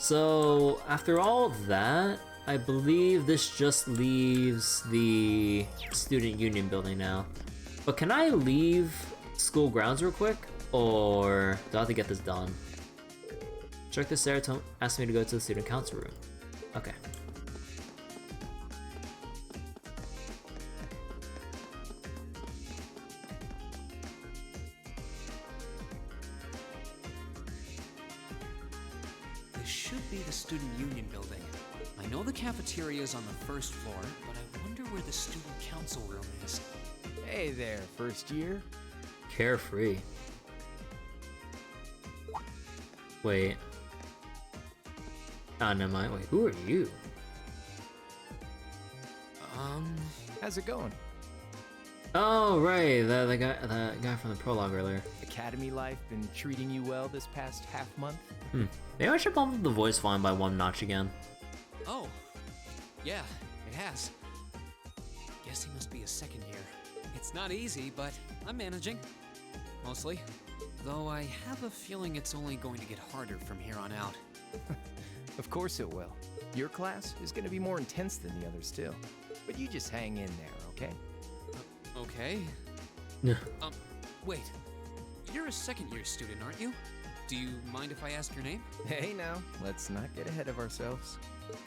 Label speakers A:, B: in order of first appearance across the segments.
A: So, after all of that, I believe this just leaves the Student Union building now. But can I leave school grounds real quick? Or do I have to get this done? Instructor Sara asked me to go to the student council room. Okay.
B: This should be the Student Union building. I know the cafeteria is on the first floor, but I wonder where the student council room is.
C: Hey there, first year.
A: Carefree. Wait. Oh, never mind. Wait, who are you?
C: How's it going?
A: Oh, right. That guy from the prologue earlier.
C: Academy life been treating you well this past half month?
A: Maybe I should bump up the voice volume by 1 notch again.
B: Oh, yeah, it has. Guess he must be a second year. It's not easy, but I'm managing. Mostly. Though I have a feeling it's only going to get harder from here on out.
C: Of course it will. Your class is going to be more intense than the others too. But you just hang in there, okay?
B: Okay.
A: Yeah.
B: Wait. You're a second-year student, aren't you? Do you mind if I ask your name?
C: Hey now, let's not get ahead of ourselves.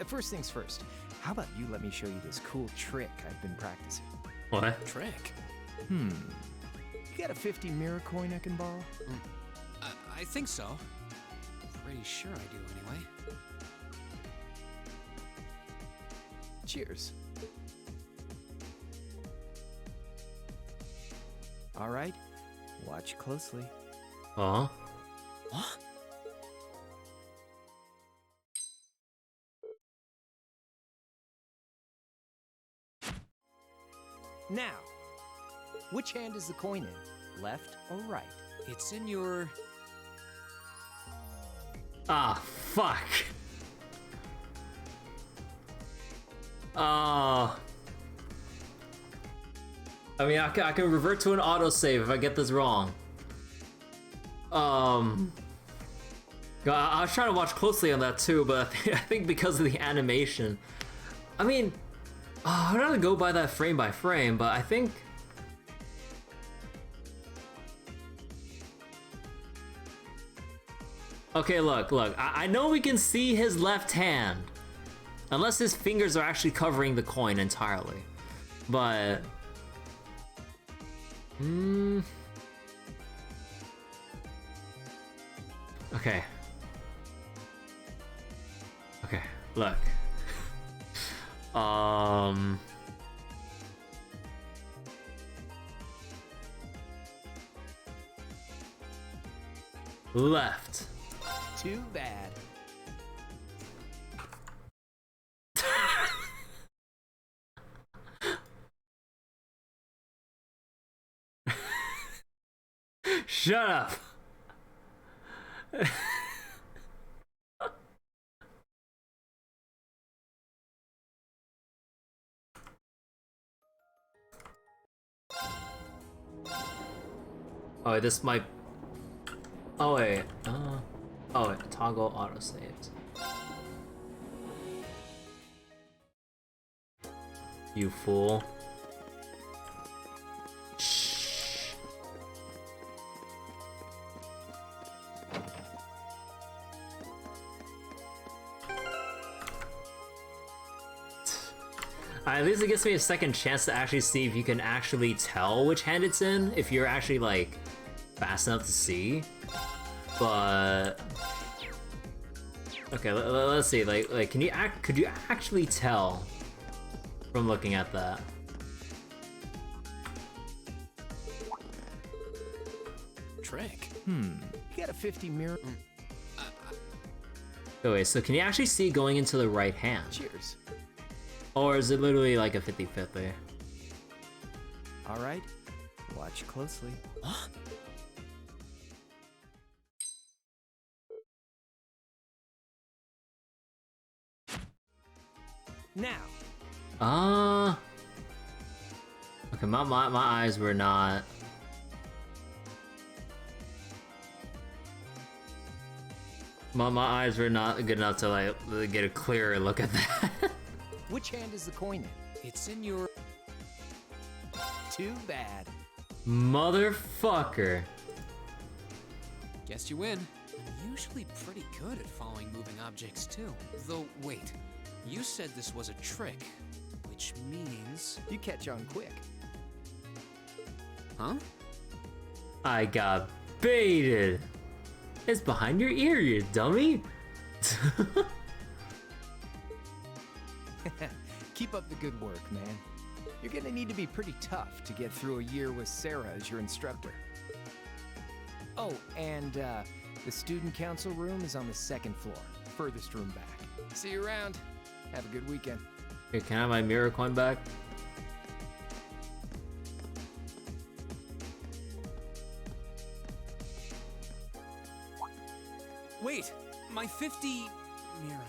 C: First things first, how about you let me show you this cool trick I've been practicing?
A: What?
B: Trick?
C: You got a 50 mirror coin I can borrow?
B: I think so. Pretty sure I do, anyway.
C: Cheers. All right, watch closely.
A: Huh?
B: What?
C: Now, which hand is the coin in? Left or right?
B: It's in your...
A: Ah, fuck. I mean, I can revert to an autosave if I get this wrong. I was trying to watch closely on that too, but I think because of the animation. I mean, I'm not gonna go by that frame by frame, but I think... Okay, look. I know we can see his left hand. Unless his fingers are actually covering the coin entirely. But... Okay. Okay, look. Left.
C: Too bad.
A: Shut up. Oh, this might... Oh, wait. Oh, wait. Toggle autosaves. You fool. Shh. At least it gives me a second chance to actually see if you can actually tell which hand it's in, if you're actually, like, fast enough to see. But... Okay, let's see, like, could you actually tell from looking at that?
B: Trick?
C: You got a 50 mirror...
A: Oh wait, so can you actually see going into the right hand?
C: Cheers.
A: Or is it literally like a 50-50?
C: All right, watch closely.
B: What?
C: Now.
A: Okay, my eyes were not... My eyes were not good enough to like get a clearer look at that.
C: Which hand is the coin in?
B: It's in your...
C: Too bad.
A: Motherfucker.
B: Guess you win. I'm usually pretty good at following moving objects too. Though, wait. You said this was a trick, which means...
C: You catch on quick.
B: Huh?
A: I got baited. It's behind your ear, you dummy.
C: Keep up the good work, man. You're gonna need to be pretty tough to get through a year with Sara as your instructor. Oh, and the student council room is on the 2nd floor, furthest room back. See you around. Have a good weekend.
A: Here, can I have my mirror coin back?
B: Wait! My 50... Mira.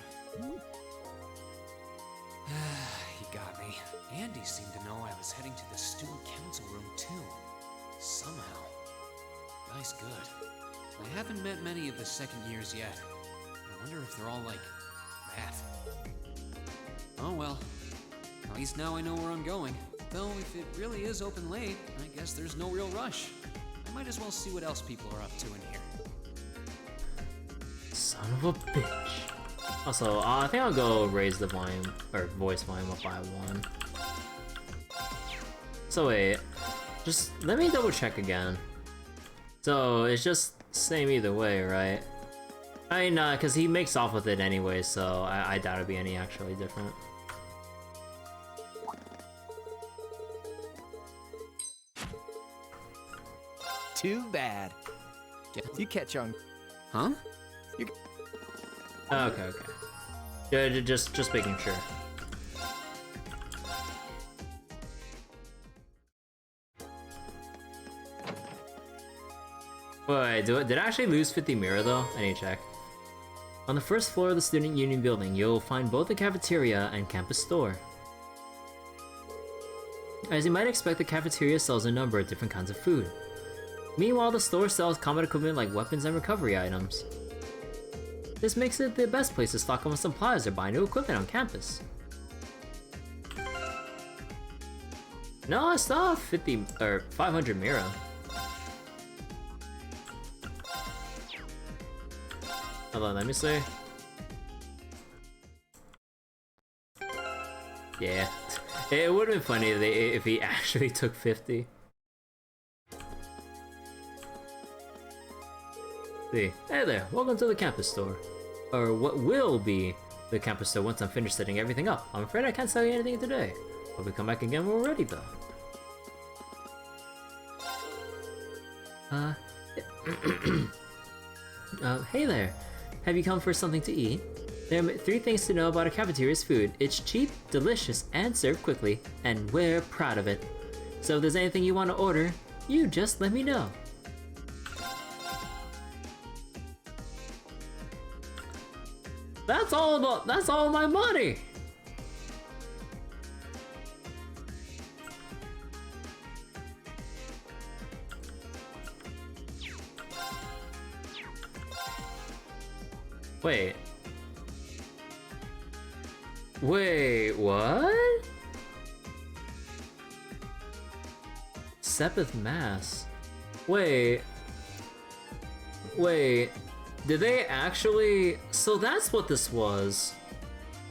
B: He got me. Andy seemed to know I was heading to the student council room too. Somehow. Guy's good. I haven't met many of the second years yet. I wonder if they're all like that. Oh well. At least now I know where I'm going. Though if it really is open late, I guess there's no real rush. I might as well see what else people are up to in here.
A: Son of a bitch. Also, I think I'll go raise the volume, or voice volume up by 1. So wait, just let me double check again. So it's just same either way, right? I mean, cause he makes off with it anyway, so I doubt it'd be any actually different.
C: Too bad. You catch on.
B: Huh?
A: Okay. Yeah, just making sure. Wait, did I actually lose 50 Mira though? I need to check. On the 1st floor of the Student Union building, you'll find both the cafeteria and campus store. As you might expect, the cafeteria sells a number of different kinds of food. Meanwhile, the store sells combat equipment like weapons and recovery items. This makes it the best place to stock up on supplies or buy new equipment on campus. No, I still have 50 or 500 Mira. Hold on, let me see. Yeah, it would have been funny if he actually took 50. See, hey there, welcome to the campus store. Or what will be the campus store once I'm finished setting everything up. I'm afraid I can't sell you anything today. Hope we come back again when we're ready though. Hey there. Have you come for something to eat? There are 3 things to know about a cafeteria's food. It's cheap, delicious, and served quickly, and we're proud of it. So if there's anything you want to order, you just let me know. That's all my money! Wait, what? Sepith Mass. Wait, did they actually... So that's what this was.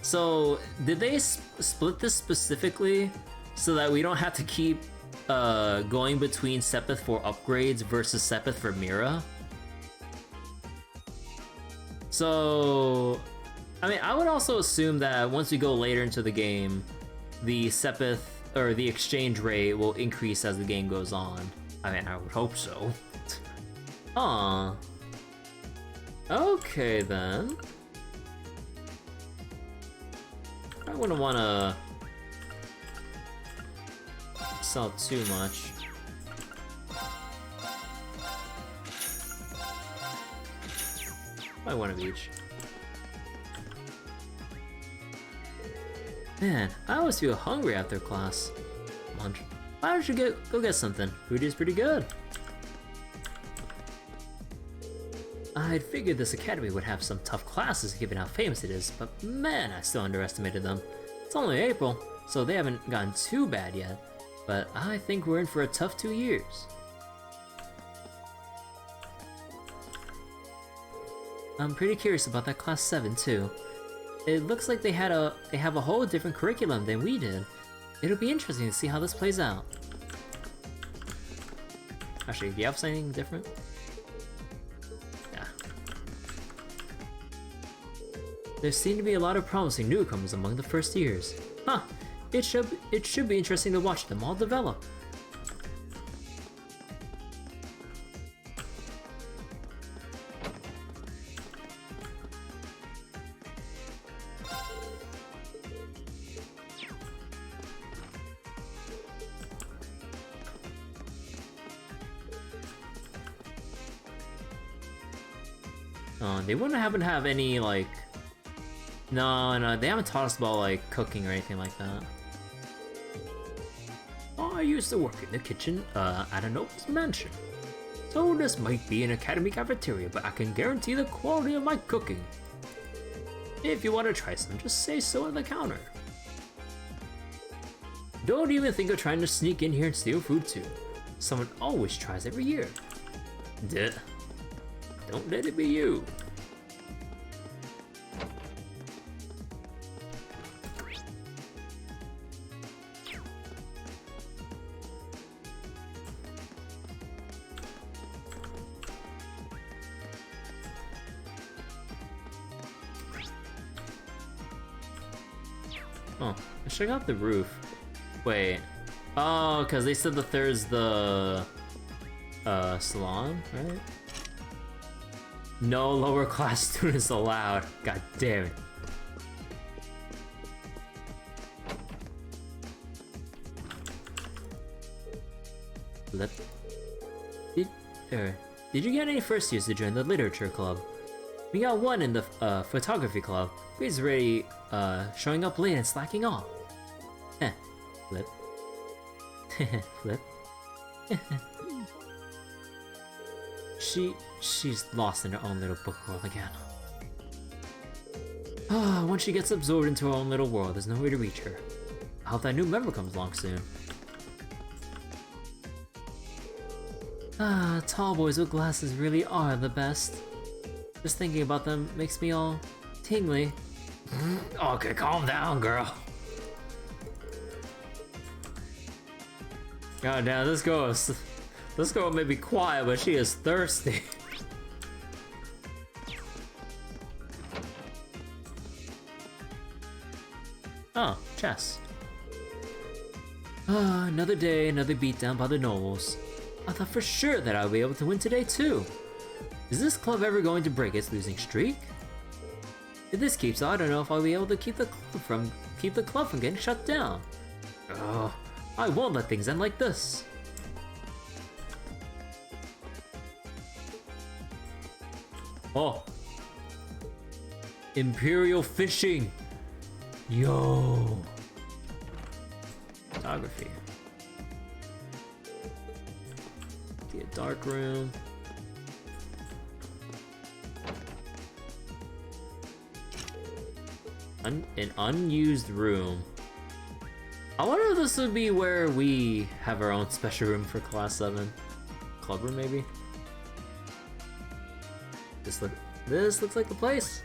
A: So did they split this specifically so that we don't have to keep going between Sepith for upgrades versus Sepith for Mira? So, I mean, I would also assume that once we go later into the game, the Sepith, or the exchange rate will increase as the game goes on. I mean, I would hope so. Aw. Okay then. I wouldn't want to sell too much. Probably one of each. Man, I always feel hungry after class. Lunch. Why don't you go get something? Food is pretty good. I'd figured this academy would have some tough classes given how famous it is, but man, I still underestimated them. It's only April, so they haven't gotten too bad yet, but I think we're in for a tough 2 years. I'm pretty curious about that class 7 too. It looks like they have a whole different curriculum than we did. It'll be interesting to see how this plays out. Actually, do you have something different? Yeah. There seem to be a lot of promising newcomers among the first years. Huh, it should be interesting to watch them all develop. They wouldn't happen to have any, like... No, they haven't taught us about, like, cooking or anything like that. I used to work in the kitchen at a noble's mansion. So this might be an academy cafeteria, but I can guarantee the quality of my cooking. If you want to try some, just say so at the counter. Don't even think of trying to sneak in here and steal food too. Someone always tries every year. Duh. Don't let it be you. Oh, let's check out the roof. Wait. Oh, because they said that there's the salon, right? No lower class students allowed. God damn it. Did you get any first years to join the literature club? We got one in the photography club. He's already showing up late and slacking off. Heh. Flip. Flip. She's lost in her own little book world again. Once she gets absorbed into her own little world, there's no way to reach her. I hope that new member comes along soon. Tall boys with glasses really are the best. Just thinking about them makes me all tingly. Okay, calm down, girl. God damn, this girl may be quiet, but she is thirsty. Oh, chess. Another day, another beatdown by the nobles. I thought for sure that I would be able to win today too. Is this club ever going to break its losing streak? If this keeps on, I don't know if I'll be able to keep the club from getting shut down. Oh, I won't let things end like this. Oh. Imperial fishing. Yo. Photography. See a dark room. An unused room. I wonder if this would be where we have our own special room for class 7. Club room, maybe? This looks like the place.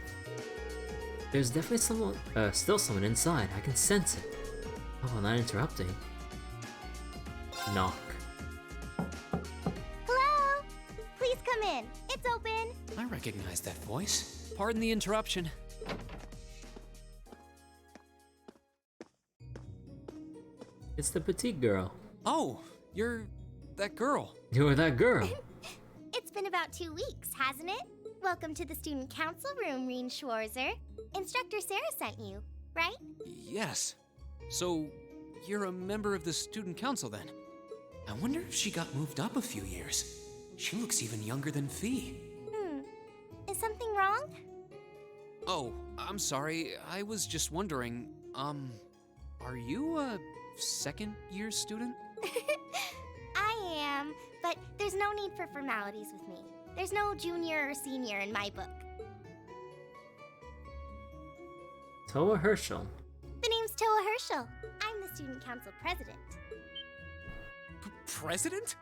A: There's definitely still someone inside. I can sense it. Oh, I'm not interrupting. Knock.
D: Hello? Please come in. It's open.
B: I recognize that voice. Pardon the interruption.
A: It's the petite girl.
B: Oh, you're that girl.
A: You're that girl.
D: It's been about 2 weeks, hasn't it? Welcome to the student council room, Rean Schwarzer. Instructor Sara sent you, right?
B: Yes. So, you're a member of the student council then? I wonder if she got moved up a few years. She looks even younger than Fee.
D: Is something wrong?
B: Oh, I'm sorry. I was just wondering, are you a second year student?
D: I am, but there's no need for formalities with me. There's no junior or senior in my book.
A: Toa Herschel.
D: The name's Toa Herschel. I'm the student council president.
B: President?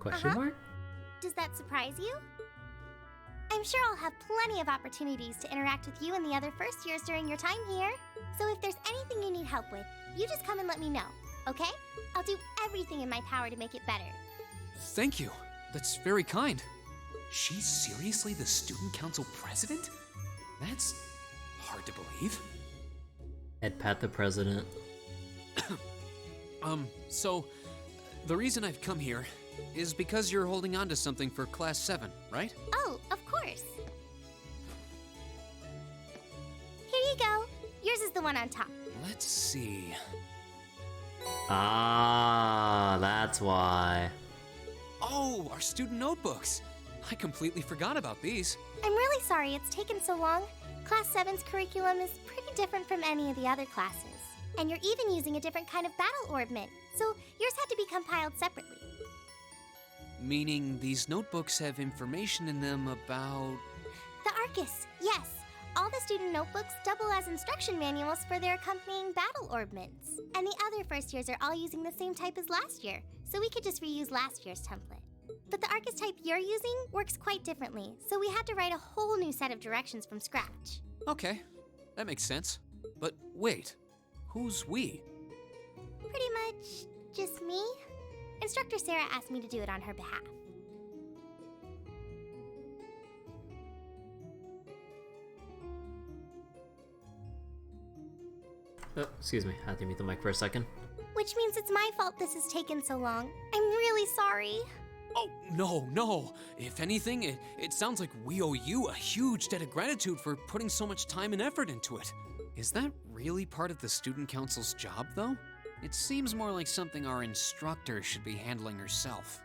A: Question mark?
D: Does that surprise you? I'm sure I'll have plenty of opportunities to interact with you and the other first years during your time here. So if there's anything you need help with, you just come and let me know, okay? I'll do everything in my power to make it better.
B: Thank you. That's very kind. She's seriously the student council president? That's hard to believe.
A: Ed Pat the president.
B: So, the reason I've come here is because you're holding on to something for Class 7, right?
D: Oh, of course. Here you go. Yours is the one on top.
B: Let's see.
A: Ah, that's why.
B: Oh, our student notebooks. I completely forgot about these.
D: I'm really sorry it's taken so long. Class 7's curriculum is pretty different from any of the other classes. And you're even using a different kind of battle orbment, so yours had to be compiled separately.
B: Meaning these notebooks have information in them about...
D: The Arcus, yes. All the student notebooks double as instruction manuals for their accompanying battle orbments. And the other first years are all using the same type as last year, so we could just reuse last year's template. But the Arcus type you're using works quite differently, so we had to write a whole new set of directions from scratch.
B: Okay, that makes sense. But wait, who's we?
D: Pretty much just me. Instructor Sara asked me to do it on her behalf.
A: Oh, excuse me, I had to mute the mic for a second.
D: Which means it's my fault this has taken so long. I'm really sorry.
B: Oh, no. If anything, it sounds like we owe you a huge debt of gratitude for putting so much time and effort into it. Is that really part of the student council's job, though? It seems more like something our instructor should be handling herself.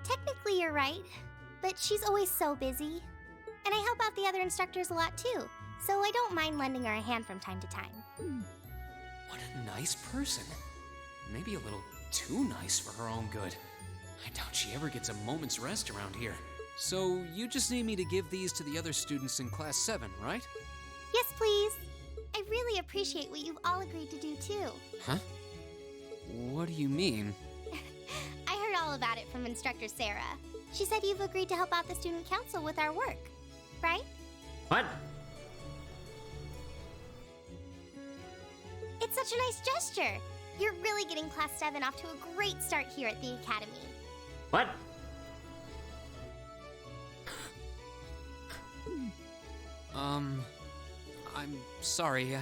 D: Technically, you're right, but she's always so busy. And I help out the other instructors a lot too, so I don't mind lending her a hand from time to time.
B: What a nice person. Maybe a little too nice for her own good. I doubt she ever gets a moment's rest around here. So you just need me to give these to the other students in Class 7, right?
D: Yes, please. I really appreciate what you've all agreed to do too.
B: Huh? What do you mean?
D: I heard all about it from Instructor Sara. She said you've agreed to help out the student council with our work, right?
A: What?
D: It's such a nice gesture. You're really getting Class 7 off to a great start here at the Academy.
A: What?
B: I'm sorry,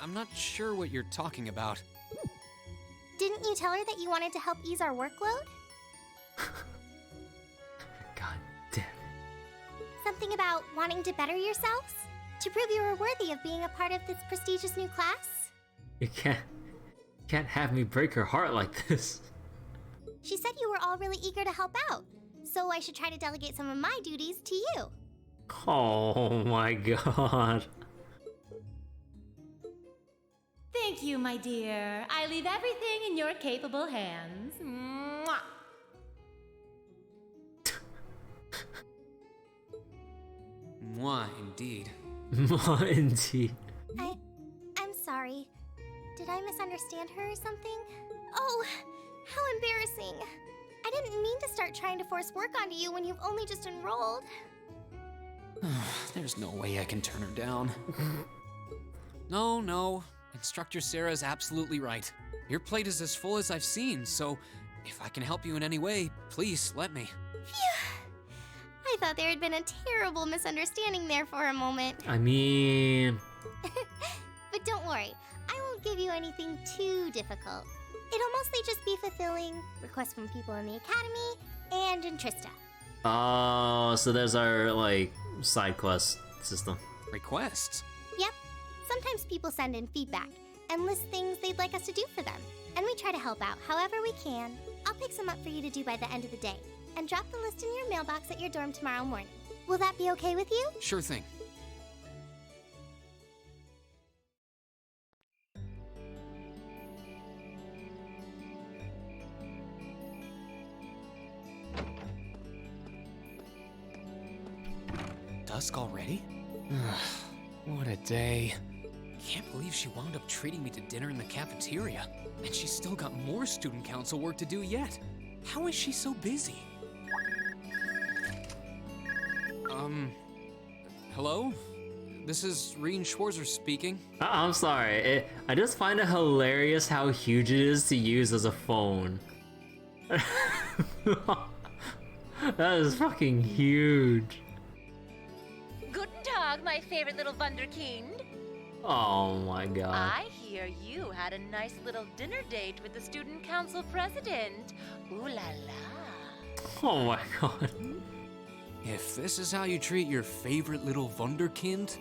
B: I'm not sure what you're talking about.
D: Didn't you tell her that you wanted to help ease our workload?
A: God damn.
D: Something about wanting to better yourselves? To prove you were worthy of being a part of this prestigious new class?
A: You can't have me break her heart like this.
D: She said you were all really eager to help out, so I should try to delegate some of my duties to you.
A: Oh my god.
E: Thank you, my dear. I leave everything in your capable hands. Mwah.
B: Mwah, indeed.
A: Indeed.
D: I'm sorry. Did I misunderstand her or something? Oh, how embarrassing. I didn't mean to start trying to force work onto you when you've only just enrolled.
B: There's no way I can turn her down. No. Instructor Sara's absolutely right. Your plate is as full as I've seen, so if I can help you in any way, please let me.
D: Phew. I thought there had been a terrible misunderstanding there for a moment.
A: I mean...
D: But don't worry, I won't give you anything too difficult. It'll mostly just be fulfilling requests from people in the Academy and in Trista.
A: Oh, so there's our, like, side quest system.
B: Requests?
D: Yep. Sometimes people send in feedback and list things they'd like us to do for them. And we try to help out however we can. I'll pick some up for you to do by the end of the day and drop the list in your mailbox at your dorm tomorrow morning. Will that be okay with you?
B: Sure thing. dusk already? What a day. Can't believe she wound up treating me to dinner in the cafeteria. And she's still got more student council work to do yet. How is she so busy? Hello? This is Rean Schwarzer speaking.
A: I'm sorry, I just find it hilarious how huge it is to use as a phone. That is fucking huge.
E: Guten Tag, my favorite little Wunderkind.
A: Oh my god.
E: I hear you had a nice little dinner date with the student council president. Ooh la la.
A: Oh my god.
B: If this is how you treat your favorite little Wunderkind,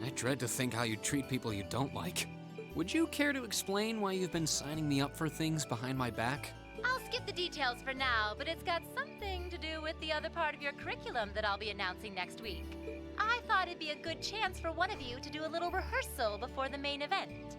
B: I dread to think how you treat people you don't like. Would you care to explain why you've been signing me up for things behind my back?
E: I'll skip the details for now, but it's got something to do with the other part of your curriculum that I'll be announcing next week. I thought it'd be a good chance for one of you to do a little rehearsal before the main event.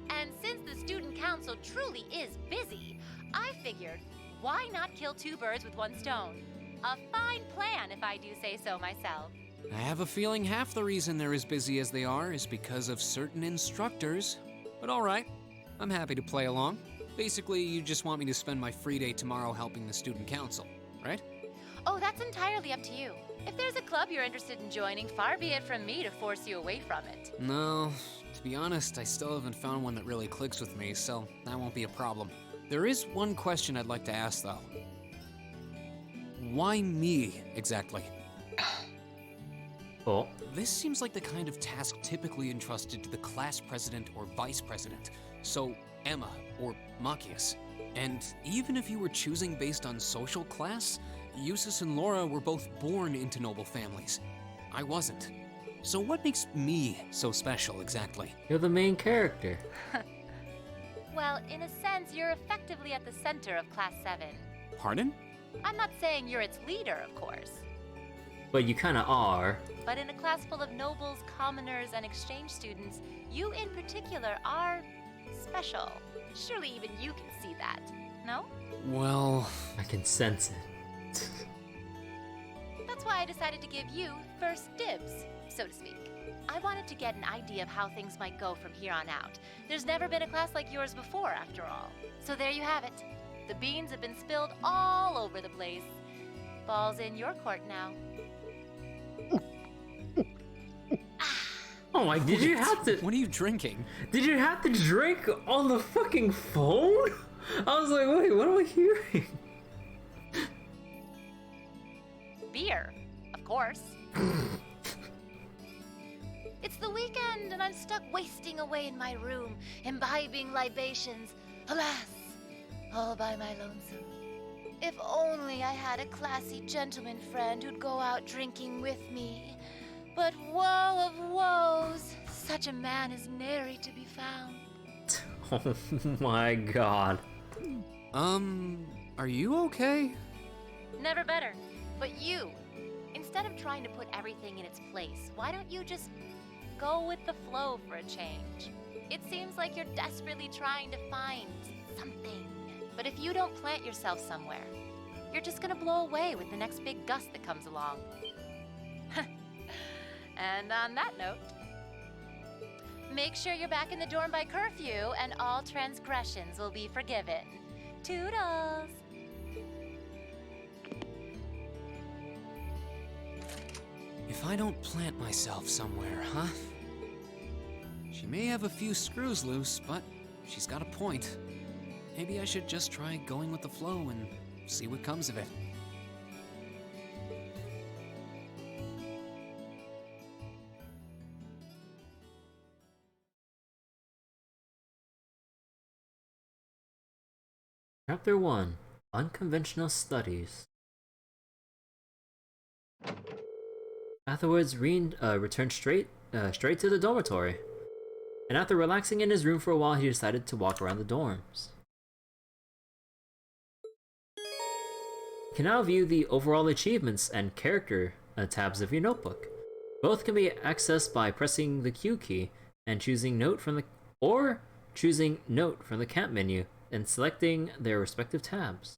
E: And since the student council truly is busy, I figured, why not kill two birds with one stone? A fine plan, if I do say so myself.
B: I have a feeling half the reason they're as busy as they are is because of certain instructors. But all right, I'm happy to play along. Basically, you just want me to spend my free day tomorrow helping the student council, right?
E: Oh, that's entirely up to you. If there's a club you're interested in joining, far be it from me to force you away from it.
B: No, to be honest, I still haven't found one that really clicks with me, so that won't be a problem. There is one question I'd like to ask, though. Why me, exactly?
A: Oh.
B: This seems like the kind of task typically entrusted to the class president or vice president. So, Emma or Machias. And even if you were choosing based on social class, Eustace and Laura were both born into noble families. I wasn't. So what makes me so special, exactly?
A: You're the main character.
E: Well, in a sense, you're effectively at the center of Class 7.
B: Pardon?
E: I'm not saying you're its leader, of course.
A: But you kinda are.
E: But in a class full of nobles, commoners, and exchange students, you in particular are special. Surely even you can see that, no?
B: Well...
A: I can sense it.
E: That's why I decided to give you first dibs, so to speak. I wanted to get an idea of how things might go from here on out. There's never been a class like yours before, after all. So there you have it. The beans have been spilled all over the place. Ball's in your court now.
A: Oh my, did you have to...
B: What are you drinking?
A: Did you have to drink on the fucking phone? I was like, wait, what am I hearing?
E: Beer, of course. It's the weekend and I'm stuck wasting away in my room, imbibing libations. Alas, all by my lonesome. If only I had a classy gentleman friend who'd go out drinking with me. But woe of woes, such a man is nary to be found.
A: Oh my god.
B: Are you okay?
E: Never better. But you, instead of trying to put everything in its place, why don't you just go with the flow for a change? It seems like you're desperately trying to find something. But if you don't plant yourself somewhere, you're just gonna blow away with the next big gust that comes along. And on that note, make sure you're back in the dorm by curfew and all transgressions will be forgiven. Toodles!
B: If I don't plant myself somewhere, huh? She may have a few screws loose, but she's got a point. Maybe I should just try going with the flow and see what comes of it.
A: Chapter 1. Unconventional Studies. Afterwards, Rean returned straight to the dormitory. And after relaxing in his room for a while, he decided to walk around the dorms. You can now view the overall achievements and character tabs of your notebook. Both can be accessed by pressing the Q key and choosing note from the camp menu and selecting their respective tabs.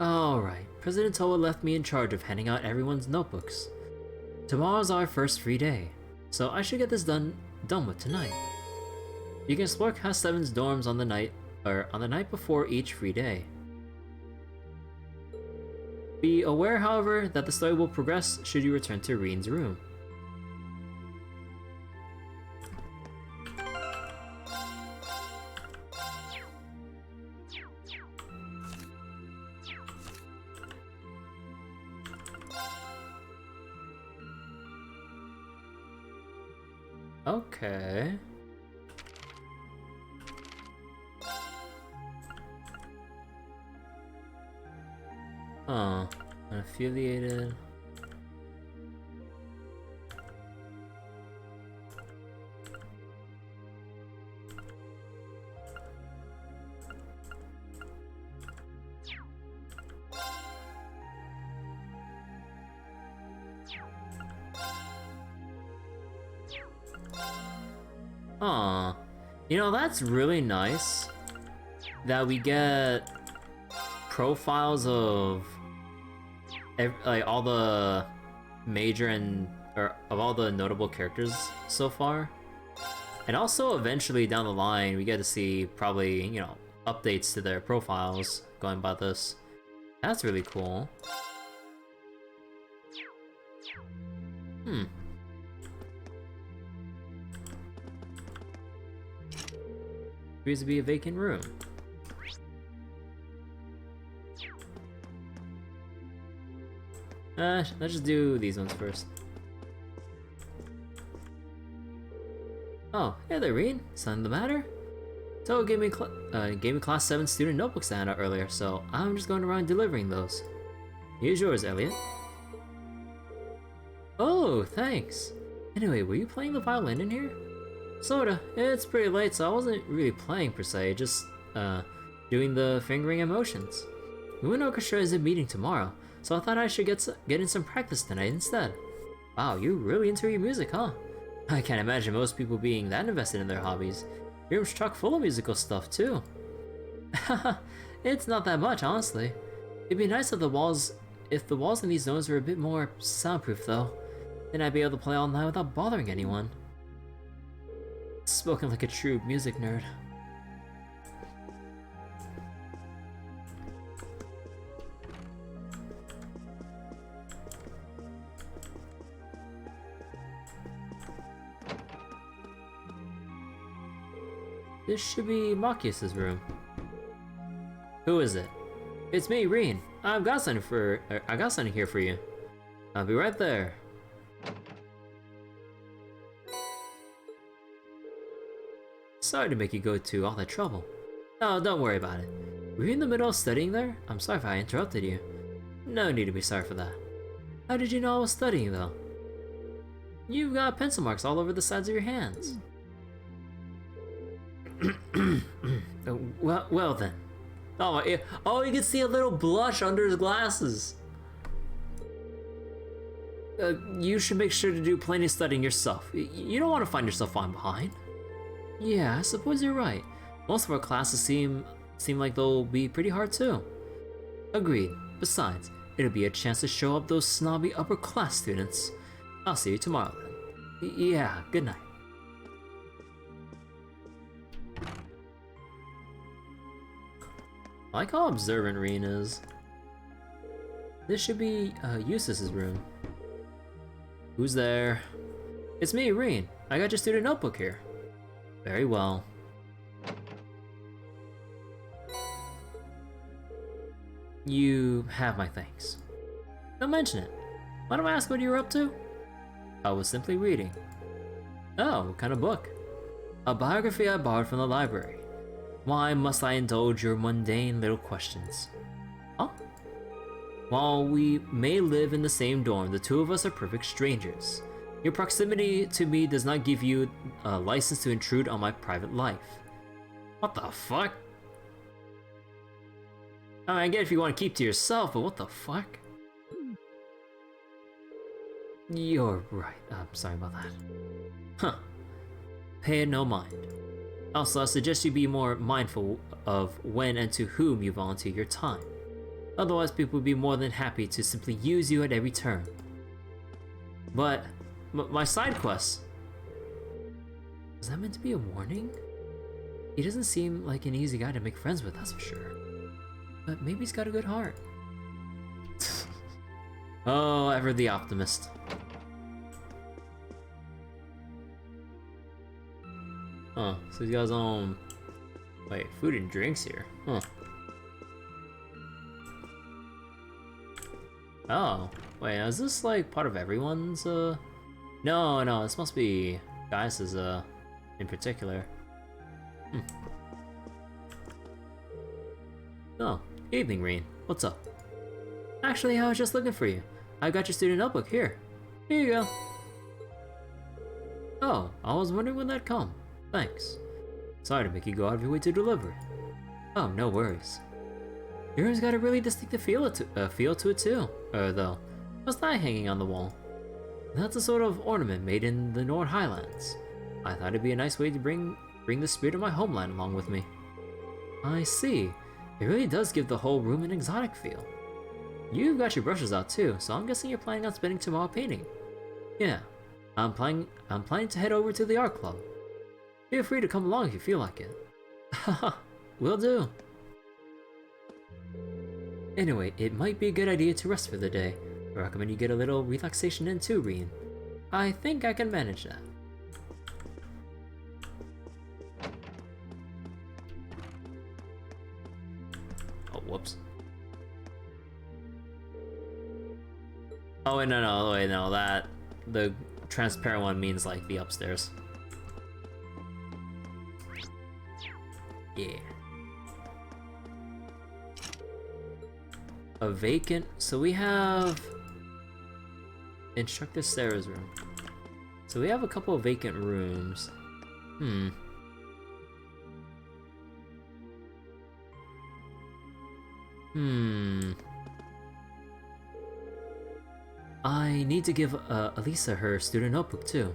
A: Alright, President Toa left me in charge of handing out everyone's notebooks. Tomorrow's our first free day, so I should get this done with tonight. You can explore Class 7's dorms on the night before each free day. Be aware, however, that the story will progress should you return to Rean's room. Okay. Unaffiliated. You know, that's really nice that we get profiles of like all the major of all the notable characters so far. And also eventually down the line we get to see probably, you know, updates to their profiles going by this. That's really cool. Appears to be a vacant room. Let's just do these ones first. Oh, hey there, Rean. Something the matter? Toa gave me Class 7 student notebooks to hand out earlier, so I'm just going around delivering those. Here's yours, Elliot. Oh, thanks. Anyway, were you playing the violin in here? Sorta. It's pretty late, so I wasn't really playing per se, just doing the fingering and motions. The wind orchestra is in meeting tomorrow, so I thought I should get in some practice tonight instead. Wow, you're really into your music, huh? I can't imagine most people being that invested in their hobbies. Your room's chock full of musical stuff too. Haha, it's not that much, honestly. It'd be nice if the walls in these zones were a bit more soundproof though. Then I'd be able to play all night without bothering anyone. Spoken like a true music nerd. This should be Machias's room. Who is it? It's me, Rean. I've got something here for you. I'll be right there. Sorry to make you go to all that trouble. Oh, don't worry about it. Were you in the middle of studying there? I'm sorry if I interrupted you. No need to be sorry for that. How did you know I was studying though? You've got pencil marks all over the sides of your hands. well then. Oh, you can see a little blush under his glasses. You should make sure to do plenty of studying yourself. You don't want to find yourself falling behind. Yeah, I suppose you're right. Most of our classes seem like they'll be pretty hard too. Agreed. Besides, it'll be a chance to show up those snobby upper class students. I'll see you tomorrow then. Yeah, good night. I like how observant Rean is. This should be Eustace's room. Who's there? It's me, Rean. I got your student notebook here. Very well. You have my thanks. Don't mention it. Why don't I ask what you were up to? I was simply reading. Oh, what kind of book? A biography I borrowed from the library. Why must I indulge your mundane little questions? Huh? While we may live in the same dorm, the two of us are perfect strangers. Your proximity to me does not give you a license to intrude on my private life. What the fuck? I mean, I get if you want to keep to yourself, but what the fuck? You're right. I'm sorry about that. Huh. Pay it no mind. Also, I suggest you be more mindful of when and to whom you volunteer your time. Otherwise, people would be more than happy to simply use you at every turn. But, my side quest... is that meant to be a warning? He doesn't seem like an easy guy to make friends with, that's for sure. But maybe he's got a good heart. Oh, ever the optimist. Huh, so he's got his own... wait, food and drinks here. Huh. Oh, wait, is this like part of everyone's, No, this must be Gaius's, in particular. Oh, evening, Rean. What's up? Actually, I was just looking for you. I got your student notebook here. Here you go. Oh, I was wondering when that'd come. Thanks. Sorry to make you go out of your way to deliver it. Oh, no worries. Your room's got a really distinctive feel to it too, though. What's that hanging on the wall? That's a sort of ornament made in the Nord Highlands. I thought it'd be a nice way to bring the spirit of my homeland along with me. I see. It really does give the whole room an exotic feel. You've got your brushes out too, so I'm guessing you're planning on spending tomorrow painting. Yeah, I'm planning to head over to the art club. Feel free to come along if you feel like it. Haha, will do. Anyway, it might be a good idea to rest for the day. I recommend you get a little relaxation in too, Rean. I think I can manage that. Oh, whoops. Oh, wait, no, that... the transparent one means, like, the upstairs. Yeah. A vacant... so we have... Instructor Sara's room. So we have a couple of vacant rooms. I need to give Elisa her student notebook too.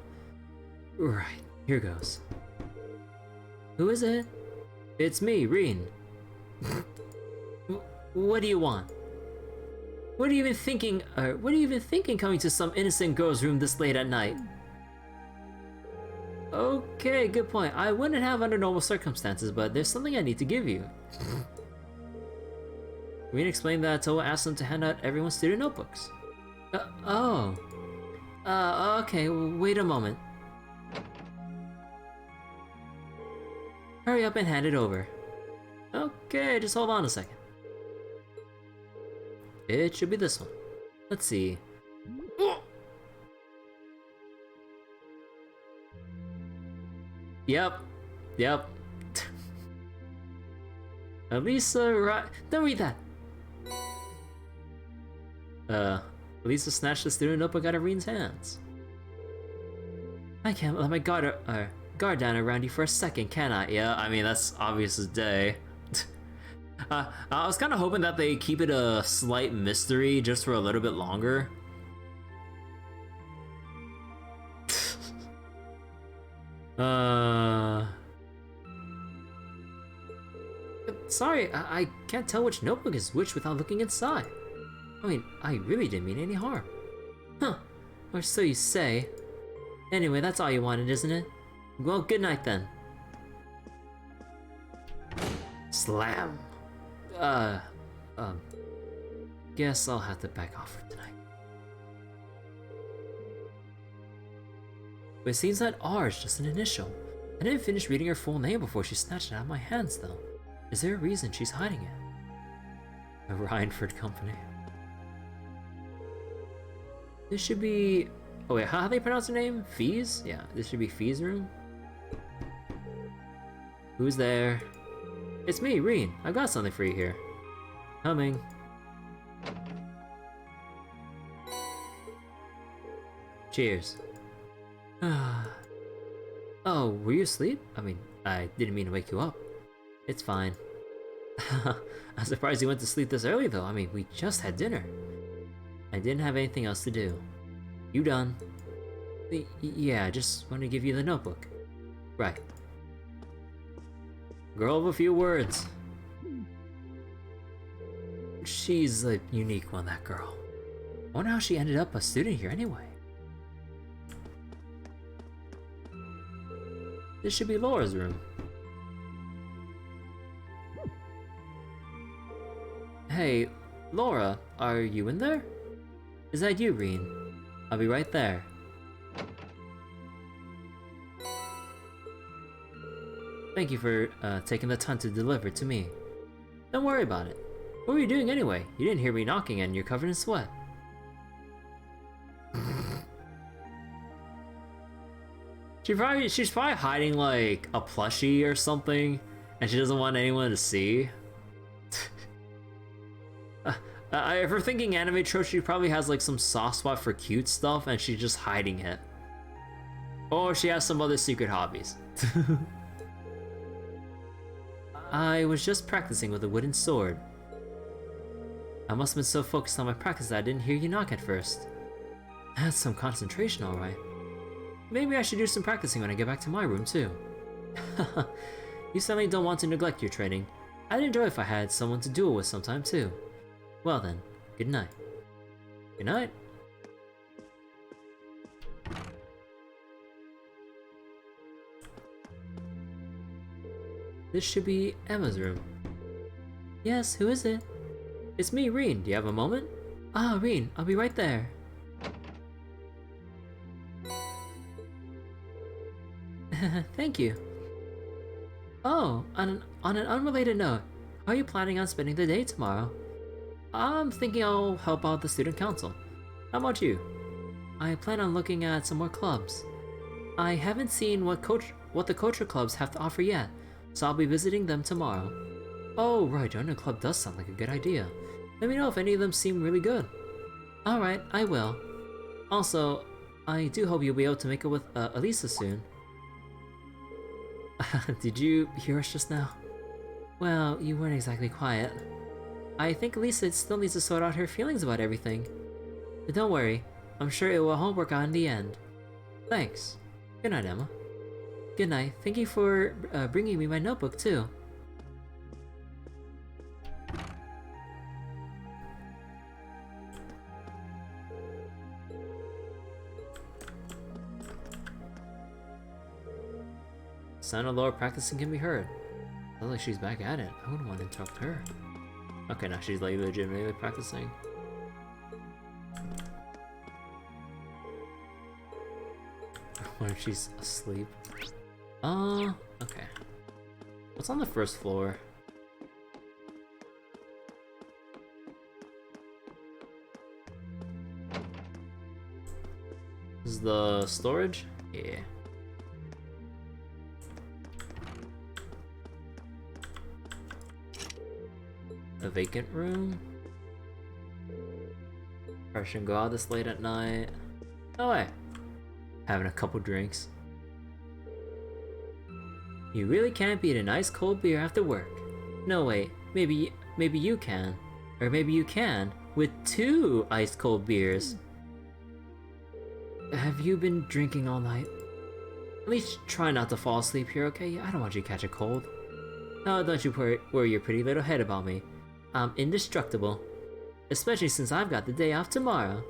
A: Right, here goes. Who is it? It's me, Rean. What do you want? What are you even thinking coming to some innocent girl's room this late at night? Okay, good point. I wouldn't have under normal circumstances, but there's something I need to give you. Rean explained that Toa asked him to hand out everyone's student notebooks. Okay, wait a moment. Hurry up and hand it over. Okay, just hold on a second. It should be this one. Let's see. Yep. Elisa, right? Don't read that! Elisa snatched the student notebook out of Rean's hands. I can't let my guard down around you for a second, can I? Yeah, I mean, that's obvious as day. I was kind of hoping that they keep it a slight mystery just for a little bit longer. Sorry, I can't tell which notebook is which without looking inside. I mean, I really didn't mean any harm. Huh, or so you say. Anyway, that's all you wanted, isn't it? Well, good night then. Slam. Guess I'll have to back off for tonight. But it seems that R is just an initial. I didn't finish reading her full name before she snatched it out of my hands, though. Is there a reason she's hiding it? A Rhineford company. This should be... oh wait, how do they pronounce her name? Fees? Yeah, this should be Fees' room. Who's there? It's me, Rean. I've got something for you here. Coming. Cheers. Oh, were you asleep? I mean, I didn't mean to wake you up. It's fine. I'm surprised you went to sleep this early though. I mean, we just had dinner. I didn't have anything else to do. You done? Yeah, I just wanted to give you the notebook. Right. Girl of a few words. She's a unique one, that girl. I wonder how she ended up a student here anyway. This should be Laura's room. Hey, Laura, are you in there? Is that you, Rean? I'll be right there. Thank you for taking the time to deliver it to me. Don't worry about it. What were you doing anyway? You didn't hear me knocking and you're covered in sweat. She's probably hiding like a plushie or something, and she doesn't want anyone to see. If we're thinking anime trope, she probably has like some soft spot for cute stuff, and she's just hiding it. Or she has some other secret hobbies. I was just practicing with a wooden sword. I must have been so focused on my practice that I didn't hear you knock at first. That's some concentration, alright. Maybe I should do some practicing when I get back to my room, too. You certainly don't want to neglect your training. I'd enjoy if I had someone to duel with sometime, too. Well then, good night. Good night. This should be Emma's room. Yes, who is it? It's me, Rean. Do you have a moment? Ah, Rean, I'll be right there. Thank you. Oh, on an unrelated note, how are you planning on spending the day tomorrow? I'm thinking I'll help out the student council. How about you? I plan on looking at some more clubs. I haven't seen what the culture clubs have to offer yet, so I'll be visiting them tomorrow. Oh right, joining a club does sound like a good idea. Let me know if any of them seem really good. Alright, I will. Also, I do hope you'll be able to make it with Elisa soon. Did you hear us just now? Well, you weren't exactly quiet. I think Elisa still needs to sort out her feelings about everything. But don't worry, I'm sure it will all work out in the end. Thanks. Good night, Emma. Good night. Thank you for bringing me my notebook, too. Sound of Laura practicing can be heard. Sounds like she's back at it. I wouldn't want to interrupt her. Okay, now she's like legitimately practicing. What if she's asleep? Okay. What's on the first floor? This is the storage? Yeah. A vacant room? I shouldn't go out this late at night. No way. Having a couple drinks. You really can't beat a nice cold beer after work. No way. Maybe you can. Or maybe you can with 2 ice cold beers. Have you been drinking all night? At least try not to fall asleep here, okay? I don't want you to catch a cold. Oh, don't you worry your pretty little head about me. I'm indestructible. Especially since I've got the day off tomorrow.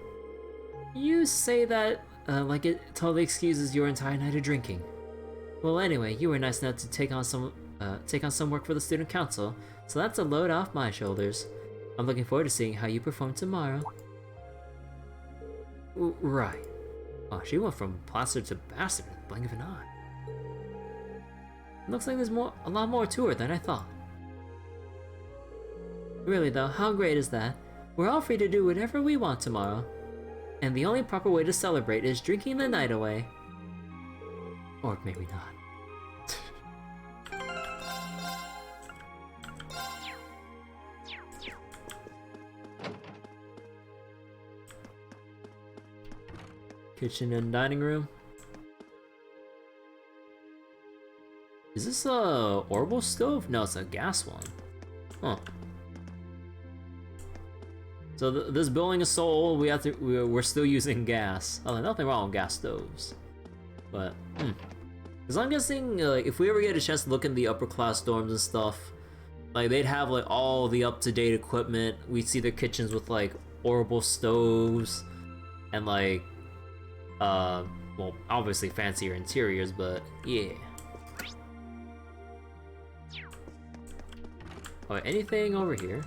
A: You say that like it totally excuses your entire night of drinking. Well anyway, you were nice enough to take on some work for the student council, so that's a load off my shoulders. I'm looking forward to seeing how you perform tomorrow. Right. Oh, she went from plaster to bastard in the blink of an eye. Looks like there's a lot more to her than I thought. Really though, how great is that? We're all free to do whatever we want tomorrow. And the only proper way to celebrate is drinking the night away. Or maybe not. Kitchen and dining room. Is this a orbital stove? No, it's a gas one. Huh. So this building is so old, we're still using gas. Oh, nothing wrong with gas stoves, but because I'm guessing if we ever get a chance to look in the upper class dorms and stuff, Like, they'd have like all the up-to-date equipment. We'd see their kitchens with like horrible stoves and like well, obviously fancier interiors, but yeah. Alright, anything over here?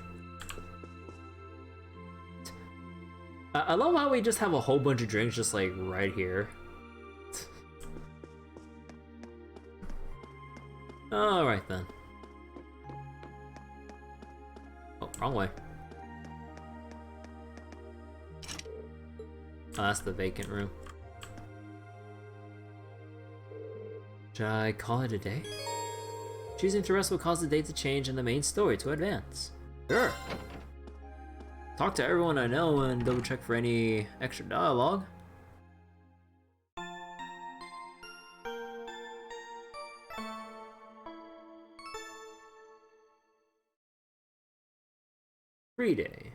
A: I love how we just have a whole bunch of drinks just like right here. Alright then. Oh, wrong way. Oh, that's the vacant room. Should I call it a day? Choosing to rest will cause the day to change and the main story to advance. Sure. Talk to everyone I know and double check for any extra dialogue. Free day.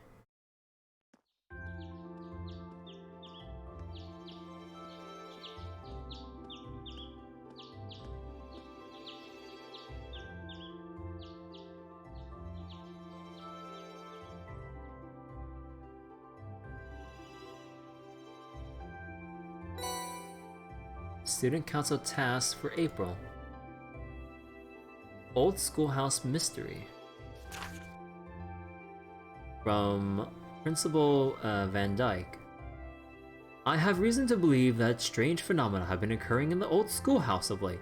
A: Student Council tasks for April. Old Schoolhouse Mystery. From Principal Van Dyke. I have reason to believe that strange phenomena have been occurring in the old schoolhouse of late.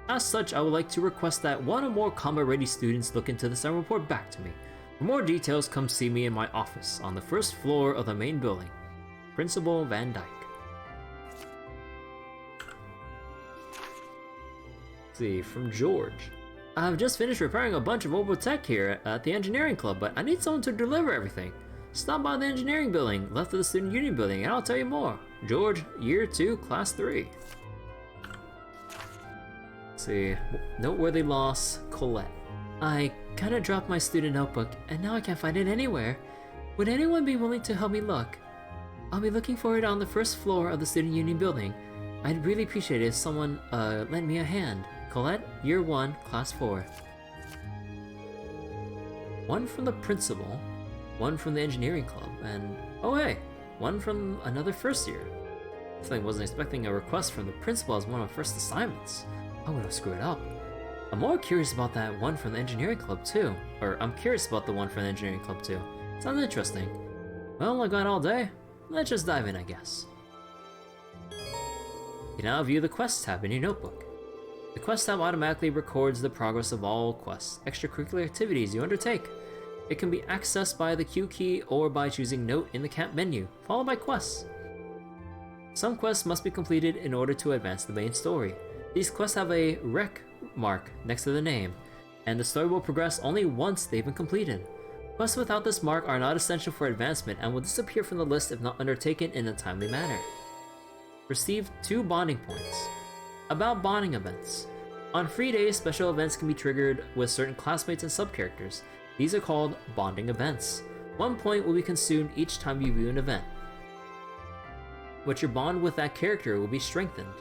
A: As such, I would like to request that one or more combat-ready students look into this and report back to me. For more details, come see me in my office on the first floor of the main building. Principal Van Dyke. See, from George. I've just finished repairing a bunch of old tech here at the engineering club, but I need someone to deliver everything. Stop by the engineering building, left of the student union building, and I'll tell you more. George, year 2, class 3. Let's see, noteworthy loss, Colette. I kinda dropped my student notebook, and now I can't find it anywhere. Would anyone be willing to help me look? I'll be looking for it on the first floor of the student union building. I'd really appreciate it if someone lent me a hand. Colette, year 1, class 4. One from the principal, one from the engineering club, and oh hey, one from another first year. I wasn't expecting a request from the principal as one of the first assignments. I would have screwed up. I'm more curious about that one from the engineering club too. Or I'm curious about the one from the engineering club too. Sounds interesting. Well, I got all day. Let's just dive in, I guess. You now view the quests tab in your notebook. The quest tab automatically records the progress of all quests, extracurricular activities you undertake. It can be accessed by the Q key or by choosing Note in the camp menu, followed by quests. Some quests must be completed in order to advance the main story. These quests have a rec mark next to the name, and the story will progress only once they've been completed. Quests without this mark are not essential for advancement and will disappear from the list if not undertaken in a timely manner. Receive 2 bonding points. About bonding events. On free days, special events can be triggered with certain classmates and sub-characters. These are called bonding events. 1 point will be consumed each time you view an event, but your bond with that character will be strengthened.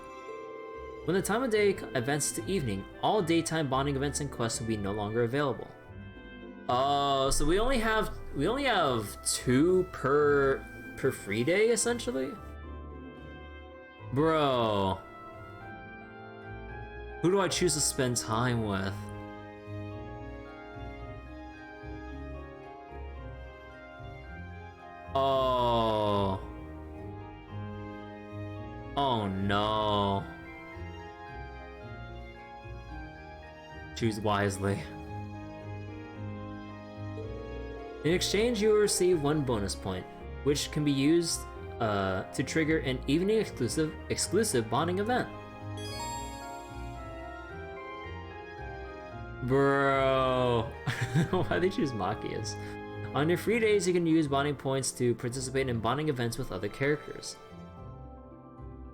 A: When the time of day advances to evening, all daytime bonding events and quests will be no longer available. So we only have 2 per free day essentially? Bro. Who do I choose to spend time with? Oh. Oh no. Choose wisely. In exchange, you will receive 1 bonus point, which can be used to trigger an evening exclusive bonding event. Bro, why they choose Machias? On your free days, you can use bonding points to participate in bonding events with other characters.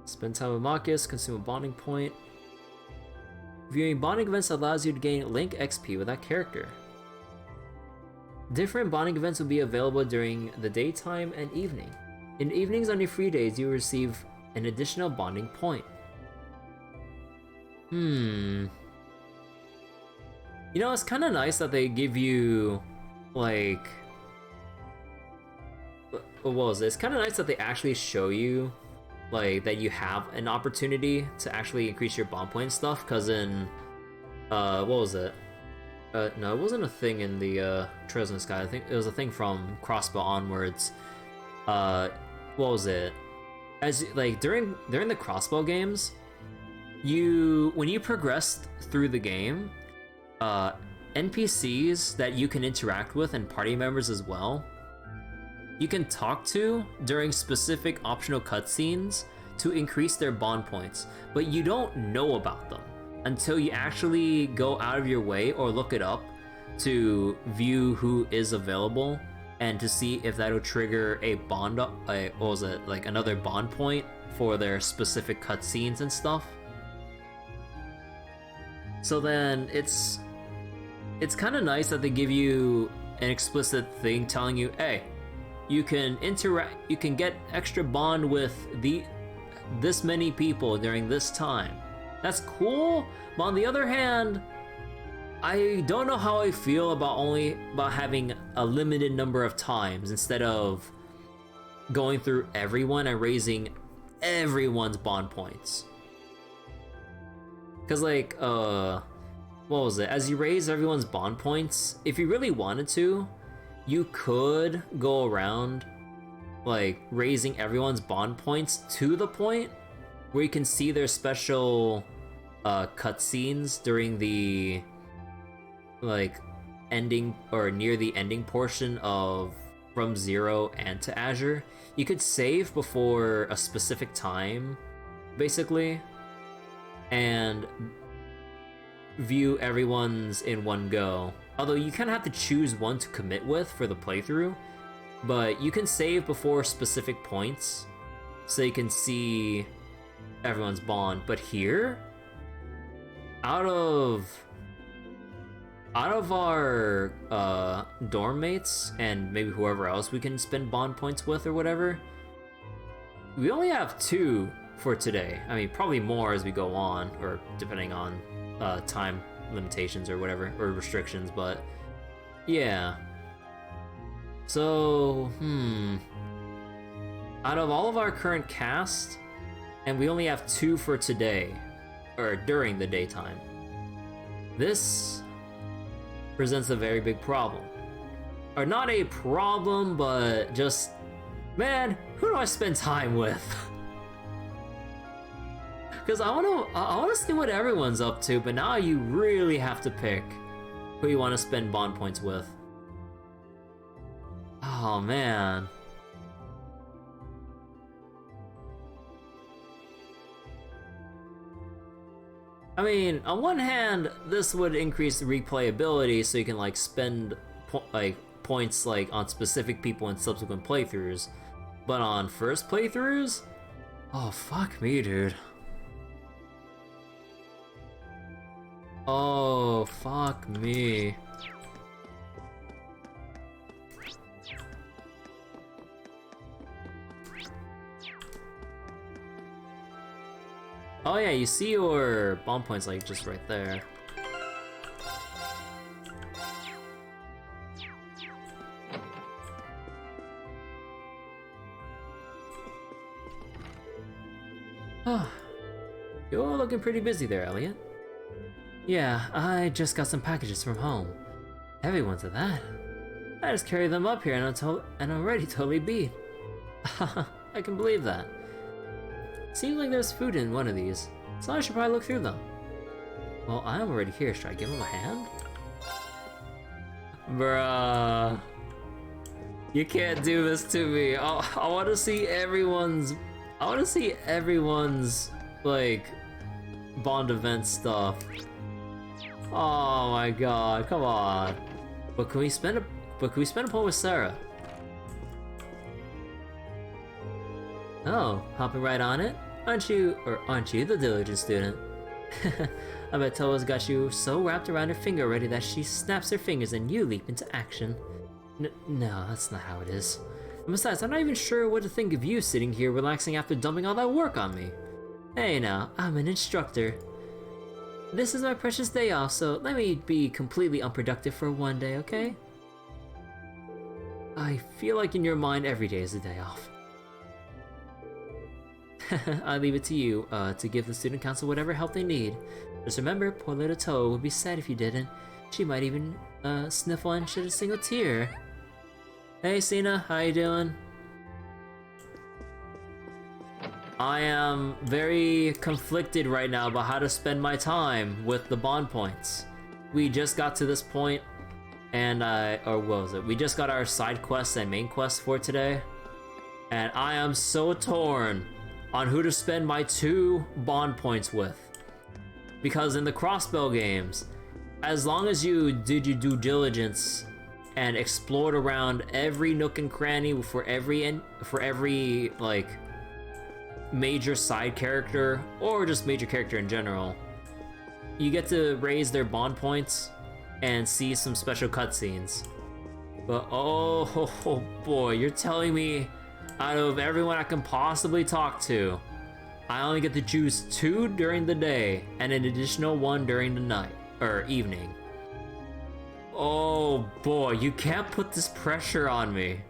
A: Spend time with Machias, consume a bonding point. Viewing bonding events allows you to gain Link XP with that character. Different bonding events will be available during the daytime and evening. In evenings on your free days, you will receive an additional bonding point. You know, it's kind of nice that they give you, like, what was it? It's kind of nice that they actually show you, like, that you have an opportunity to actually increase your bond point stuff, because in, what was it? No, it wasn't a thing in the, Trails in the Sky. I think it was a thing from Crossbell onwards. What was it? As, like, during the Crossbell games, when you progressed through the game, NPCs that you can interact with and party members as well, you can talk to during specific optional cutscenes to increase their bond points, but you don't know about them until you actually go out of your way or look it up to view who is available and to see if that'll trigger a bond, what was it, like another bond point for their specific cutscenes and stuff. So then it's kind of nice that they give you an explicit thing telling you, hey, you can get extra bond with this many people during this time. That's cool, but on the other hand, I don't know how I feel about having a limited number of times instead of going through everyone and raising everyone's bond points. Cause like, what was it? As you raise everyone's bond points, if you really wanted to, you could go around like raising everyone's bond points to the point where you can see their special cutscenes during the like ending or near the ending portion of From Zero and to Azure. You could save before a specific time, basically, and view everyone's in one go. Although you kind of have to choose one to commit with for the playthrough, but you can save before specific points so you can see everyone's bond. But here, out of our dorm mates and maybe whoever else we can spend bond points with or whatever, we only have 2 for today. I mean, probably more as we go on, or depending on time limitations or whatever, or restrictions, but yeah. So, out of all of our current cast, and we only have 2 for today, or during the daytime, this presents a very big problem. Or not a problem, but just, man, who do I spend time with? Because I want to see what everyone's up to, but now you really have to pick who you want to spend bond points with. Oh man. I mean, on one hand, this would increase the replayability, so you can like spend points like on specific people in subsequent playthroughs. But on first playthroughs, oh fuck me, dude. Oh fuck me. Oh yeah, you see your bond points like just right there. You're looking pretty busy there, Elliot. Yeah, I just got some packages from home. Heavy ones at that. I just carried them up here and I'm already totally beat. I can believe that. Seems like there's food in one of these, so I should probably look through them. Well, I'm already here. Should I give him a hand? Bruh. You can't do this to me. I want to see everyone's... like, bond event stuff. Oh my god, come on. But can we spend a point with Sara? Oh, hopping right on it? Aren't you the diligent student? I bet Toa's got you so wrapped around her finger already that she snaps her fingers and you leap into action. No, that's not how it is. And besides, I'm not even sure what to think of you sitting here relaxing after dumping all that work on me. Hey now, I'm an instructor. This is my precious day off, so let me be completely unproductive for one day, okay? I feel like in your mind every day is a day off. I leave it to you to give the student council whatever help they need. Just remember, poor little Toe would be sad if you didn't. She might even sniffle and shed a single tear. Hey Sina, how you doing? I am very conflicted right now about how to spend my time with the bond points. We just got to this point, and or what was it? We just got our side quests and main quests for today, and I am so torn on who to spend my 2 bond points with. Because in the Crossbell games, as long as you did your due diligence and explored around every nook and cranny for every like major side character or just major character in general, you get to raise their bond points and see some special cutscenes. But oh boy, you're telling me out of everyone I can possibly talk to, I only get to choose 2 during the day and an additional 1 during the night or evening. Oh boy, you can't put this pressure on me.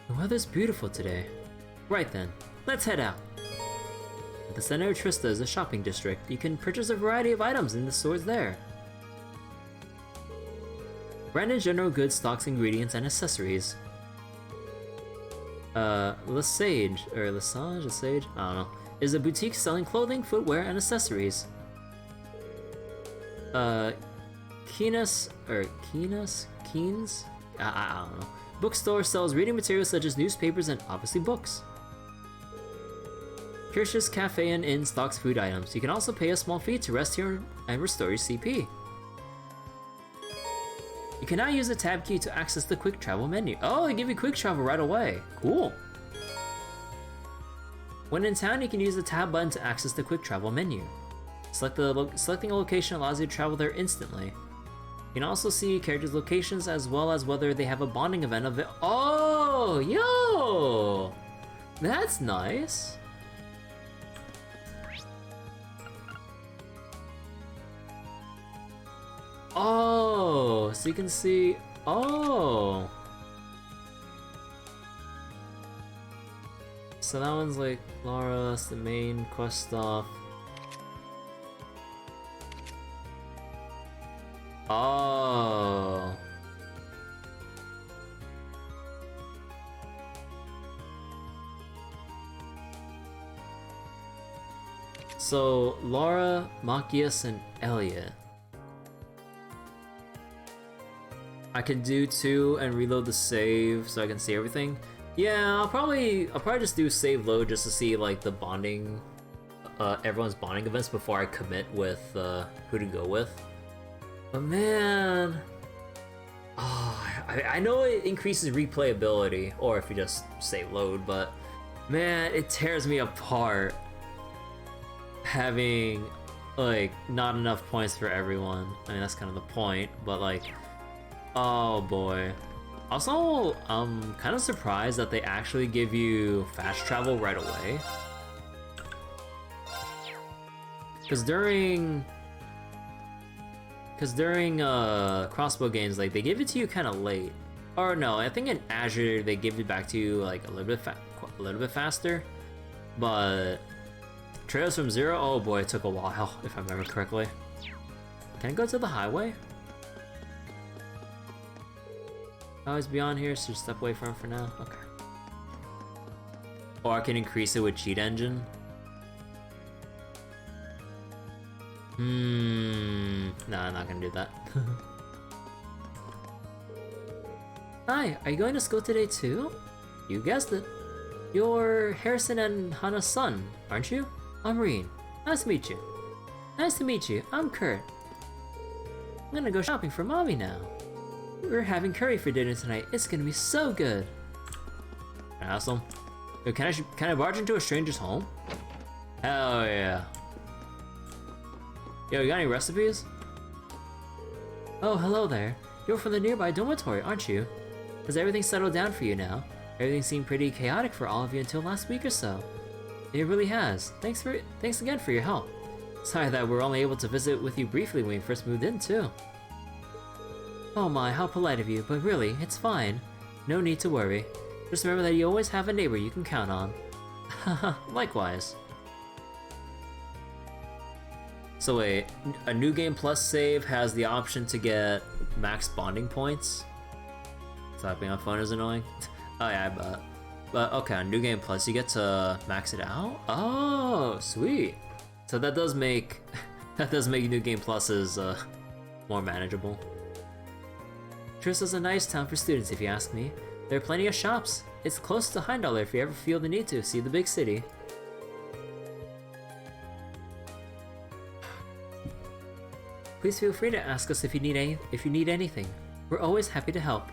A: The weather's beautiful today. Right then, let's head out. The center of Trista is a shopping district. You can purchase a variety of items in the stores there. Branded general goods stocks ingredients and accessories. Lesage, or Lesage, Lesage, I don't know, is a boutique selling clothing, footwear, and accessories. Keenes? I don't know. Bookstore sells reading materials such as newspapers and obviously books. Kirsch's Cafe and Inn stocks food items. You can also pay a small fee to rest here and restore your CP. You can now use the tab key to access the quick travel menu. Oh, they give you quick travel right away. Cool. When in town, you can use the tab button to access the quick travel menu. Selecting a location allows you to travel there instantly. You can also see characters' locations as well as whether they have a bonding event of it. Oh, yo! That's nice. Oh, so you can see, oh. So that one's like Laura, that's the main quest stuff. Oh. So Laura, Machias, and Elliot. I can do 2 and reload the save so I can see everything. Yeah, I'll probably just do save load just to see like the bonding, everyone's bonding events before I commit with who to go with. But man, oh, I know it increases replayability, or if you just save load, but man, it tears me apart having like not enough points for everyone. I mean, that's kind of the point, but like, oh boy. Also, I'm kind of surprised that they actually give you fast travel right away. Because during Crossbow games, like they give it to you kind of late. Or no, I think in Azure they give it back to you like a little bit faster. But Trails from Zero, oh boy, it took a while if I remember correctly. Can I go to the highway? Always beyond here, so just step away from it for now. Okay. Or I can increase it with cheat engine. No, I'm not gonna do that. Hi, are you going to school today too? You guessed it. You're Harrison and Hannah's son, aren't you? I'm Rean. Nice to meet you. Nice to meet you. I'm Kurt. I'm gonna go shopping for mommy now. We're having curry for dinner tonight. It's gonna be so good. Awesome. Yo, can I barge into a stranger's home? Hell yeah. Yo, you got any recipes? Oh, hello there. You're from the nearby dormitory, aren't you? Has everything settled down for you now? Everything seemed pretty chaotic for all of you until last week or so. It really has. Thanks again for your help. Sorry that we're only able to visit with you briefly when we first moved in, too. Oh my, how polite of you, but really, it's fine. No need to worry. Just remember that you always have a neighbor you can count on. Haha, likewise. So wait, a New Game Plus save has the option to get max bonding points? Typing on phone is annoying. Oh yeah, I bet. But okay, on New Game Plus you get to max it out? Oh, sweet. So that does make New Game Pluses more manageable. Trista's a nice town for students if you ask me. There are plenty of shops. It's close to Heimdall if you ever feel the need to see the big city. Please feel free to ask us if you need anything. We're always happy to help.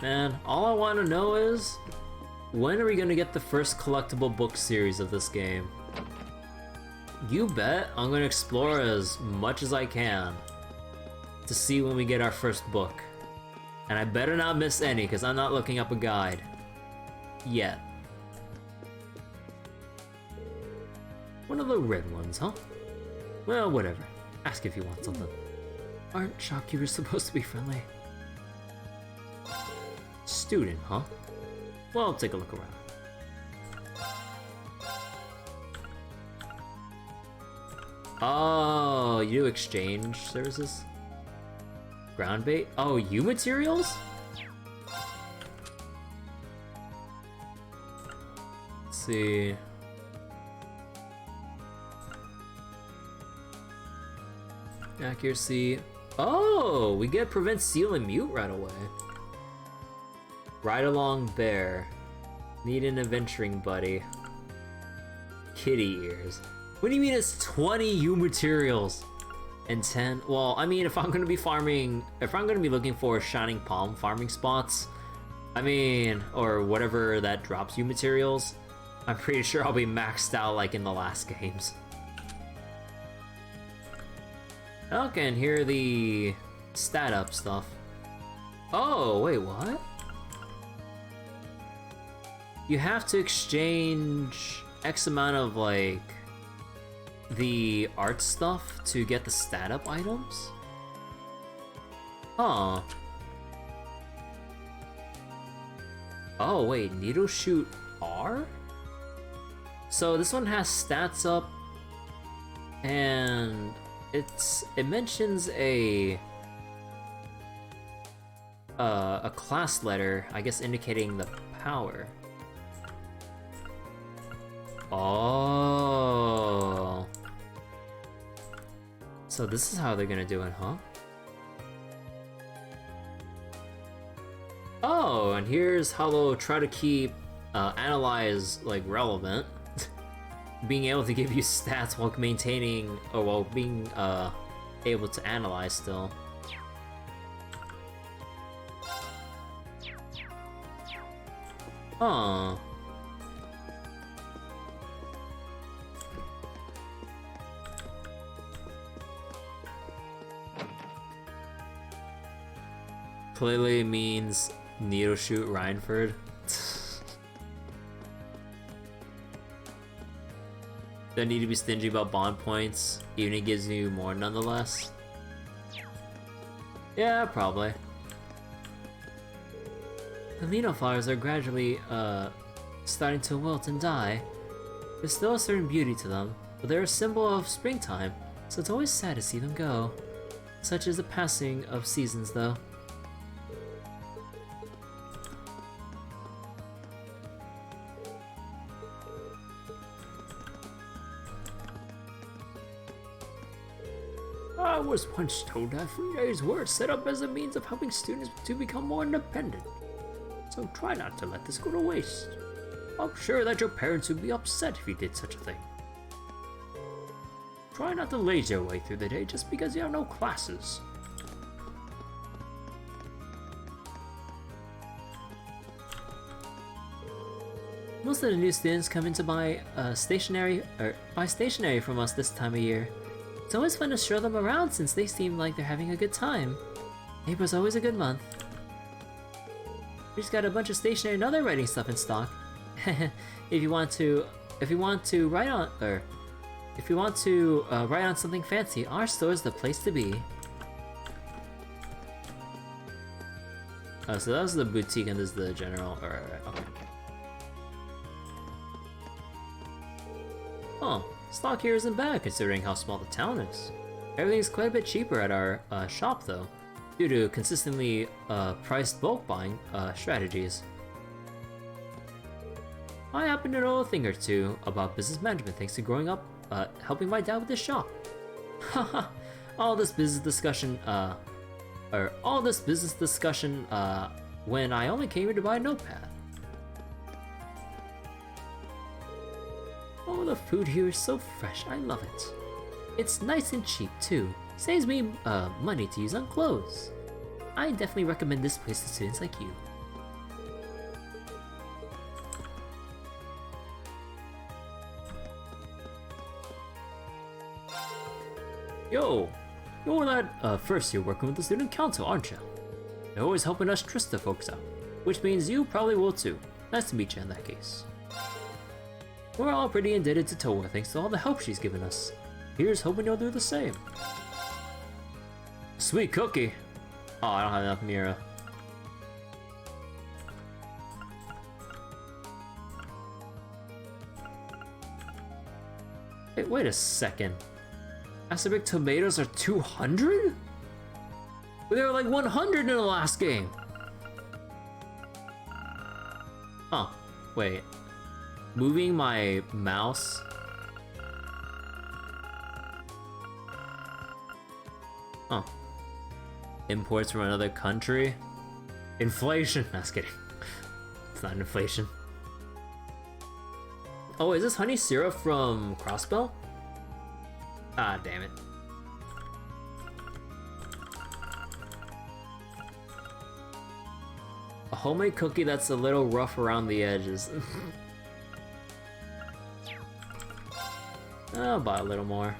A: Man, all I want to know is, when are we gonna get the first collectible book series of this game? You bet I'm gonna explore as much as I can to see when we get our first book. And I better not miss any, because I'm not looking up a guide. Yet. One of the red ones, huh? Well, whatever. Ask if you want something. Aren't shopkeepers supposed to be friendly? Student, huh? Well, take a look around. Oh, you do exchange services? Ground bait? Oh, you materials? Let's see. Accuracy. Oh, we get prevent seal and mute right away. Ride along bear. Need an adventuring buddy. Kitty ears. What do you mean it's 20 U materials? And 10? Well, I mean, if I'm gonna be looking for shining palm farming spots, I mean, or whatever that drops U materials, I'm pretty sure I'll be maxed out like in the last games. Okay, and here are the stat up stuff. Oh, wait, what? You have to exchange X amount of, like, the art stuff to get the stat up items? Huh. Oh, wait, needle shoot R? So this one has stats up, and it mentions a class letter, I guess indicating the power. Oh. So this is how they're gonna do it, huh? Oh, and here's how they'll try to keep analyze like relevant. Being able to give you stats while maintaining, or while being able to analyze still. Huh. Clearly means needle shoot Rhineford. Don't need to be stingy about bond points, even if it gives you more nonetheless. Yeah, probably. The Lino flowers are gradually, starting to wilt and die. There's still a certain beauty to them, but they're a symbol of springtime, so it's always sad to see them go. Such is the passing of seasons, though. I was once told that 3 days were set up as a means of helping students to become more independent. So try not to let this go to waste. I'm sure that your parents would be upset if you did such a thing. Try not to laze your way through the day just because you have no classes. Most of the new students come in to buy stationery from us this time of year. It's always fun to show them around since they seem like they're having a good time. April's always a good month. We just got a bunch of stationery and other writing stuff in stock. if you want to write on write on something fancy, our store is the place to be. Oh, so that was the boutique and this is the general. Alright, okay. Oh, stock here isn't bad considering how small the town is. Everything's quite a bit cheaper at our shop though, due to consistently priced bulk buying strategies. I happen to know a thing or two about business management thanks to growing up helping my dad with his shop. Haha, all this business discussion when I only came here to buy a notepad. Oh, the food here is so fresh, I love it. It's nice and cheap too, saves me money to use on clothes. I definitely recommend this place to students like you. Yo, you're that first year working with the student council, aren't you? You're always helping us Trista folks out, which means you probably will too. Nice to meet you in that case. We're all pretty indebted to Toa thanks to all the help she's given us. Here's hoping you'll do the same. Sweet cookie! Oh, I don't have enough Mira. Hey, wait a second. Acerbic tomatoes are 200? They were like 100 in the last game. Huh, wait. Moving my mouse. Huh. Imports from another country? Inflation? No, just kidding. It's not inflation. Oh, is this honey syrup from Crossbell? Ah, damn it. A homemade cookie that's a little rough around the edges. I'll buy a little more.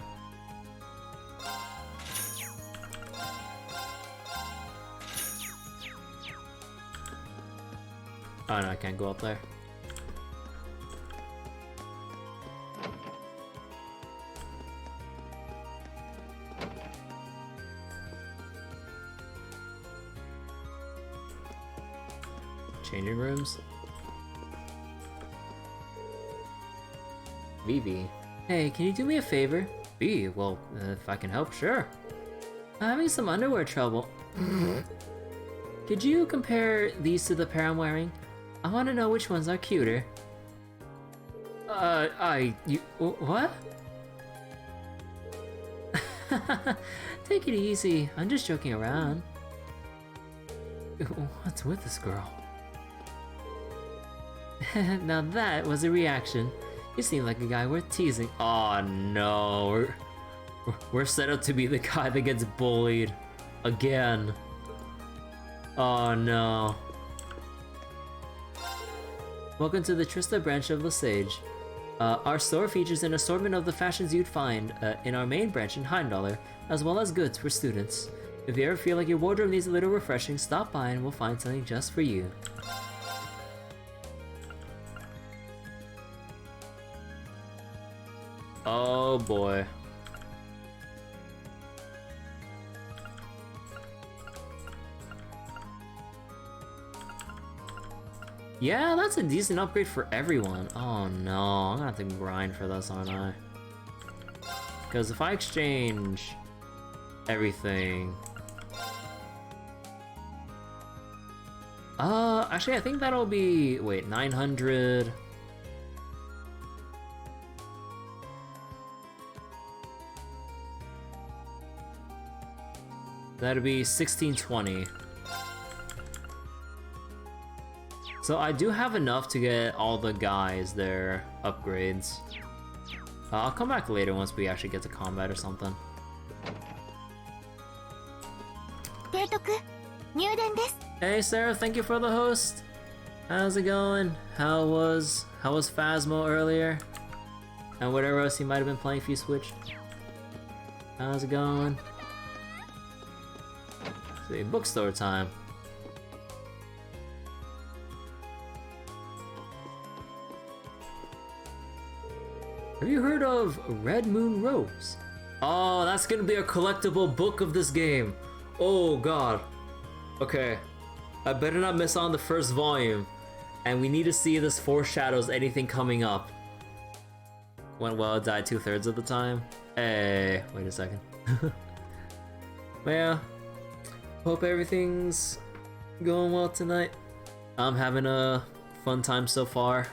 A: Oh no, I can't go up there. Changing rooms. Vivi. Hey, can you do me a favor? B, well, if I can help, sure. I'm having some underwear trouble. Could you compare these to the pair I'm wearing? I want to know which ones are cuter. What? Take it easy, I'm just joking around. What's with this girl? Now that was a reaction. You seem like a guy worth teasing. Oh no, we're set up to be the guy that gets bullied again. Oh no. Welcome to the Trista branch of Lesage. Our store features an assortment of the fashions you'd find in our main branch in Heimdallr, as well as goods for students. If you ever feel like your wardrobe needs a little refreshing, stop by and we'll find something just for you. Oh boy. Yeah, that's a decent upgrade for everyone. Oh no, I'm gonna have to grind for this, aren't I? Because if I exchange everything... actually I think that'll be... wait, 900... That'd be 1620. So I do have enough to get all the guys their upgrades. I'll come back later once we actually get to combat or something. Hey Sarah, thank you for the host. How's it going? How was Phasmo earlier? And whatever else you might have been playing if you switched. How's it going? See, bookstore time. Have you heard of Red Moon Rose? Oh, that's gonna be a collectible book of this game. Oh god. Okay. I better not miss on the first volume. And we need to see if this foreshadows anything coming up. Went well, died 2/3 of the time. Hey, wait a second. Yeah. Hope everything's going well tonight. I'm having a fun time so far.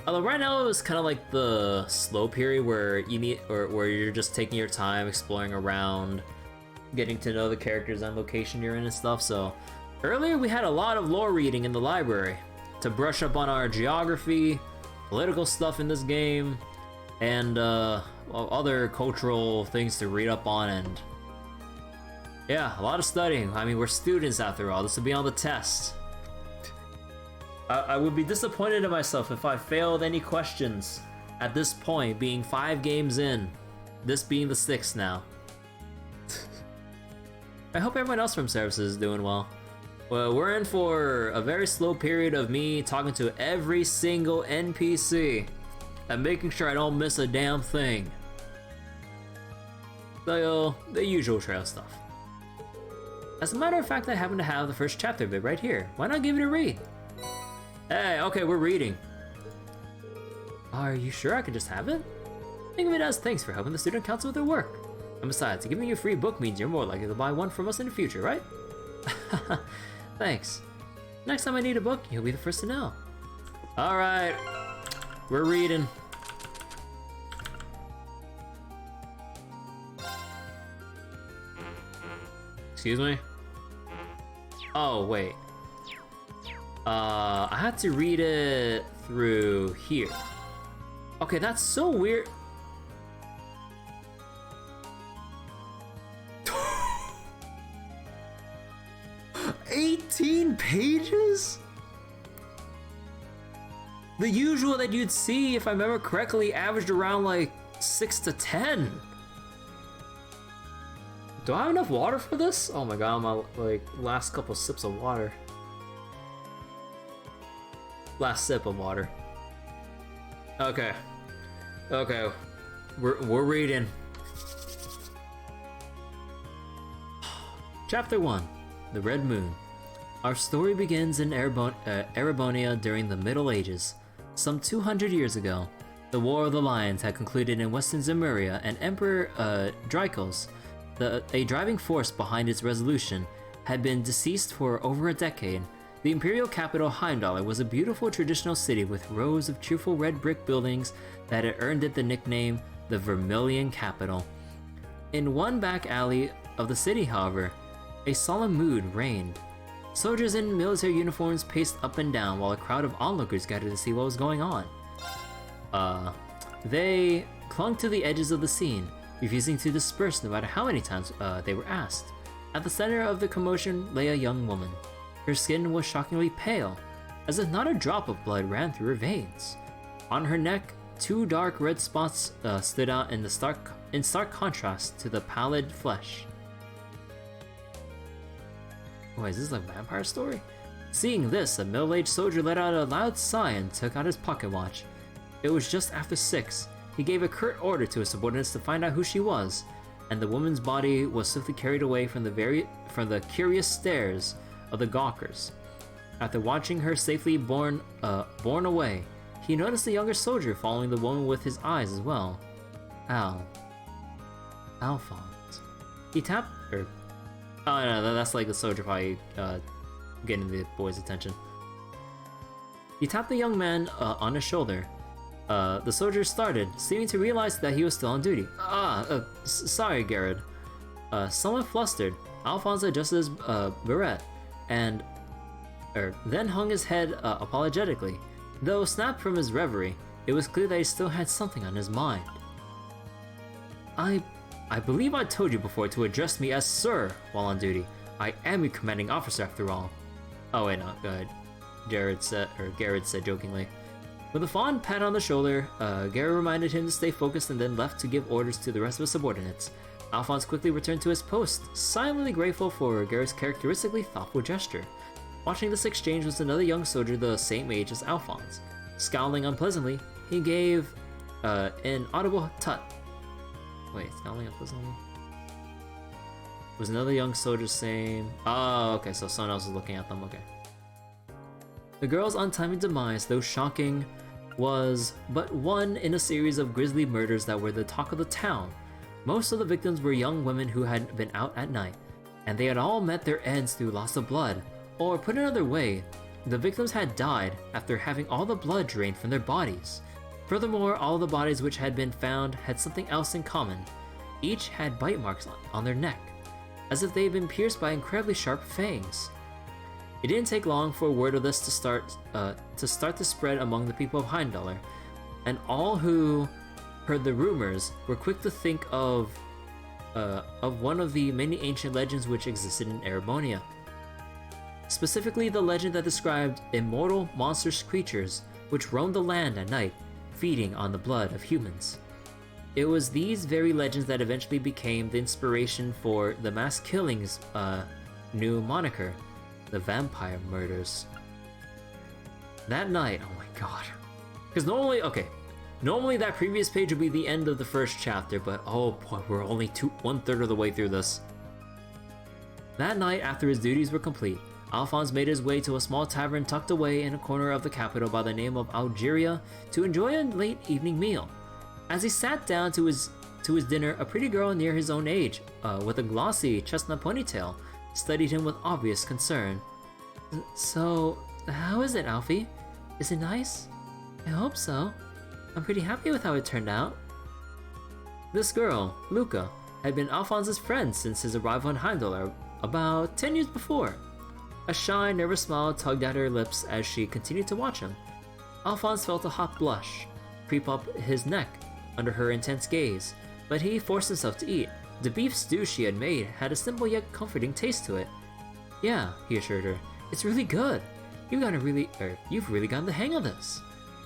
A: Although right now it was kind of like the slow period where you need, or where you're just taking your time, exploring around, getting to know the characters and location you're in and stuff. So earlier we had a lot of lore reading in the library to brush up on our geography, political stuff in this game, and other cultural things to read up on. And yeah, a lot of studying. I mean, we're students after all. This will be on the test. I would be disappointed in myself if I failed any questions at this point, being 5 games in, this being the 6th now. I hope everyone else from services is doing well. Well, we're in for a very slow period of me talking to every single NPC and making sure I don't miss a damn thing. The usual trail stuff. As a matter of fact, I happen to have the first chapter of it right here. Why not give it a read? Hey, okay, we're reading. Are you sure I could just have it? Think of it as thanks for helping the student council with their work. And besides, giving you a free book means you're more likely to buy one from us in the future, right? Thanks. Next time I need a book, you'll be the first to know. Alright, we're reading. Excuse me? Oh, wait. I had to read it through here. Okay, that's so weird. $18 pages? The usual that you'd see, if I remember correctly, averaged around like 6 to 10. Do I have enough water for this? Oh my god, my like last couple sips of water. Last sip of water. Okay. Okay. We're reading. Chapter 1. The Red Moon. Our story begins in Erebonia during the Middle Ages. Some 200 years ago, the War of the Lions had concluded in Western Zemuria, and Emperor Drykos, a driving force behind its resolution, had been deceased for over a decade. The imperial capital Heimdall was a beautiful traditional city with rows of cheerful red brick buildings that had earned it the nickname the Vermilion Capital. In one back alley of the city, however, a solemn mood reigned. Soldiers in military uniforms paced up and down while a crowd of onlookers gathered to see what was going on. They clung to the edges of the scene, refusing to disperse no matter how many times they were asked. At the center of the commotion lay a young woman. Her skin was shockingly pale, as if not a drop of blood ran through her veins. On her neck, 2 dark red spots stood out in stark contrast to the pallid flesh. Wait, is this like a vampire story? Seeing this, a middle-aged soldier let out a loud sigh and took out his pocket watch. It was just after 6. He gave a curt order to his subordinates to find out who she was, and the woman's body was swiftly carried away from the curious stares of the gawkers. After watching her safely borne away, he noticed a younger soldier following the woman with his eyes as well. Alphonse. He tapped her. Oh no, that's like the soldier probably getting the boy's attention. He tapped the young man on his shoulder. The soldier started, seeming to realize that he was still on duty. Sorry, Garrett. Somewhat flustered, Alphonse adjusted his beret and then hung his head apologetically. Though snapped from his reverie, it was clear that he still had something on his mind. I believe I told you before to address me as Sir while on duty. I am your commanding officer after all. Oh wait, no, Garrett said jokingly. With a fond pat on the shoulder, Garrett reminded him to stay focused and then left to give orders to the rest of his subordinates. Alphonse quickly returned to his post, silently grateful for Garrett's characteristically thoughtful gesture. Watching this exchange was another young soldier the same age as Alphonse. Scowling unpleasantly, he gave inaudible tut. Wait, it's not only up this only. Was another young soldier saying, oh, okay, so someone else is looking at them, okay. The girl's untimely demise, though shocking, was but one in a series of grisly murders that were the talk of the town. Most of the victims were young women who had been out at night, and they had all met their ends through loss of blood. Or put another way, the victims had died after having all the blood drained from their bodies. Furthermore, all the bodies which had been found had something else in common. Each had bite marks on their neck, as if they had been pierced by incredibly sharp fangs. It didn't take long for word of this to start to spread among the people of Heimdallr, and all who heard the rumors were quick to think of one of the many ancient legends which existed in Erebonia. Specifically, the legend that described immortal monstrous creatures which roamed the land at night, feeding on the blood of humans. It was these very legends that eventually became the inspiration for the mass killings new moniker, the Vampire Murders. That night, oh my god. Because normally that previous page would be the end of the first chapter, but oh boy, we're only 1/3 of the way through this. That night, after his duties were complete, Alphonse made his way to a small tavern tucked away in a corner of the capital by the name of Algeria to enjoy a late evening meal. As he sat down to his dinner, a pretty girl near his own age, with a glossy chestnut ponytail, studied him with obvious concern. So, how is it, Alfie? Is it nice? I hope so. I'm pretty happy with how it turned out. This girl, Luca, had been Alphonse's friend since his arrival in Heimdallr about 10 years before. A shy, nervous smile tugged at her lips as she continued to watch him. Alphonse felt a hot blush creep up his neck under her intense gaze, but he forced himself to eat. The beef stew she had made had a simple yet comforting taste to it. Yeah, he assured her, it's really good. You've really gotten the hang of this.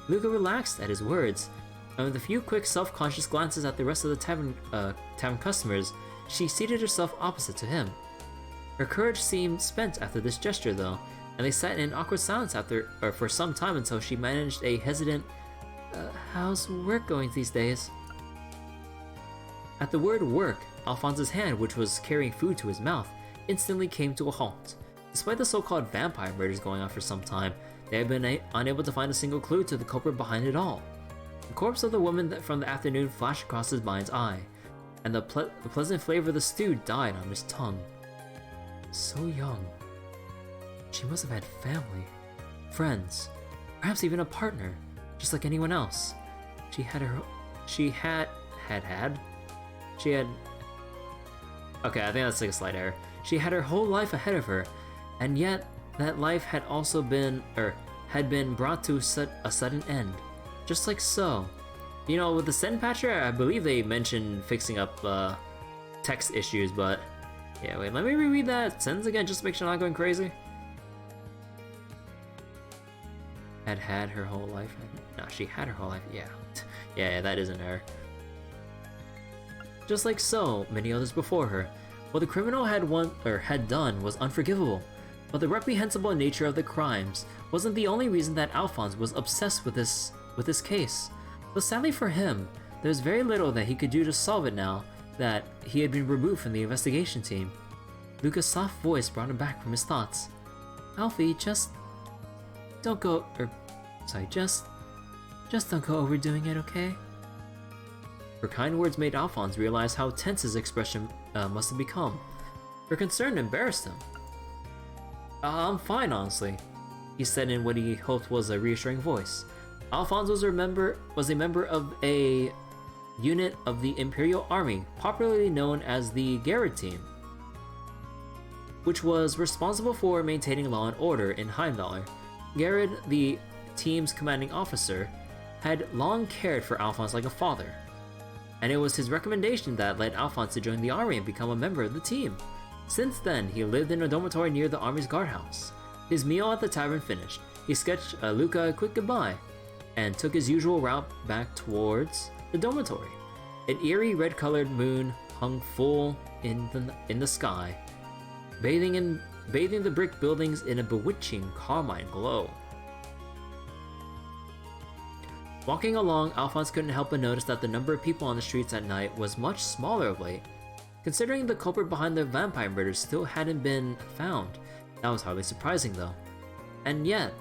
A: Luca relaxed at his words, and with a few quick self-conscious glances at the rest of the tavern customers, she seated herself opposite to him. Her courage seemed spent after this gesture, though, and they sat in awkward silence for some time until she managed a hesitant, how's work going these days? At the word work, Alphonse's hand, which was carrying food to his mouth, instantly came to a halt. Despite the so-called vampire murders going on for some time, they had been unable to find a single clue to the culprit behind it all. The corpse of the woman from the afternoon flashed across his mind's eye, and the pleasant flavor of the stew died on his tongue. So young. She must have had family, friends, perhaps even a partner, just like anyone else. Okay, I think that's like a slight error. She had her whole life ahead of her, and yet that life had also been brought to a sudden end. Just like so. You know, with the Sen Patcher, I believe they mentioned fixing up text issues, but yeah, wait, let me reread that sentence again just to make sure I'm not going crazy. Had her whole life? No, she had her whole life, yeah. Yeah, that is an error. Just like so many others before her, what the criminal had done was unforgivable, but the reprehensible nature of the crimes wasn't the only reason that Alphonse was obsessed with this case. Though sadly for him, there was very little that he could do to solve it now that he had been removed from the investigation team. Luca's soft voice brought him back from his thoughts. Alfie, just don't go overdoing it, okay? Her kind words made Alphonse realize how tense his expression must have become. Her concern embarrassed him. I'm fine, honestly, he said in what he hoped was a reassuring voice. Alphonse was a member of a unit of the Imperial Army, popularly known as the Garrett Team, which was responsible for maintaining law and order in Heimdallr. Garrett, the team's commanding officer, had long cared for Alphonse like a father, and it was his recommendation that led Alphonse to join the army and become a member of the team. Since then, he lived in a dormitory near the army's guardhouse. His meal at the tavern finished, he sketched Luca a quick goodbye, and took his usual route back towards the dormitory. An eerie red-colored moon hung full in the sky, bathing the brick buildings in a bewitching carmine glow. Walking along, Alphonse couldn't help but notice that the number of people on the streets at night was much smaller of late. Considering the culprit behind the vampire murders still hadn't been found, that was hardly surprising though. And yet,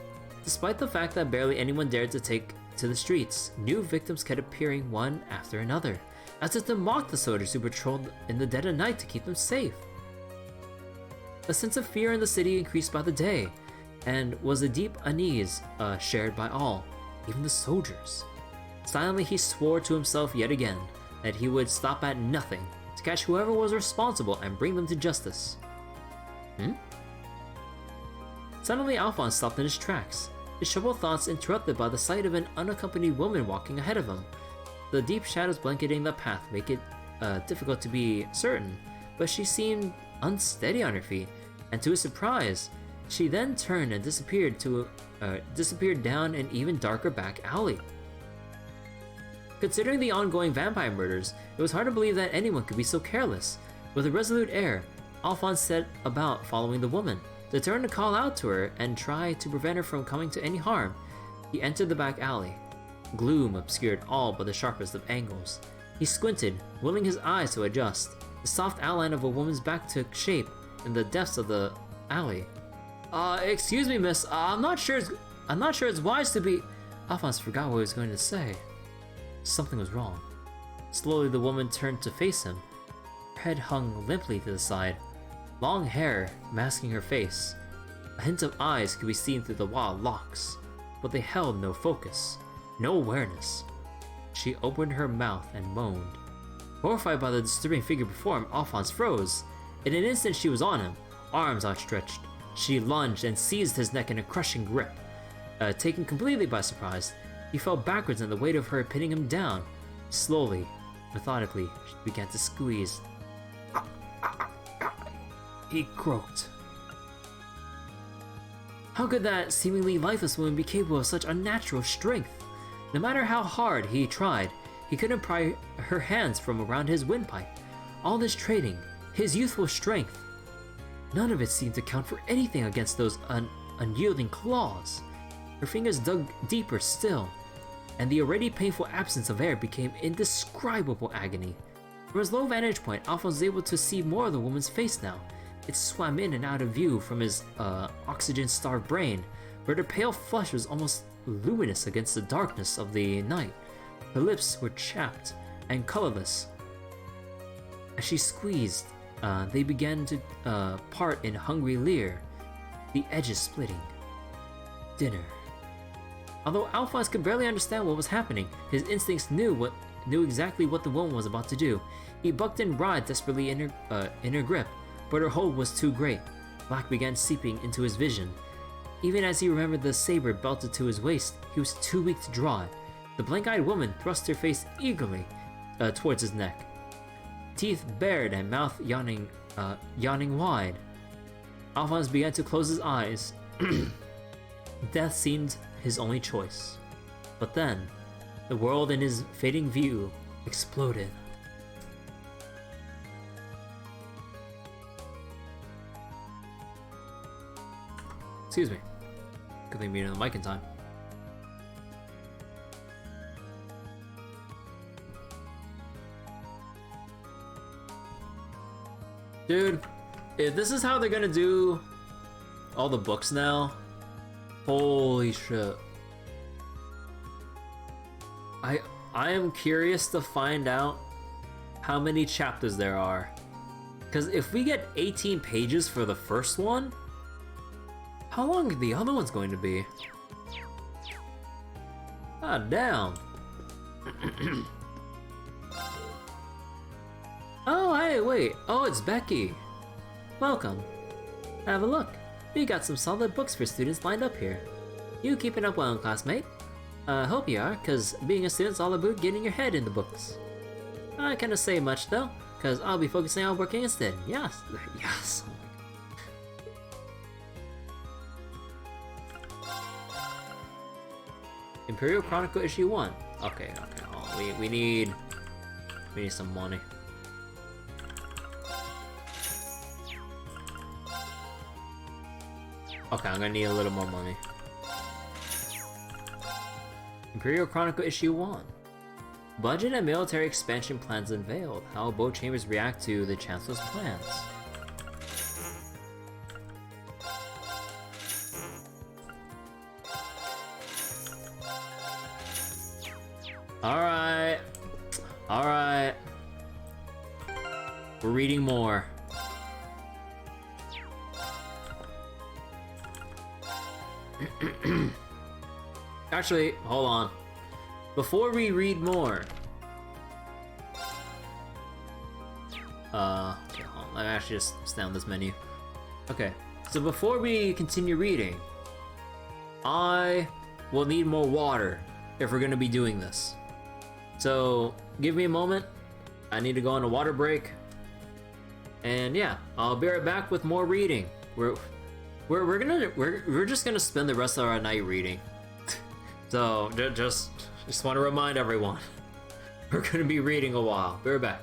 A: despite the fact that barely anyone dared to take to the streets, new victims kept appearing one after another, as if to mock the soldiers who patrolled in the dead of night to keep them safe. A sense of fear in the city increased by the day, and was a deep unease shared by all, even the soldiers. Silently he swore to himself yet again that he would stop at nothing to catch whoever was responsible and bring them to justice. Suddenly Alphonse stopped in his tracks, his troubled thoughts interrupted by the sight of an unaccompanied woman walking ahead of him. The deep shadows blanketing the path make it difficult to be certain, but she seemed unsteady on her feet, and to his surprise, she then turned and disappeared down an even darker back alley. Considering the ongoing vampire murders, it was hard to believe that anyone could be so careless. With a resolute air, Alphonse set about following the woman, determined to call out to her and try to prevent her from coming to any harm. He entered the back alley. Gloom obscured all but the sharpest of angles. He squinted, willing his eyes to adjust. The soft outline of a woman's back took shape in the depths of the alley. Excuse me, miss. I'm not sure it's wise to be. Alphonse forgot what he was going to say. Something was wrong. Slowly, the woman turned to face him. Her head hung limply to the side, long hair masking her face. A hint of eyes could be seen through the wild locks, but they held no focus, no awareness. She opened her mouth and moaned. Horrified by the disturbing figure before him, Alphonse froze. In an instant, she was on him, arms outstretched. She lunged and seized his neck in a crushing grip. Taken completely by surprise, he fell backwards and the weight of her pinning him down. Slowly, methodically, she began to squeeze. He croaked. How could that seemingly lifeless woman be capable of such unnatural strength? No matter how hard he tried, he couldn't pry her hands from around his windpipe. All this training, his youthful strength, none of it seemed to count for anything against those unyielding claws. Her fingers dug deeper still, and the already painful absence of air became indescribable agony. From his low vantage point, Alphonse was able to see more of the woman's face now. It swam in and out of view from his oxygen-starved brain, where the pale flesh was almost luminous against the darkness of the night. Her lips were chapped and colorless. As she squeezed, they began to part in hungry leer, the edges splitting. Dinner. Although Alphonse could barely understand what was happening, his instincts knew exactly what the woman was about to do. He bucked and writhed desperately in her grip, but her hold was too great. Black began seeping into his vision. Even as he remembered the saber belted to his waist, he was too weak to draw it. The blank-eyed woman thrust her face eagerly towards his neck, teeth bared and mouth yawning wide. Alphonse began to close his eyes. Death seemed his only choice. But then, the world in his fading view exploded. Excuse me. Good thing being on the mic in time. Dude, if this is how they're gonna do all the books now, holy shit. I am curious to find out how many chapters there are. Because if we get 18 pages for the first one, how long are the other ones going to be? Ah, damn. Oh, hey, wait. Oh, it's Becky. Welcome. Have a look. We got some solid books for students lined up here. You keeping up well, classmate? Hope you are, cause being a student's all about getting your head in the books. I can't say much though, cause I'll be focusing on working instead. Yes, yes. Imperial Chronicle issue 1. Okay. Oh, we need some money. Okay, I'm gonna need a little more money. Imperial Chronicle Issue 1. Budget and military expansion plans unveiled. How both chambers react to the Chancellor's plans. Alright. Alright. We're reading more. Actually, hold on. Before we read more... okay, hold on. Let me actually just stay on this menu. Okay, so before we continue reading, I will need more water if we're gonna be doing this. So, give me a moment. I need to go on a water break. And yeah, I'll be right back with more reading. We're just gonna spend the rest of our night reading. So just want to remind everyone, we're gonna be reading a while. Be right back.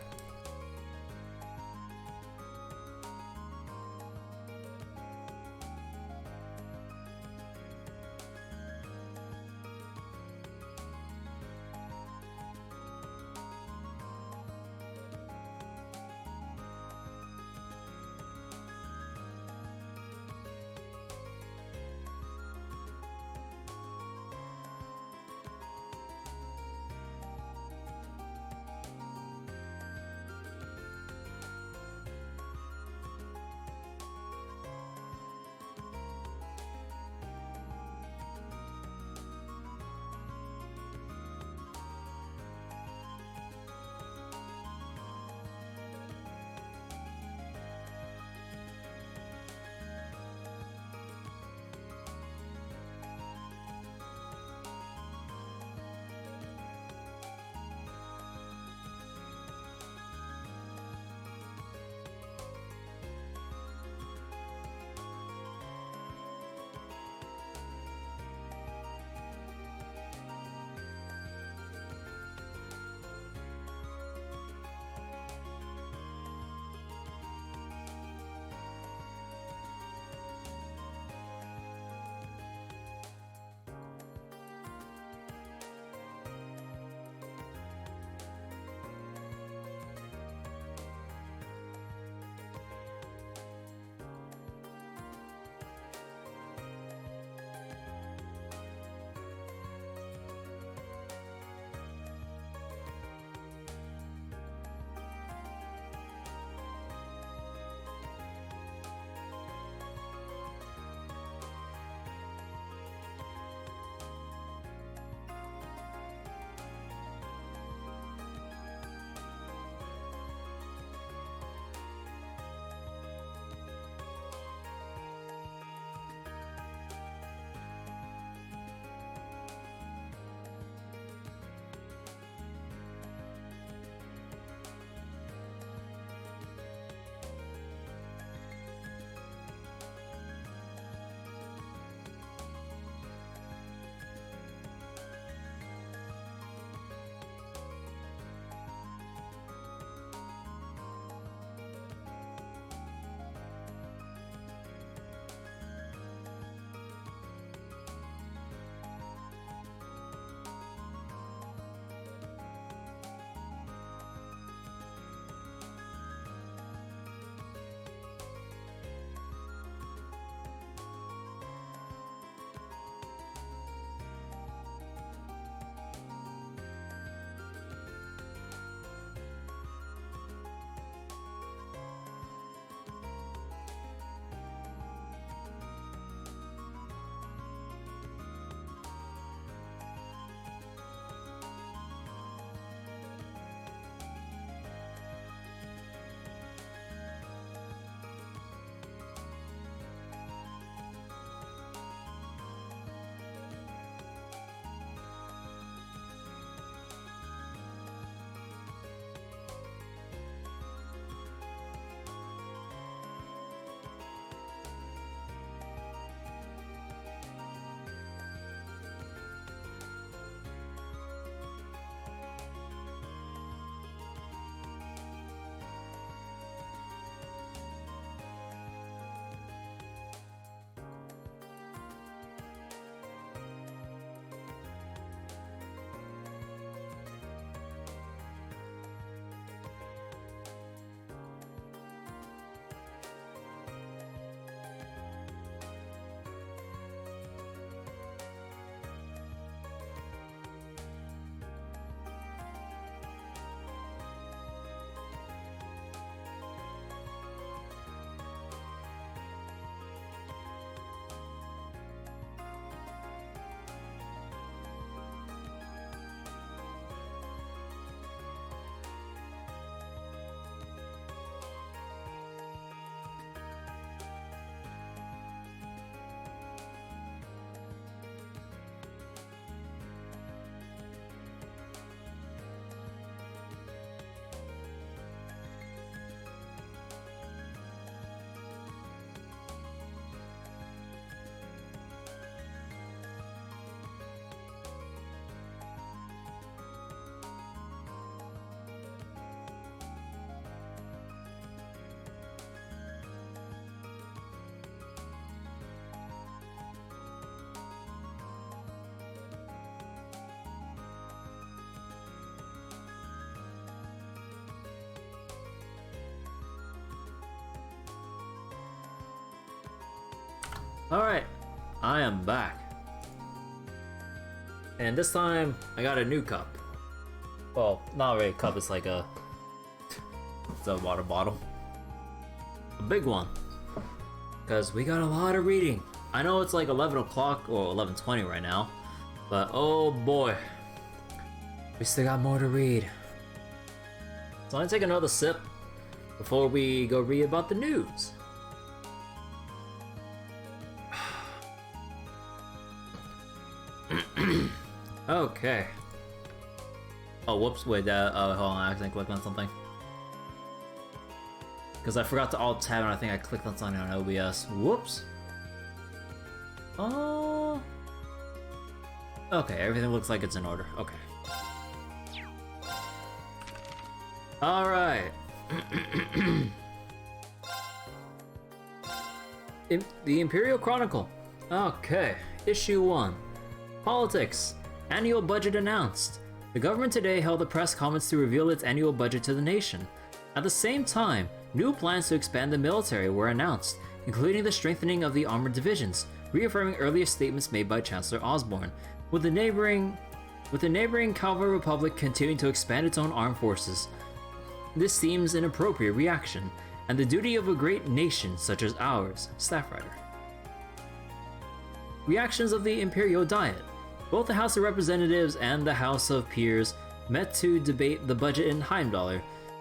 A: Alright, I am back. And this time, I got a new cup. Well, not really a cup, it's like a... It's a water bottle. A big one. Because we got a lot of reading. I know it's like 11 o'clock or 11:20 right now. But oh boy. We still got more to read. So I'm gonna take another sip before we go read about the news. Okay. Oh, whoops, wait, hold on, I accidentally clicked on something. Because I forgot to alt tab and I think I clicked on something on OBS. Whoops. Oh. Okay, everything looks like it's in order. Okay. Alright. The Imperial Chronicle. Okay, issue 1. Politics. Annual budget announced. The government today held a press conference to reveal its annual budget to the nation. At the same time, new plans to expand the military were announced, including the strengthening of the armored divisions, reaffirming earlier statements made by Chancellor Osborne, with the neighboring Calva Republic continuing to expand its own armed forces. This seems an appropriate reaction, and the duty of a great nation such as ours. Staff Writer. Reactions of the Imperial Diet. Both the House of Representatives and the House of Peers met to debate the budget in Heimdallr.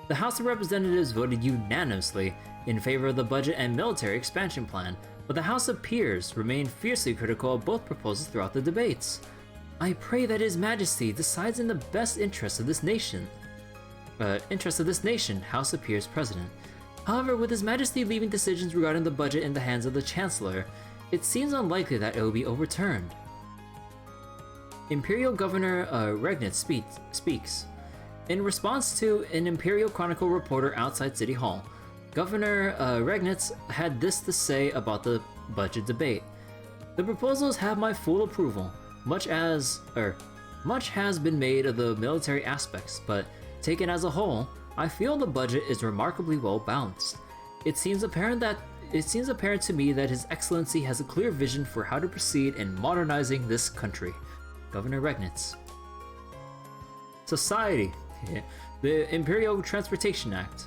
A: The House of Representatives voted unanimously in favor of the budget and military expansion plan, but the House of Peers remained fiercely critical of both proposals throughout the debates. I pray that His Majesty decides in the best interest of this nation. House of Peers President. However, with His Majesty leaving decisions regarding the budget in the hands of the Chancellor, it seems unlikely that it will be overturned. Imperial Governor Regnitz speaks. In response to an Imperial Chronicle reporter outside City Hall, Governor Regnitz had this to say about the budget debate. The proposals have my full approval. Much has been made of the military aspects, but taken as a whole, I feel the budget is remarkably well balanced. It seems apparent to me that His Excellency has a clear vision for how to proceed in modernizing this country. Governor Regnitz. Society. The Imperial Transportation Act.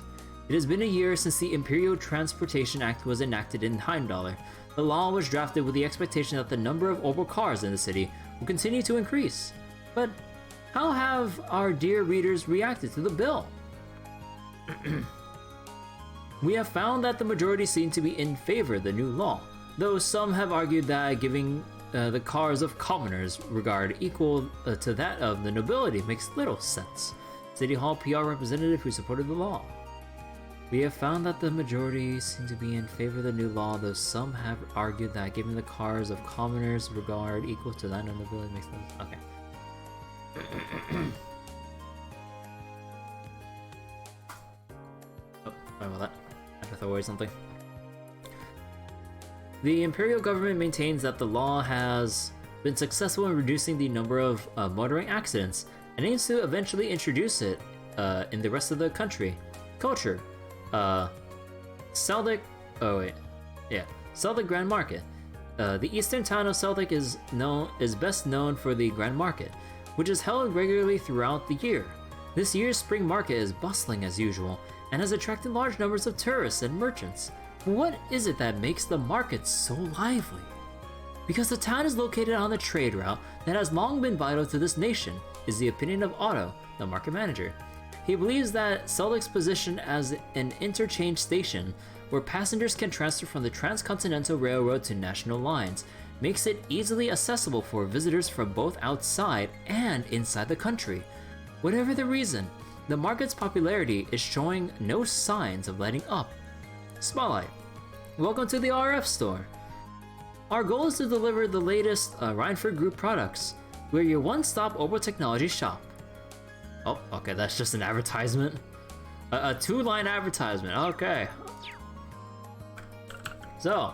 A: It has been a year since the Imperial Transportation Act was enacted in Heimdallr. The law was drafted with the expectation that the number of orbital cars in the city will continue to increase. But how have our dear readers reacted to the bill? We have found that the majority seem to be in favor of the new law, though some have argued that giving the cars of commoners regard equal to that of the nobility makes little sense. City Hall PR representative who supported the law. We have found that the majority seem to be in favor of the new law, though some have argued that giving the cars of commoners regard equal to that of the nobility makes no sense. Okay. Oh, sorry about that. I have to throw away something. The Imperial government maintains that the law has been successful in reducing the number of motoring accidents and aims to eventually introduce it in the rest of the country. Culture. Seldic. Seldic Grand Market. The eastern town of Seldic is best known for the Grand Market, which is held regularly throughout the year. This year's spring market is bustling as usual and has attracted large numbers of tourists and merchants. What is it that makes the market so lively? Because the town is located on the trade route that has long been vital to this nation, is the opinion of Otto, the market manager. He believes that Seldic's position as an interchange station, where passengers can transfer from the Transcontinental Railroad to national lines, makes it easily accessible for visitors from both outside and inside the country. Whatever the reason, the market's popularity is showing no signs of letting up. Spotlight. Welcome to the RF store. Our goal is to deliver the latest Reinford Group products. We're your one-stop orbital technology shop. Oh, okay, that's just an advertisement. A two-line advertisement, okay. So,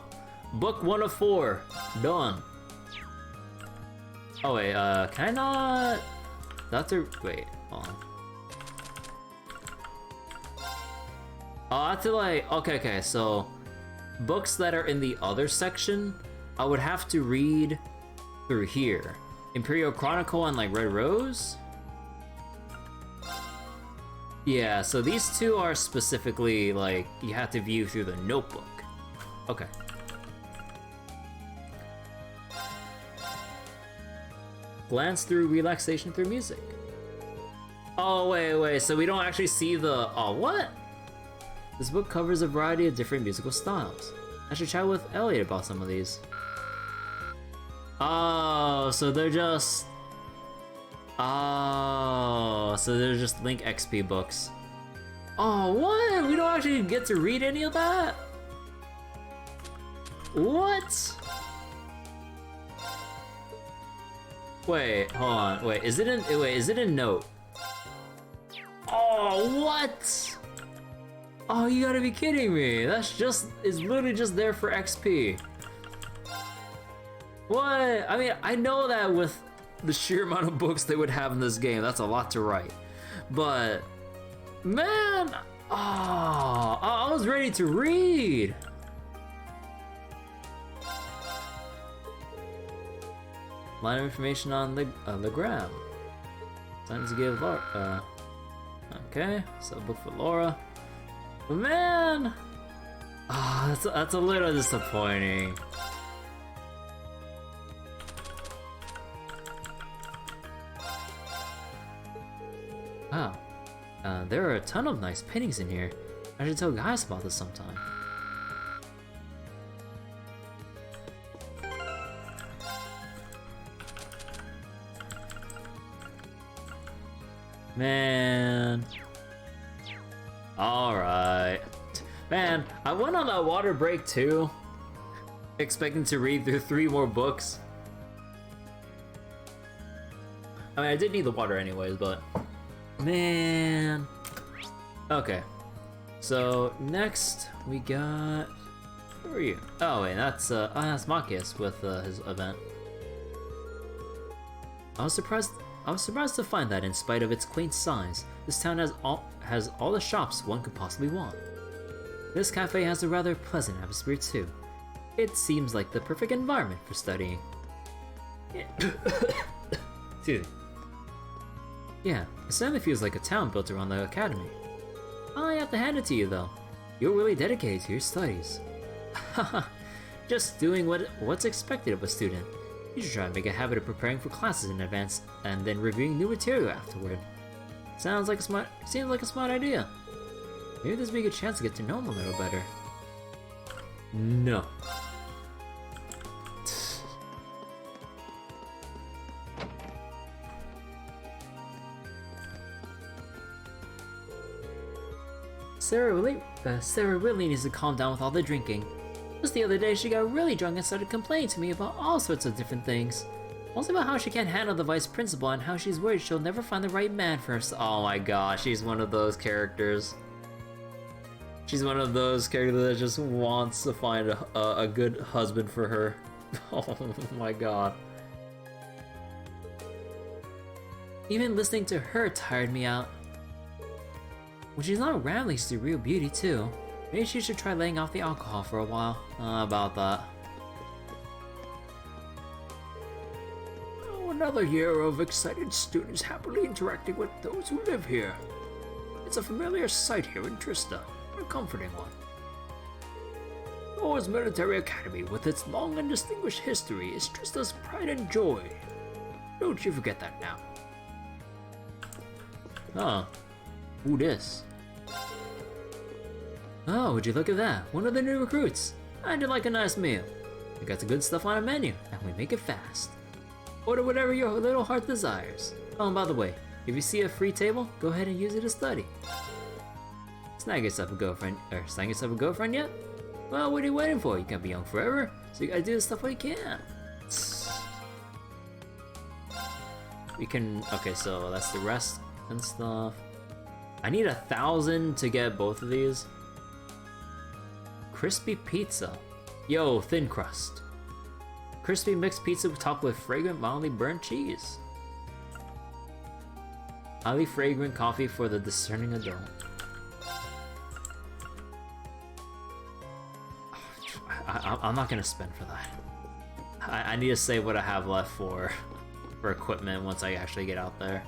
A: book 1 of 4, done. Oh wait, can I not? Wait, hold on. Oh, I have to like, okay, so books that are in the other section, I would have to read through here. Imperial Chronicle and like Red Rose? Yeah, so these two are specifically like you have to view through the notebook. Okay. Glance through relaxation through music. Oh, wait, so we don't actually see the... Oh, what? This book covers a variety of different musical styles. I should chat with Elliot about some of these. Oh, so they're just... Oh, so they're just Link XP books. Oh, what? We don't actually get to read any of that? What? Wait, hold on. Wait, is it a note? Oh, what? Oh, you gotta be kidding me. It's literally just there for XP. What? I mean, I know that with the sheer amount of books they would have in this game, that's a lot to write. But, man, I was ready to read. Line of information on Legram. Time to give Laura. Okay, so book for Laura. But man, that's a little disappointing. Wow, there are a ton of nice paintings in here. I should tell guys about this sometime. Man. Alright. Man, I went on that water break too, expecting to read through 3 more books. I mean, I did need the water anyways, but... Man. Okay. So, next we got... Who are you? Oh wait, that's Machias with his event. I was surprised to find that in spite of its quaint size, this town has all the shops one could possibly want. This cafe has a rather pleasant atmosphere too. It seems like the perfect environment for studying. Excuse me. Yeah, it certainly feels like a town built around the academy. I have to hand it to you though. You're really dedicated to your studies. Haha, just doing what's expected of a student. You should try to make a habit of preparing for classes in advance and then reviewing new material afterward. Seems like a smart idea. Maybe this will be a good chance to get to know him a little better. No. Sara really needs to calm down with all the drinking. Just the other day, she got really drunk and started complaining to me about all sorts of different things. Mostly about how she can't handle the vice principal and how she's worried she'll never find the right man for herself. Oh my gosh, she's one of those characters. She's one of those characters that just wants to find a good husband for her. Oh my god. Even listening to her tired me out. When she's not around, she's a real beauty too. Maybe she should try laying off the alcohol for a while. About that.
F: Oh, another year of excited students happily interacting with those who live here. It's a familiar sight here in Trista, a comforting one. Noah's military academy, with its long and distinguished history, is Trista's pride and joy. Don't you forget that now.
A: Oh. Who this? Oh, would you look at that? One of the new recruits. I did like a nice meal. We got the good stuff on our menu, and we make it fast. Order whatever your little heart desires. Oh, and by the way, if you see a free table, go ahead and use it to study. Snag yourself a girlfriend yet? Well, what are you waiting for? You can't be young forever, so you gotta do the stuff while you can. We can, okay, so that's the rest and stuff. I need 1,000 to get both of these. Crispy pizza. Yo, thin crust. Crispy mixed pizza topped with fragrant, mildly burnt cheese. Highly fragrant coffee for the discerning adult. I'm not gonna spend for that. I need to save what I have left for equipment once I actually get out there.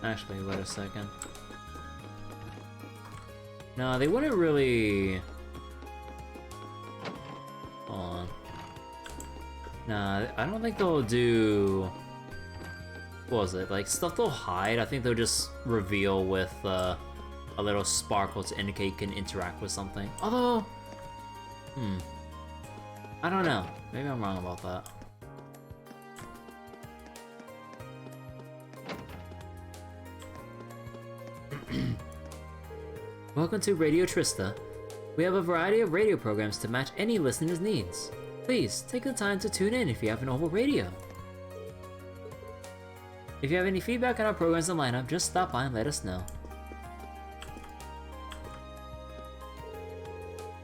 A: Actually, wait a second. No, they wouldn't really... Hold on. Nah, I don't think they'll do... What was it? Like, stuff they'll hide, I think they'll just reveal with a little sparkle to indicate you can interact with something. Although... I don't know. Maybe I'm wrong about that. Welcome to Radio Trista. We have a variety of radio programs to match any listener's needs. Please, take the time to tune in if you have an old radio. If you have any feedback on our programs and lineup, just stop by and let us know.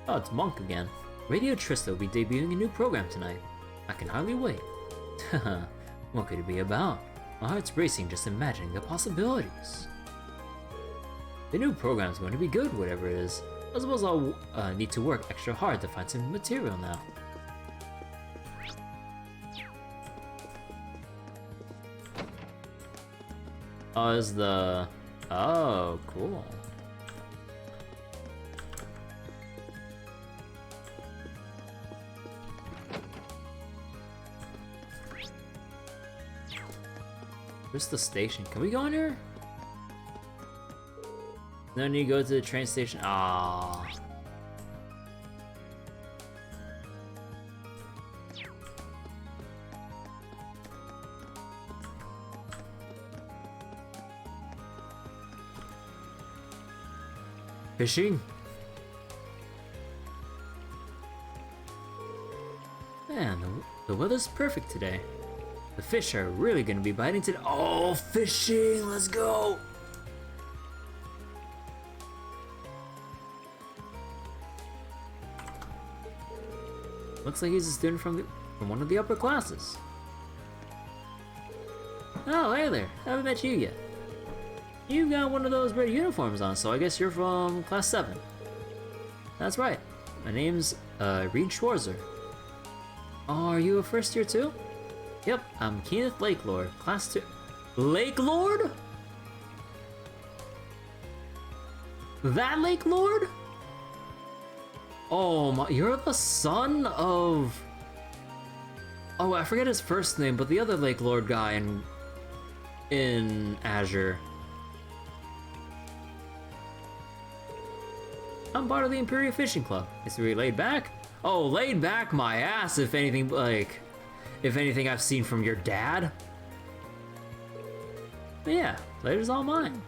A: Oh, it's Monk again. Radio Trista will be debuting a new program tonight. I can hardly wait. What could it be about? My heart's racing just imagining the possibilities. The new program's going to be good, whatever it is. I suppose I'll need to work extra hard to find some material now. Oh, is the... Oh, cool. Where's the station? Can we go in here? No need to go to the train station. Ah. Fishing? Man, the weather's perfect today. The fish are really gonna be biting today. Oh, fishing! Let's go! Looks like he's a student from one of the upper classes. Oh, hey there. Haven't met you yet. You've got one of those red uniforms on, so I guess you're from class 7. That's right. My name's Rean Schwarzer. Oh, are you a first year too? Yep, I'm Kenneth Lakelord, class 2. Lakelord? That Lakelord? Oh my, you're the son of... Oh, I forget his first name, but the other Lakelord guy in Azure. I'm part of the Imperial Fishing Club. It's really laid back. Oh, laid back my ass, if anything, like... If anything I've seen from your dad. But yeah, pleasure's all mine.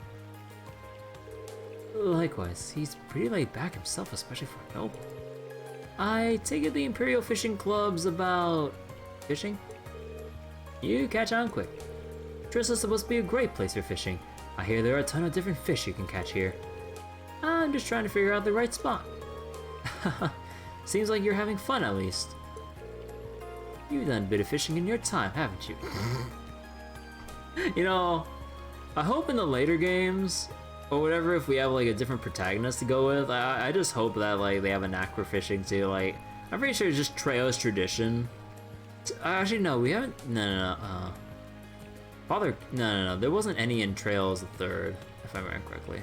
A: Likewise, he's pretty laid back himself, especially for a noble. I take it the Imperial Fishing Club's about... fishing? You catch on quick. Trista's supposed to be a great place for fishing. I hear there are a ton of different fish you can catch here. I'm just trying to figure out the right spot. Seems like you're having fun at least. You've done a bit of fishing in your time, haven't you? You know, I hope in the later games, or whatever, if we have like a different protagonist to go with, I just hope that like they have a knack for fishing too. Like, I'm pretty sure it's just Treo's tradition. Actually, no, we haven't. No. Father, no. There wasn't any in Trails the Third, if I remember correctly.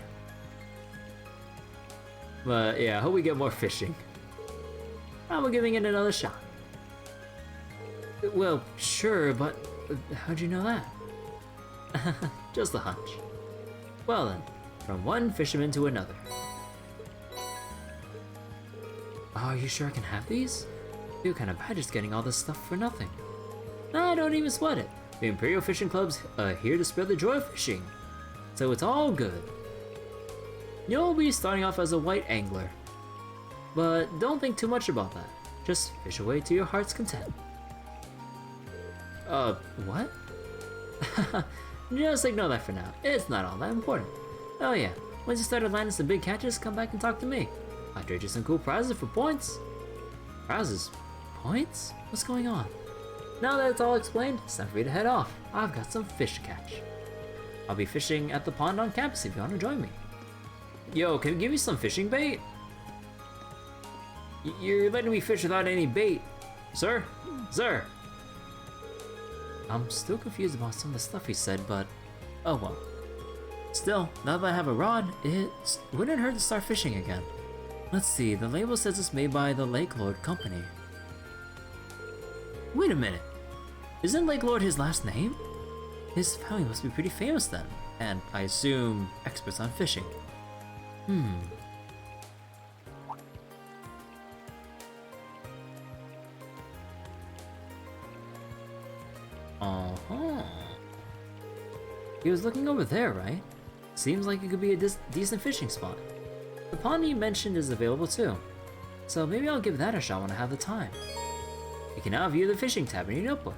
A: But yeah, I hope we get more fishing. We're giving it another shot. Well, sure, but how'd you know that? Just a hunch. Well then, from one fisherman to another. Oh, are you sure I can have these? I feel kind of bad just getting all this stuff for nothing. I don't even sweat it. The Imperial Fishing Club's here to spread the joy of fishing. So it's all good. You'll be starting off as a white angler. But don't think too much about that. Just fish away to your heart's content. What? Just ignore that for now. It's not all that important. Oh yeah, once you started landing some big catches, come back and talk to me. I'll trade you some cool prizes for points. Prizes? Points? What's going on? Now that it's all explained, it's time for you to head off. I've got some fish to catch. I'll be fishing at the pond on campus if you want to join me. Yo, can you give me some fishing bait? You're letting me fish without any bait. Sir? Sir? I'm still confused about some of the stuff he said, but oh well. Still, now that I have a rod, it wouldn't hurt to start fishing again. Let's see, the label says it's made by the Lake Lord Company. Wait a minute. Isn't Lake Lord his last name? His family must be pretty famous then, and I assume experts on fishing. Uh-huh. He was looking over there, right? Seems like it could be a decent fishing spot. The pond you mentioned is available too, so maybe I'll give that a shot when I have the time. You can now view the fishing tab in your notebook.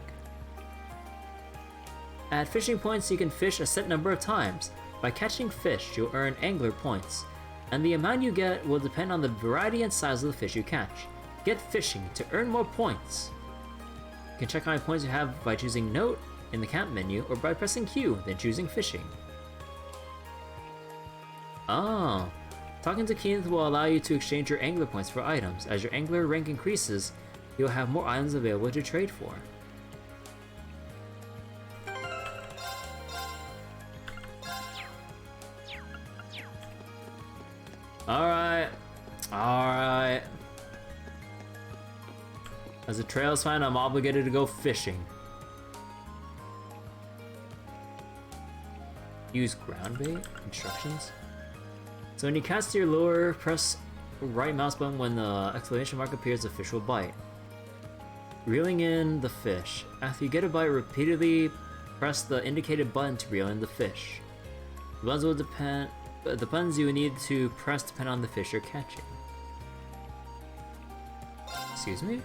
A: At fishing points, you can fish a set number of times. By catching fish, you'll earn angler points, and the amount you get will depend on the variety and size of the fish you catch. Get fishing to earn more points. You can check how many points you have by choosing Note in the camp menu or by pressing Q, then choosing Fishing. Oh, talking to Keenth will allow you to exchange your angler points for items. As your angler rank increases, you'll have more items available to trade for. Alright. As the trail's fine, I'm obligated to go fishing. Use ground bait? Instructions? So when you cast your lure, press right mouse button when the exclamation mark appears, the fish will bite. Reeling in the fish. After you get a bite, repeatedly press the indicated button to reel in the fish. The buttons will depend. The buttons you need to press depend on the fish you're catching. Excuse me?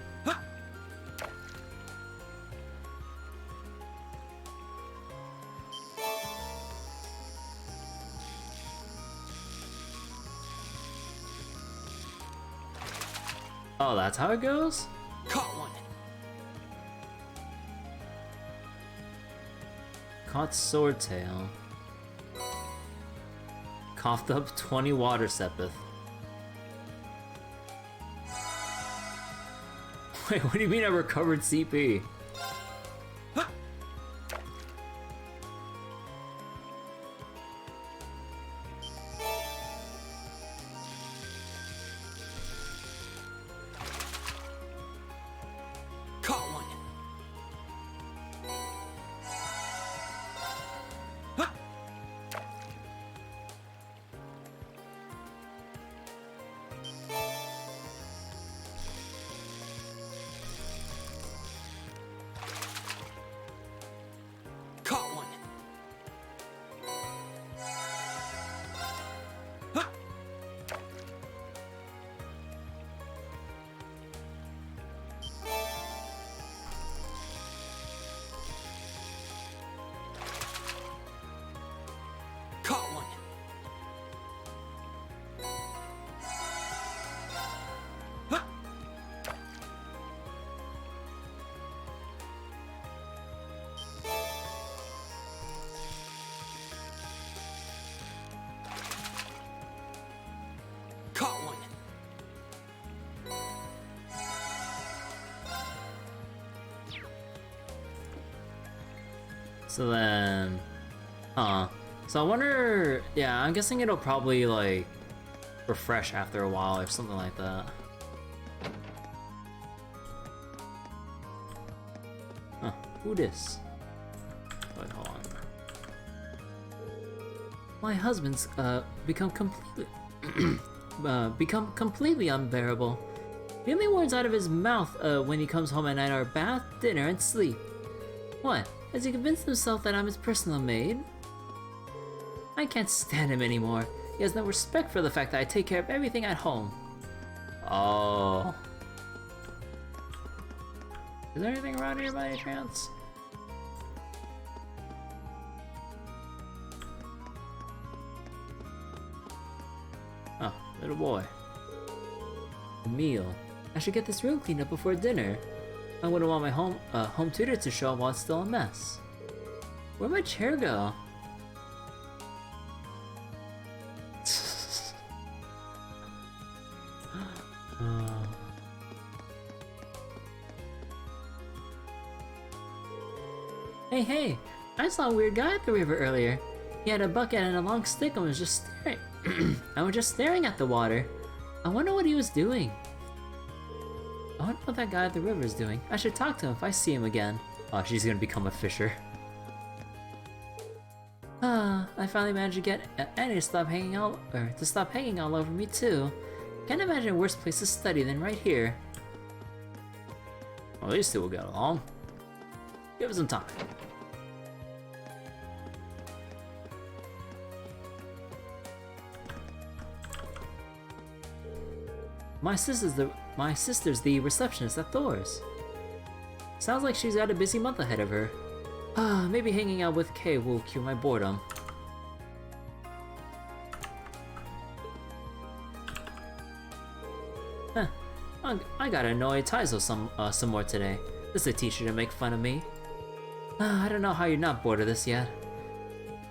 A: Oh, that's how it goes?
B: Caught one.
A: Caught swordtail. Coughed up 20 water sepith. Wait, what do you mean I recovered CP?
B: Caught one. Caught one. Caught one. Caught one.
A: So then... So I wonder... Yeah, I'm guessing it'll probably, like, refresh after a while or something like that. Huh, who this? Wait, hold on. My husband's, become completely unbearable. The only words out of his mouth, when he comes home at night are bath, dinner, and sleep. What? Has he convinced himself that I'm his personal maid? I can't stand him anymore. He has no respect for the fact that I take care of everything at home. Oh. Is there anything around here by any chance? Oh, little boy. A meal. I should get this room cleaned up before dinner. I wouldn't want my home tutor to show up while it's still a mess. Where'd my chair go? Hey, I saw a weird guy at the river earlier. He had a bucket and a long stick and was just staring. I was just staring at the water. I wonder what he was doing. I wonder what that guy at the river is doing. I should talk to him if I see him again. Oh, she's gonna become a fisher. I finally managed to get Annie to stop hanging all over me too. Can't imagine a worse place to study than right here. Well, these two will get along. Give it some time. My sister's the receptionist at Thor's. Sounds like she's got a busy month ahead of her. Maybe hanging out with Kay will cure my boredom. I gotta annoy Taizo some more today. This is a teacher to make fun of me. I don't know how you're not bored of this yet.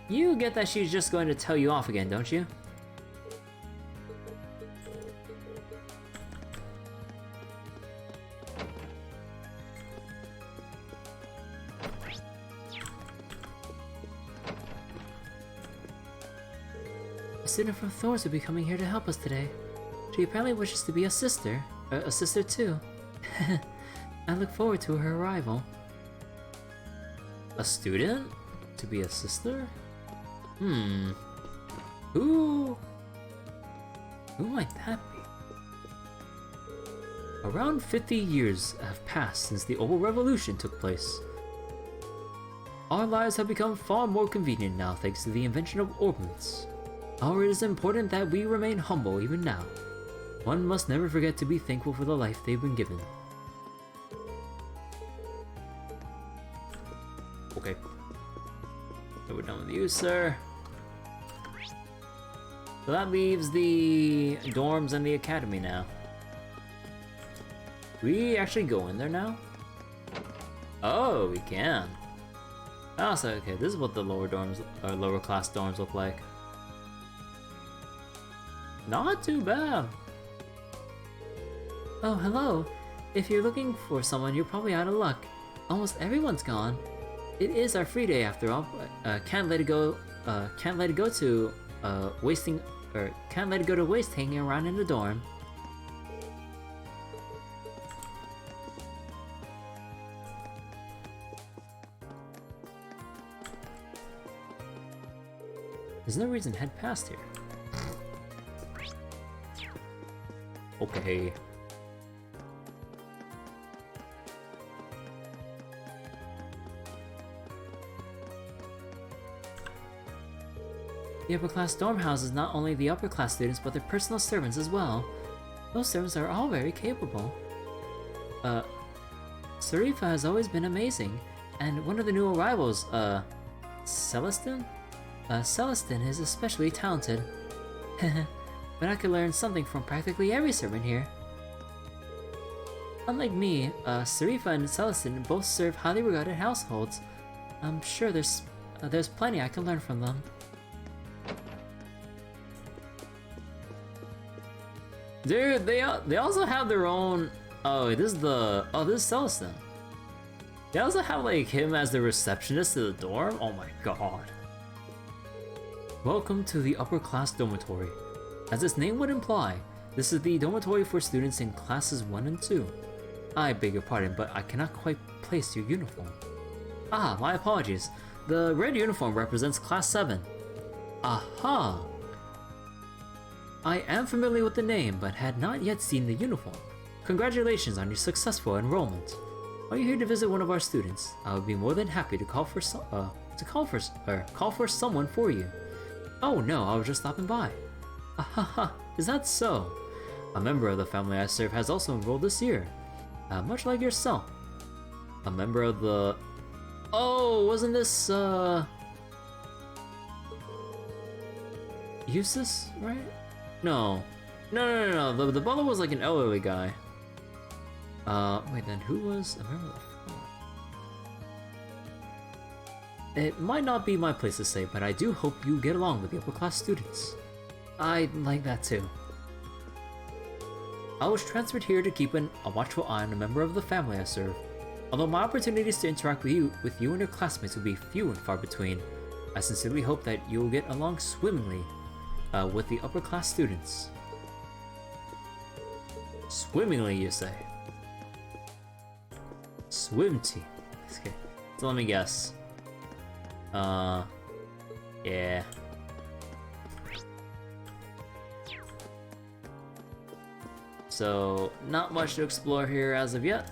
A: You get that she's just going to tell you off again, don't you? A student from Thor's will be coming here to help us today. She apparently wishes to be a sister too. I look forward to her arrival. A student? To be a sister? Who might that be? Around 50 years have passed since the Oval Revolution took place. Our lives have become far more convenient now thanks to the invention of orbments. However, it is important that we remain humble even now. One must never forget to be thankful for the life they've been given. Okay. So we're done with you, sir. So that leaves the dorms and the academy now. We actually go in there now? Oh, we can. Oh, so okay, this is what the lower class dorms look like. Not too bad. Oh, hello. If you're looking for someone, you're probably out of luck. Almost everyone's gone. It is our free day after all. Can't let it go to waste hanging around in the dorm. There's no reason to head past here. Okay. The upper class dorm houses not only the upper class students but their personal servants as well. Those servants are all very capable. Sarifa has always been amazing, and one of the new arrivals, Celestin? Celestin is especially talented. But I could learn something from practically every servant here. Unlike me, Sarifa and Celestin both serve highly regarded households. I'm sure there's plenty I can learn from them. Dude, they also have their own. Oh, this is Celestin. They also have like him as the receptionist to the dorm. Oh my god. Welcome to the upper class dormitory. As its name would imply, this is the dormitory for students in classes 1 and 2. I beg your pardon, but I cannot quite place your uniform. Ah, my apologies. The red uniform represents class 7. Aha! I am familiar with the name, but had not yet seen the uniform. Congratulations on your successful enrollment. Are you here to visit one of our students? I would be more than happy to call for someone for you. Oh no, I was just stopping by. Ahaha, is that so? A member of the family I serve has also enrolled this year. Much like yourself. A member of the... Oh, wasn't this, Eustace, right? No. No, the butler was like an elderly guy. Wait, then who was a member of the floor? It might not be my place to say, but I do hope you get along with the upper class students. I'd like that too. I was transferred here to keep a watchful eye on a member of the family I serve. Although my opportunities to interact with you and your classmates will be few and far between, I sincerely hope that you will get along swimmingly with the upper class students. Swimmingly, you say? Swim team. Okay, so let me guess. Yeah. So, not much to explore here as of yet.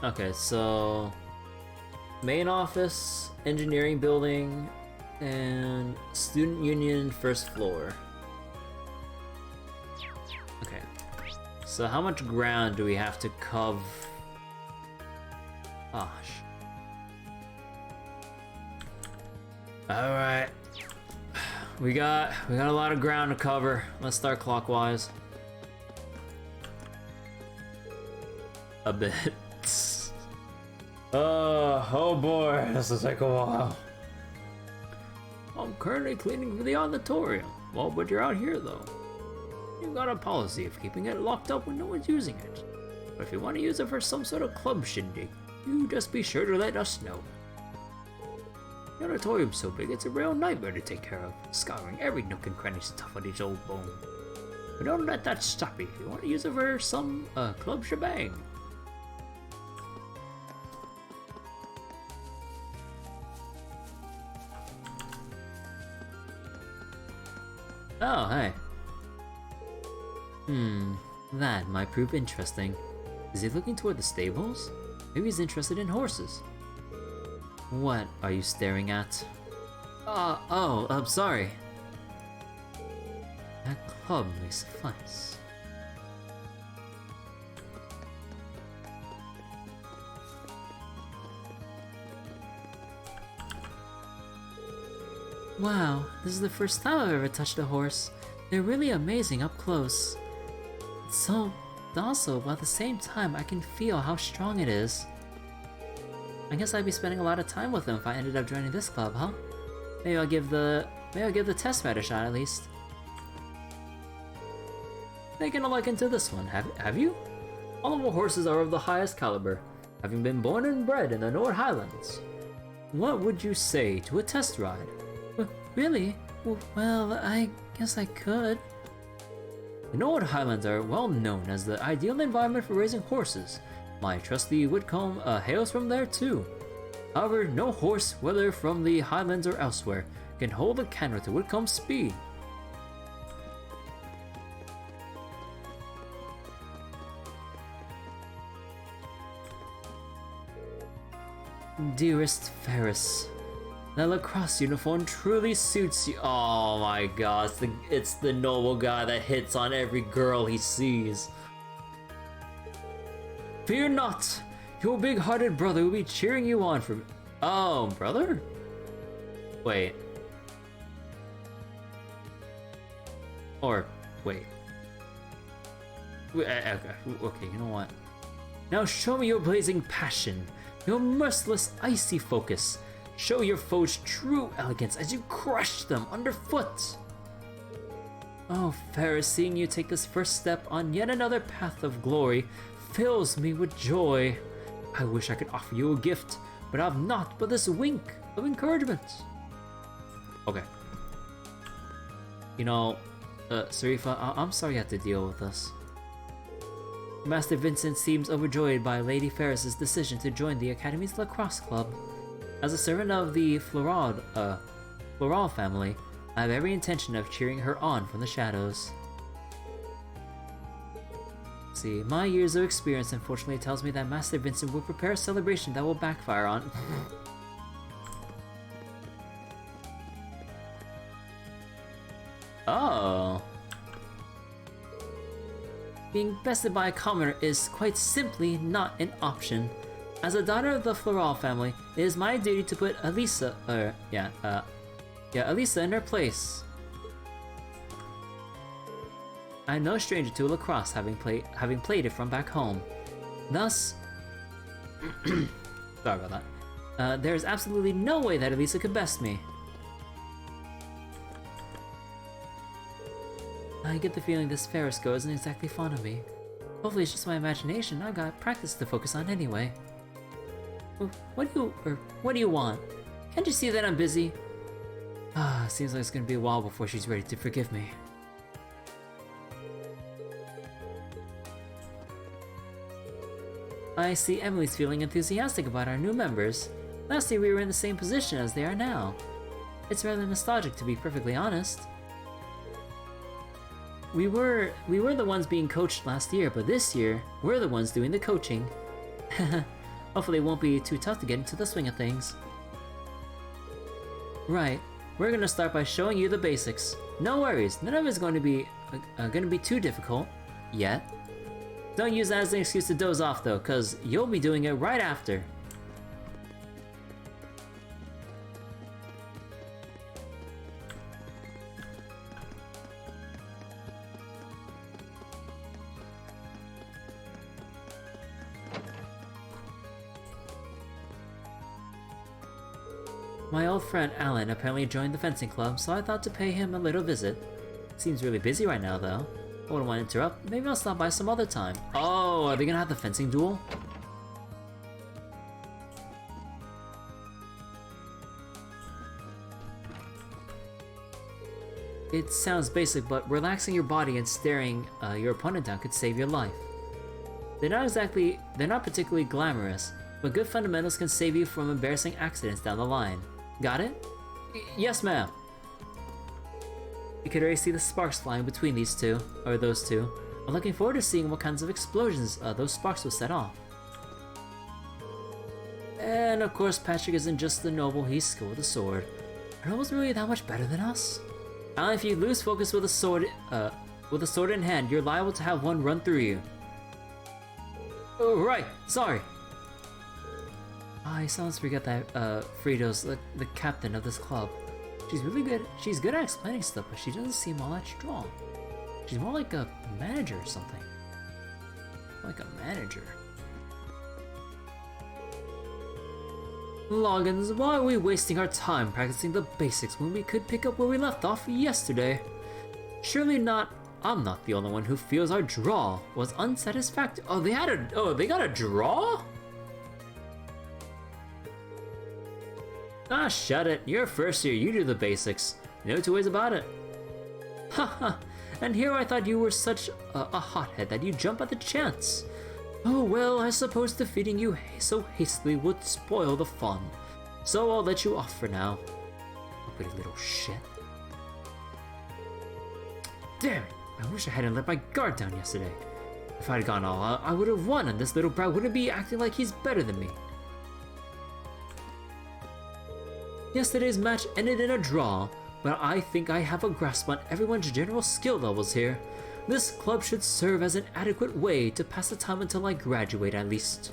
A: Okay, so main office, engineering building, and student union first floor. Okay, so how much ground do we have to cover? Gosh. All right, we got a lot of ground to cover. Let's start clockwise. A bit. Oh boy, this will take a while. I'm currently cleaning for the auditorium. Well, but you're out here though. You've got a policy of keeping it locked up when no one's using it. But if you want to use it for some sort of club shindig, you just be sure to let us know. The auditorium's so big, it's a real nightmare to take care of, scouring every nook and cranny to tough on each old bone. But don't let that stop you if you want to use it for some club shebang. Oh, hey. That might prove interesting. Is he looking toward the stables? Maybe he's interested in horses. What are you staring at? I'm sorry. That club may suffice. Wow, this is the first time I've ever touched a horse. They're really amazing up close. So, also, at the same time, I can feel how strong it is. I guess I'd be spending a lot of time with them if I ended up joining this club, huh? Maybe I'll give the test ride a shot at least. Taking a liking to this one, have you? All of our horses are of the highest caliber, having been born and bred in the North Highlands. What would you say to a test ride? Really? Well, I guess I could. The North Highlands are well known as the ideal environment for raising horses. My trusty Whitcomb hails from there too. However, no horse, whether from the Highlands or elsewhere, can hold a candle to Whitcomb's speed. Dearest Ferris, that lacrosse uniform truly suits you. Oh my god, it's the noble guy that hits on every girl he sees. Fear not, your big-hearted brother will be cheering you on from... Oh, brother? Wait. Or, wait. Okay, you know what? Now show me your blazing passion, your merciless, icy focus. Show your foes true elegance as you crush them underfoot. Oh, Ferris, seeing you take this first step on yet another path of glory fills me with joy. I wish I could offer you a gift, but I've not but this wink of encouragement. Okay. You know, Sarifa, I'm sorry you have to deal with this. Master Vincent seems overjoyed by Lady Ferris's decision to join the Academy's lacrosse club. As a servant of the Floral family, I have every intention of cheering her on from the shadows. See, my years of experience unfortunately tells me that Master Vincent will prepare a celebration that will backfire on... Oh. Being bested by a commoner is quite simply not an option. As a daughter of the Floral family, it is my duty to put Elisa, Elisa in her place. I'm no stranger to lacrosse, having played it from back home. Thus, sorry about that. There is absolutely no way that Elisa could best me. I get the feeling this Ferris girl isn't exactly fond of me. Hopefully it's just my imagination. I got practice to focus on anyway. What do you want? Can't you see that I'm busy? Seems like it's gonna be a while before she's ready to forgive me. I see Emily's feeling enthusiastic about our new members. Last year we were in the same position as they are now. It's rather nostalgic, to be perfectly honest. We were the ones being coached last year, but this year, we're the ones doing the coaching. Hopefully it won't be too tough to get into the swing of things. Right, we're gonna start by showing you the basics. No worries, none of it's going to be too difficult, yet. Don't use that as an excuse to doze off though, cause you'll be doing it right after. My old friend Alan apparently joined the fencing club, so I thought to pay him a little visit. Seems really busy right now though. I wouldn't want to interrupt. Maybe I'll stop by some other time. Oh, are they gonna have the fencing duel? It sounds basic, but relaxing your body and staring your opponent down could save your life. They're not particularly glamorous, but good fundamentals can save you from embarrassing accidents down the line. Got it? Yes, ma'am. You could already see the sparks flying between those two. I'm looking forward to seeing what kinds of explosions those sparks will set off. And of course, Patrick isn't just the noble, he's skilled with a sword. Are nobles really that much better than us? If you lose focus with a sword in hand, you're liable to have one run through you. Oh, right, sorry. I sometimes forget that Frido's the captain of this club. She's really good. She's good at explaining stuff, but she doesn't seem all that strong. She's more like a manager or something. Like a manager. Loggins, why are we wasting our time practicing the basics when we could pick up where we left off yesterday? Surely not. I'm not the only one who feels our draw was unsatisfactory. Oh, they got a draw? Ah, shut it. You're first year, you do the basics. No two ways about it. Haha, and here I thought you were such a hothead that you jump at the chance. Oh well, I suppose defeating you so hastily would spoil the fun. So I'll let you off for now. You pretty little shit. Damn it, I wish I hadn't let my guard down yesterday. If I'd gone all out, I would have won and this little brat wouldn't be acting like he's better than me. Yesterday's match ended in a draw, but I think I have a grasp on everyone's general skill levels here. This club should serve as an adequate way to pass the time until I graduate at least.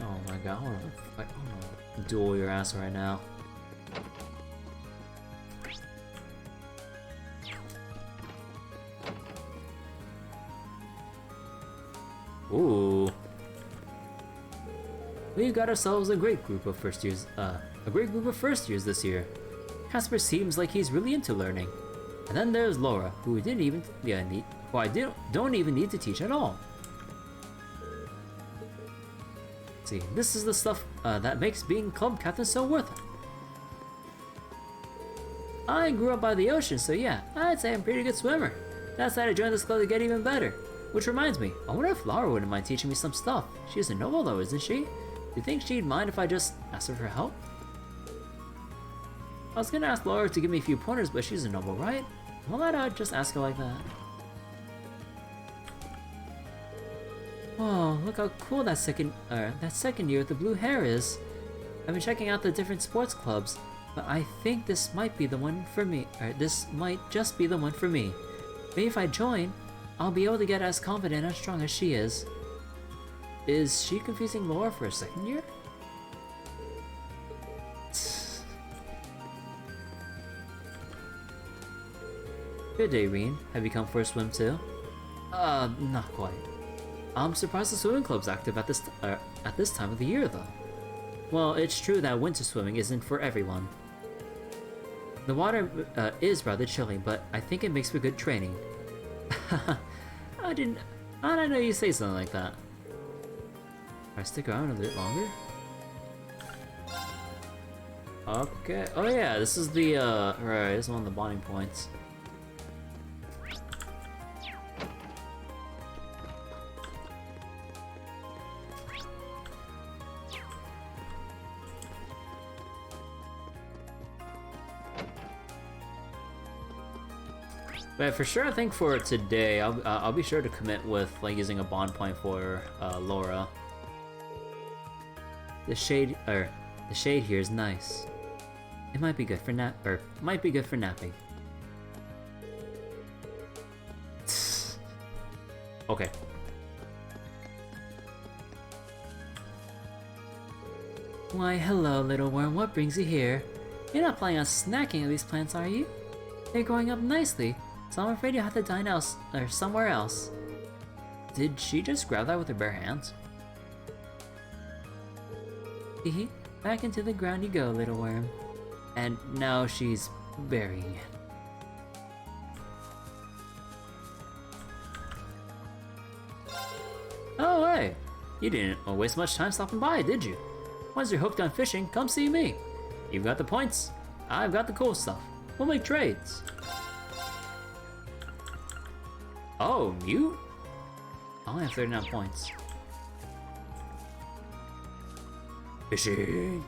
A: Oh my god, I wanna duel your ass right now. Ooh. We've got ourselves a great group of first years this year. Casper seems like he's really into learning. And then there's Laura, who don't even need to teach at all. See, this is the stuff that makes being club captain so worth it. I grew up by the ocean, so yeah, I'd say I'm a pretty good swimmer. That's why I joined this club to get even better. Which reminds me, I wonder if Laura wouldn't mind teaching me some stuff. She's a noble though, isn't she? Do you think she'd mind if I just asked her for help? I was gonna ask Laura to give me a few pointers, but she's a noble, right? Well, I'd just ask her like that. Whoa, look how cool that second year with the blue hair is. I've been checking out the different sports clubs, but I think this might be the one for me. This might just be the one for me. Maybe if I join, I'll be able to get as confident and strong as she is. Is she confusing Laura for a second year? Good day, Rean. Have you come for a swim too? Not quite. I'm surprised the swimming club's active at this time of the year, though. Well, it's true that winter swimming isn't for everyone. The water is rather chilly, but I think it makes for good training. I didn't know you say something like that. Can I stick around a bit longer? Okay. Oh yeah, this is the right. This is one of the bonding points. But for sure, I think for today, I'll be sure to commit with like using a bond point for Laura. The shade here is nice. It might be good for napping. Okay. Why, hello, little worm. What brings you here? You're not planning on snacking at these plants, are you? They're growing up nicely, so I'm afraid you'll have to dine somewhere else. Did she just grab that with her bare hands? Hehe, back into the ground you go, little worm. And now she's burying it. Oh hey! You didn't waste much time stopping by, did you? Once you're hooked on fishing, come see me. You've got the points, I've got the cool stuff. We'll make trades. Oh, mute? I only have 39 points. Fishing!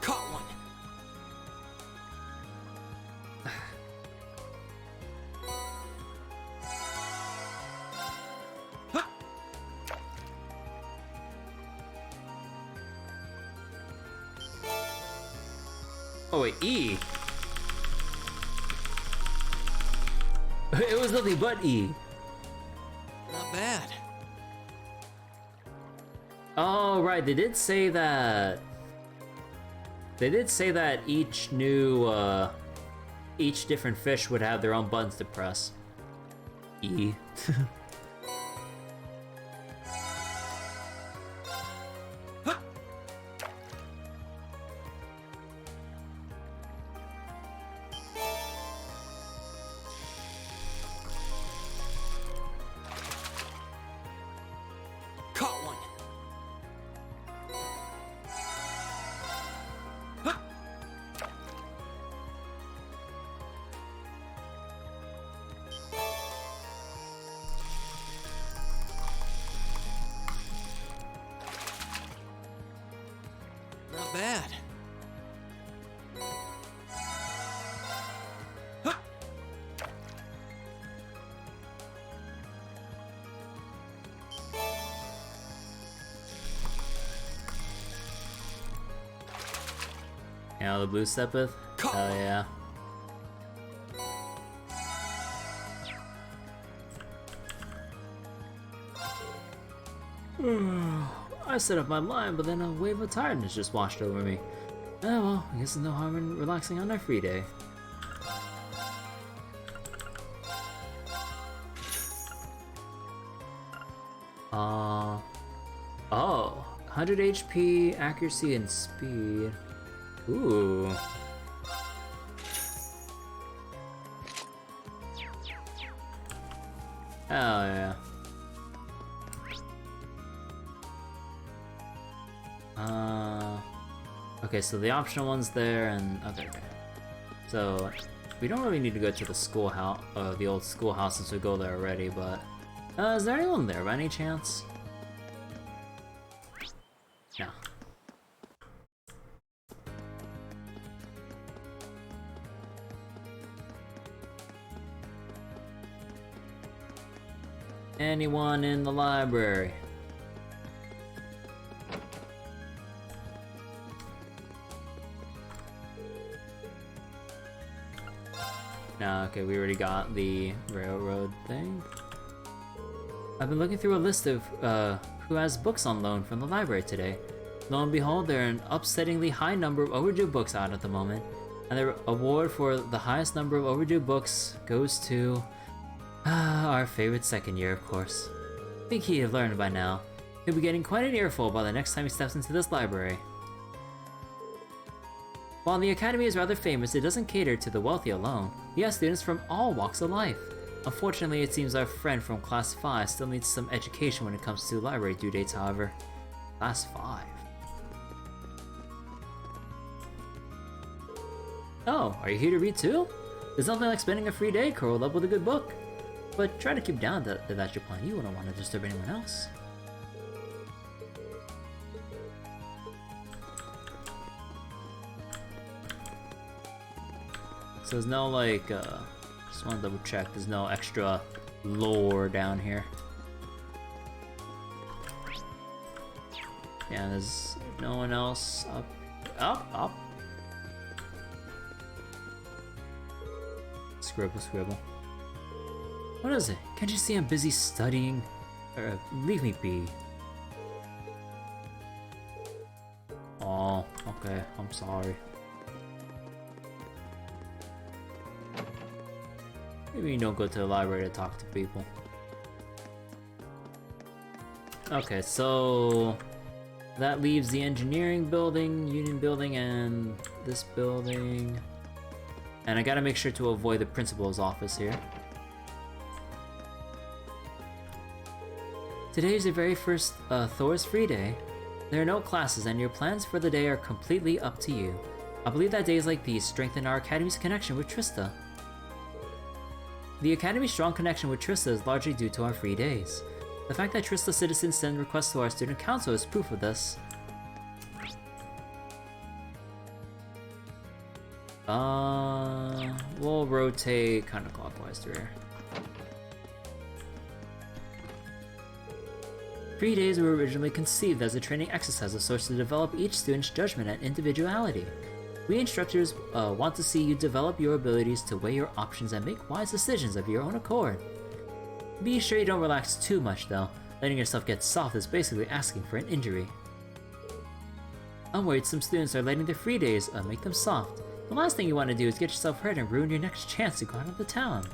B: Caught one.
A: Oh wait, E. It was nothing but E.
B: Not bad.
A: Oh right, they did say that. They did say that each different fish would have their own buttons to press. E.
B: Caught one. Not bad.
A: Yeah, the blue steppeth. Hell yeah. I set up my line, but then a wave of tiredness just washed over me. Oh well, I guess there's no harm in relaxing on our free day. Oh, 100 HP, accuracy, and speed. Ooh. Hell yeah. Okay, so the optional one's there, and okay. So we don't really need to go to the schoolhouse, the old schoolhouse, since we go there already. But is there anyone there by any chance? No. anyone in the library? No, okay, we already got the railroad thing. I've been looking through a list of who has books on loan from the library today. Lo and behold, there are an upsettingly high number of overdue books out at the moment, and the award for the highest number of overdue books goes to our favorite second year, of course. I think he'd have learned by now. He'll be getting quite an earful by the next time he steps into this library. While the academy is rather famous, it doesn't cater to the wealthy alone. We have students from all walks of life. Unfortunately, it seems our friend from Class 5 still needs some education when it comes to library due dates, however. Class 5. Oh, are you here to read too? There's nothing like spending a free day curled up with a good book. But try to keep down that that's your plan. You wouldn't want to disturb anyone else. So there's no like, just want to double check, there's no extra lore down here. Yeah, there's no one else up. Scribble. What is it? Can't you see I'm busy studying? Leave me be. Oh, okay, I'm sorry. Maybe you don't go to the library to talk to people. Okay, so that leaves the engineering building, union building, and this building. And I gotta make sure to avoid the principal's office here. Today is your very first Thor's free day. There are no classes and your plans for the day are completely up to you. I believe that days like these strengthen our Academy's connection with Trista. The Academy's strong connection with Trista is largely due to our free days. The fact that Trista citizens send requests to our student council is proof of this. We'll rotate counterclockwise through here. Free days were originally conceived as a training exercise of sorts to develop each student's judgment and individuality. We instructors want to see you develop your abilities to weigh your options and make wise decisions of your own accord. Be sure you don't relax too much though. Letting yourself get soft is basically asking for an injury. I'm worried some students are letting their free days make them soft. The last thing you want to do is get yourself hurt and ruin your next chance to go out of the town.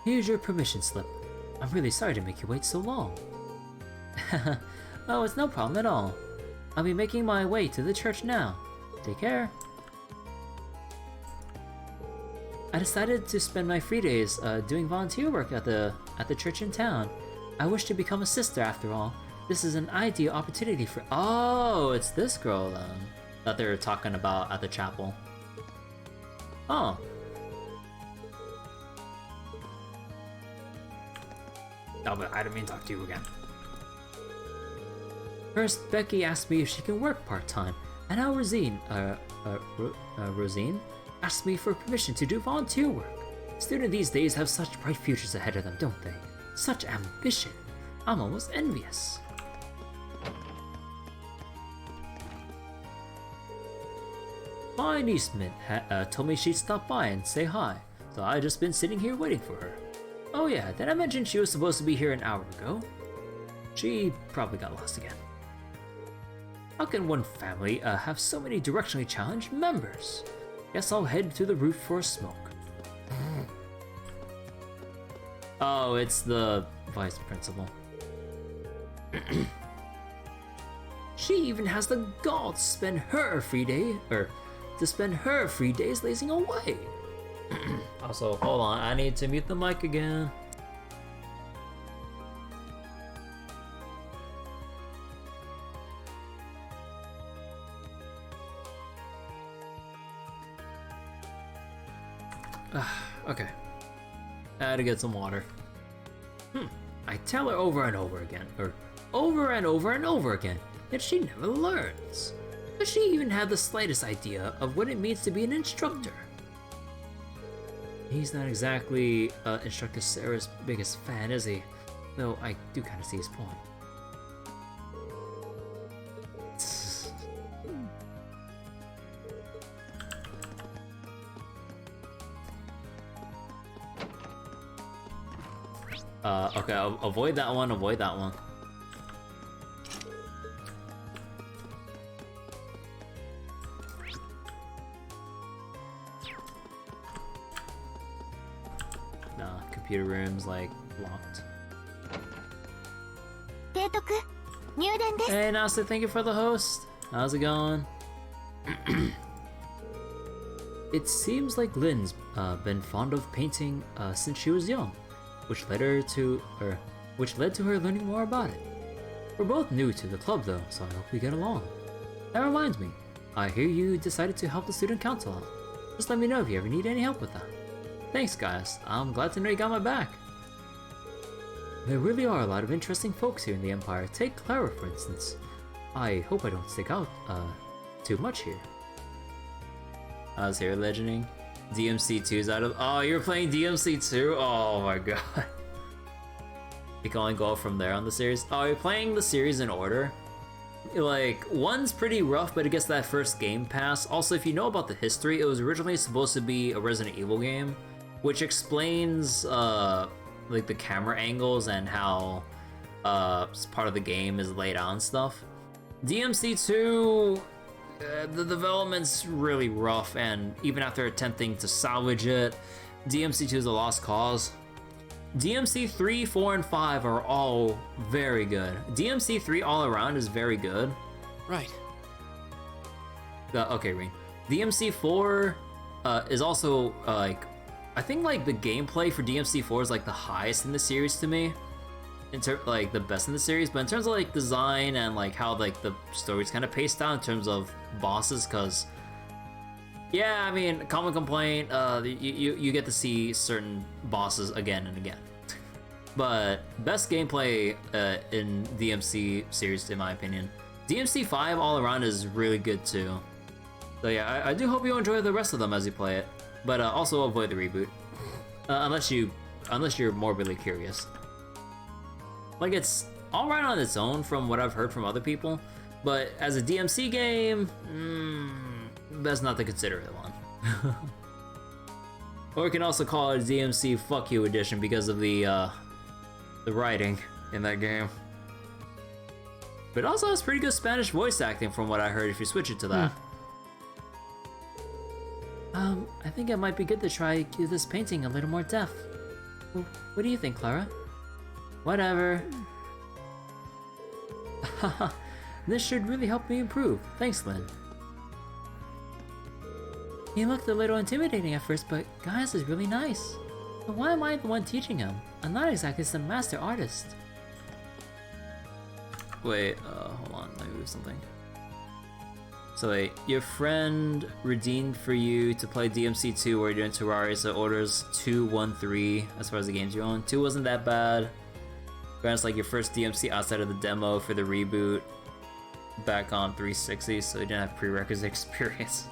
A: Here's your permission slip. I'm really sorry to make you wait so long. Oh, it's no problem at all. I'll be making my way to the church now. Take care. I decided to spend my free days doing volunteer work at the church in town. I wish to become a sister after all. This is an ideal opportunity for— oh, it's this girl then that they're talking about at the chapel. Oh. Oh, but I didn't mean to talk to you again. First, Becky asked me if she can work part-time, and now Rosine asked me for permission to do volunteer work. Students these days have such bright futures ahead of them, don't they? Such ambition. I'm almost envious. My niece Mint told me she'd stop by and say hi, so I just been sitting here waiting for her. Oh yeah, did I mention she was supposed to be here an hour ago? She probably got lost again. How can one family have so many directionally challenged members? Guess I'll head to the roof for a smoke. Oh, it's the vice principal. She even has the gall to spend her free days lazing away. Also, hold on, I need to mute the mic again. Okay. I had to get some water. I tell her over and over again, yet she never learns.
F: Does she even have the slightest idea of what it means to be an instructor?
A: He's not exactly Instructor Sara's biggest fan, is he? Though I do kind of see his point. Okay, avoid that one, avoid that one. Nah, computer room's like locked. Hey, Nasta, thank you for the host. How's it going? It seems like Lynn's been fond of painting since she was young, which led to her learning more about it. We're both new to the club though, so I hope we get along. That reminds me, I hear you decided to help the student council out. Just let me know if you ever need any help with that. Thanks guys, I'm glad to know you got my back. There really are a lot of interesting folks here in the Empire. Take Clara for instance. I hope I don't stick out too much here. How's here legending? DMC2's out of— oh, you're playing DMC2? Oh my god. You can only go from there on the series? Oh, you're playing the series in order? Like, one's pretty rough, but it gets that first game pass. Also, if you know about the history, it was originally supposed to be a Resident Evil game, which explains, like, the camera angles and how, part of the game is laid out and stuff. DMC2, the development's really rough, and even after attempting to salvage it, DMC2 is a lost cause. DMC 3, 4, and 5 are all very good. DMC 3 all around is very good.
B: Right.
A: Okay, Rean. DMC 4 is also like, I think like the gameplay for DMC 4 is like the highest in the series to me, like the best in the series. But in terms of like design and like how like the story's kind of paced out in terms of bosses, because yeah, I mean, common complaint, you get to see certain bosses again and again. But best gameplay in DMC series, in my opinion. DMC 5 all around is really good too. So yeah, I do hope you enjoy the rest of them as you play it. But also avoid the reboot, unless you're morbidly curious. Like, it's all right on its own from what I've heard from other people, but as a DMC game, that's not the considerate one. Or we can also call it a DMC Fuck You edition because of the writing in that game. But it also has pretty good Spanish voice acting from what I heard if you switch it to that. I think it might be good to try give this painting a little more depth. What do you think, Clara? Whatever. This should really help me improve. Thanks, Lynn. He looked a little intimidating at first, but Gaius is really nice. But why am I the one teaching him? I'm not exactly some master artist. Wait, hold on, let me move something. So wait, your friend redeemed for you to play DMC2 where you're doing Terraria, so orders 2, 1, 3 as far as the games you own. 2 wasn't that bad. Granted, like your first DMC outside of the demo for the reboot back on 360, so you didn't have prerequisite experience.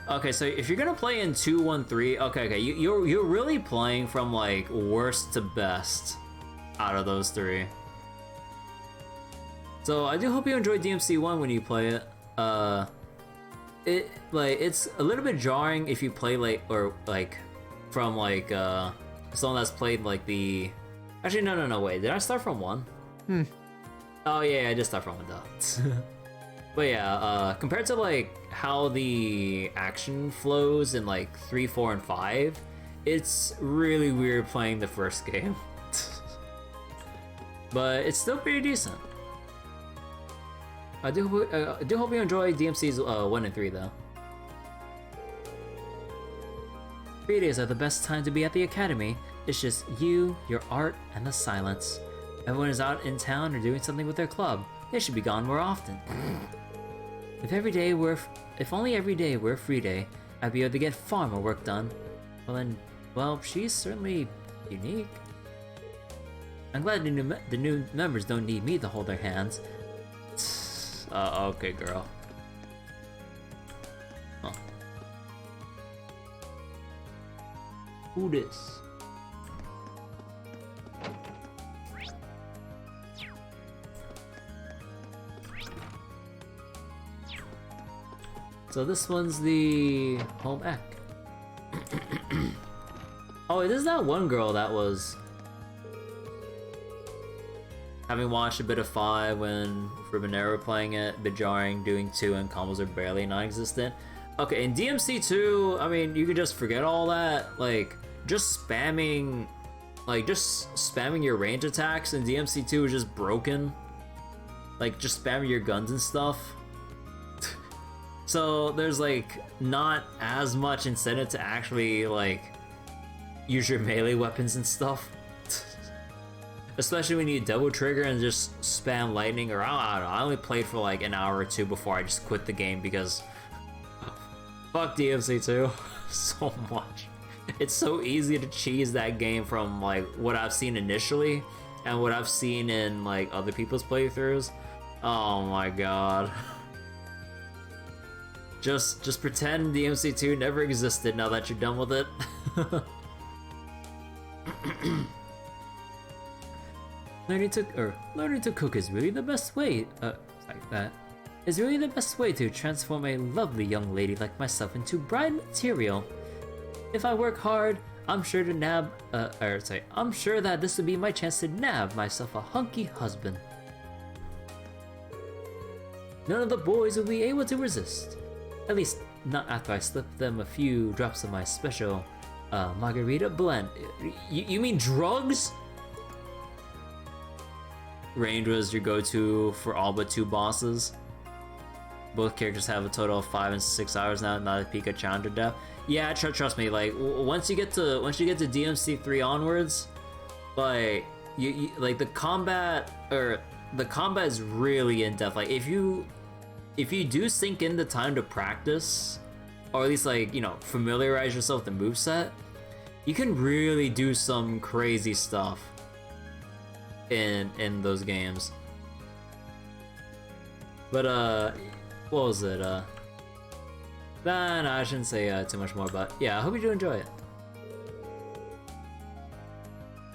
A: Okay, so if you're gonna play in 2, 1, 3, okay, you're really playing from like worst to best out of those 3. So I do hope you enjoy DMC 1 when you play it. It's a little bit jarring if you play like from like someone that's played like the— actually no wait, did I start from 1? Oh yeah, I just start from 1 though. But yeah, compared to like how the action flows in like 3, 4, and 5, it's really weird playing the first game. But it's still pretty decent. I do hope you enjoy DMC's 1 and 3 though. 3 days are the best time to be at the academy. It's just you, your art, and the silence. Everyone is out in town or doing something with their club. They should be gone more often. If only every day were a free day, I'd be able to get far more work done. Well, she's certainly unique. I'm glad the new members don't need me to hold their hands. Okay, girl. Who this? So this one's the home ec. Oh, it is that one girl that was having watched a bit of 5 when Rubenera were playing it, a bit jarring, doing 2 and combos are barely non-existent. Okay, in DMC 2, I mean, you could just forget all that. Like, just spamming your range attacks in DMC 2 is just broken. Like, just spamming your guns and stuff. So there's like not as much incentive to actually like use your melee weapons and stuff. Especially when you double trigger and just spam lightning, or I don't know, I only played for like an hour or 2 before I just quit the game because fuck DMC 2 so much. It's so easy to cheese that game from like what I've seen initially and what I've seen in like other people's playthroughs. Oh my god. Just pretend DMC 2 never existed now that you're done with it. Learning to cook is really the best way. Like that. Is really the best way to transform a lovely young lady like myself into bride material. If I work hard, I'm sure I'm sure that this would be my chance to nab myself a hunky husband. None of the boys will be able to resist. At least, not after I slip them a few drops of my special margarita blend. You mean drugs? Range was your go-to for all but 2 bosses. Both characters have a total of 5 and 6 hours now, not a peak of challenger death. Yeah, trust me. Like once you get to DMC 3 onwards, like you like the combat is really in depth. Like if you do sink in the time to practice, or at least like, you know, familiarize yourself with the moveset, you can really do some crazy stuff in those games. But what was it? Nah, I shouldn't say too much more, but yeah, I hope you do enjoy it.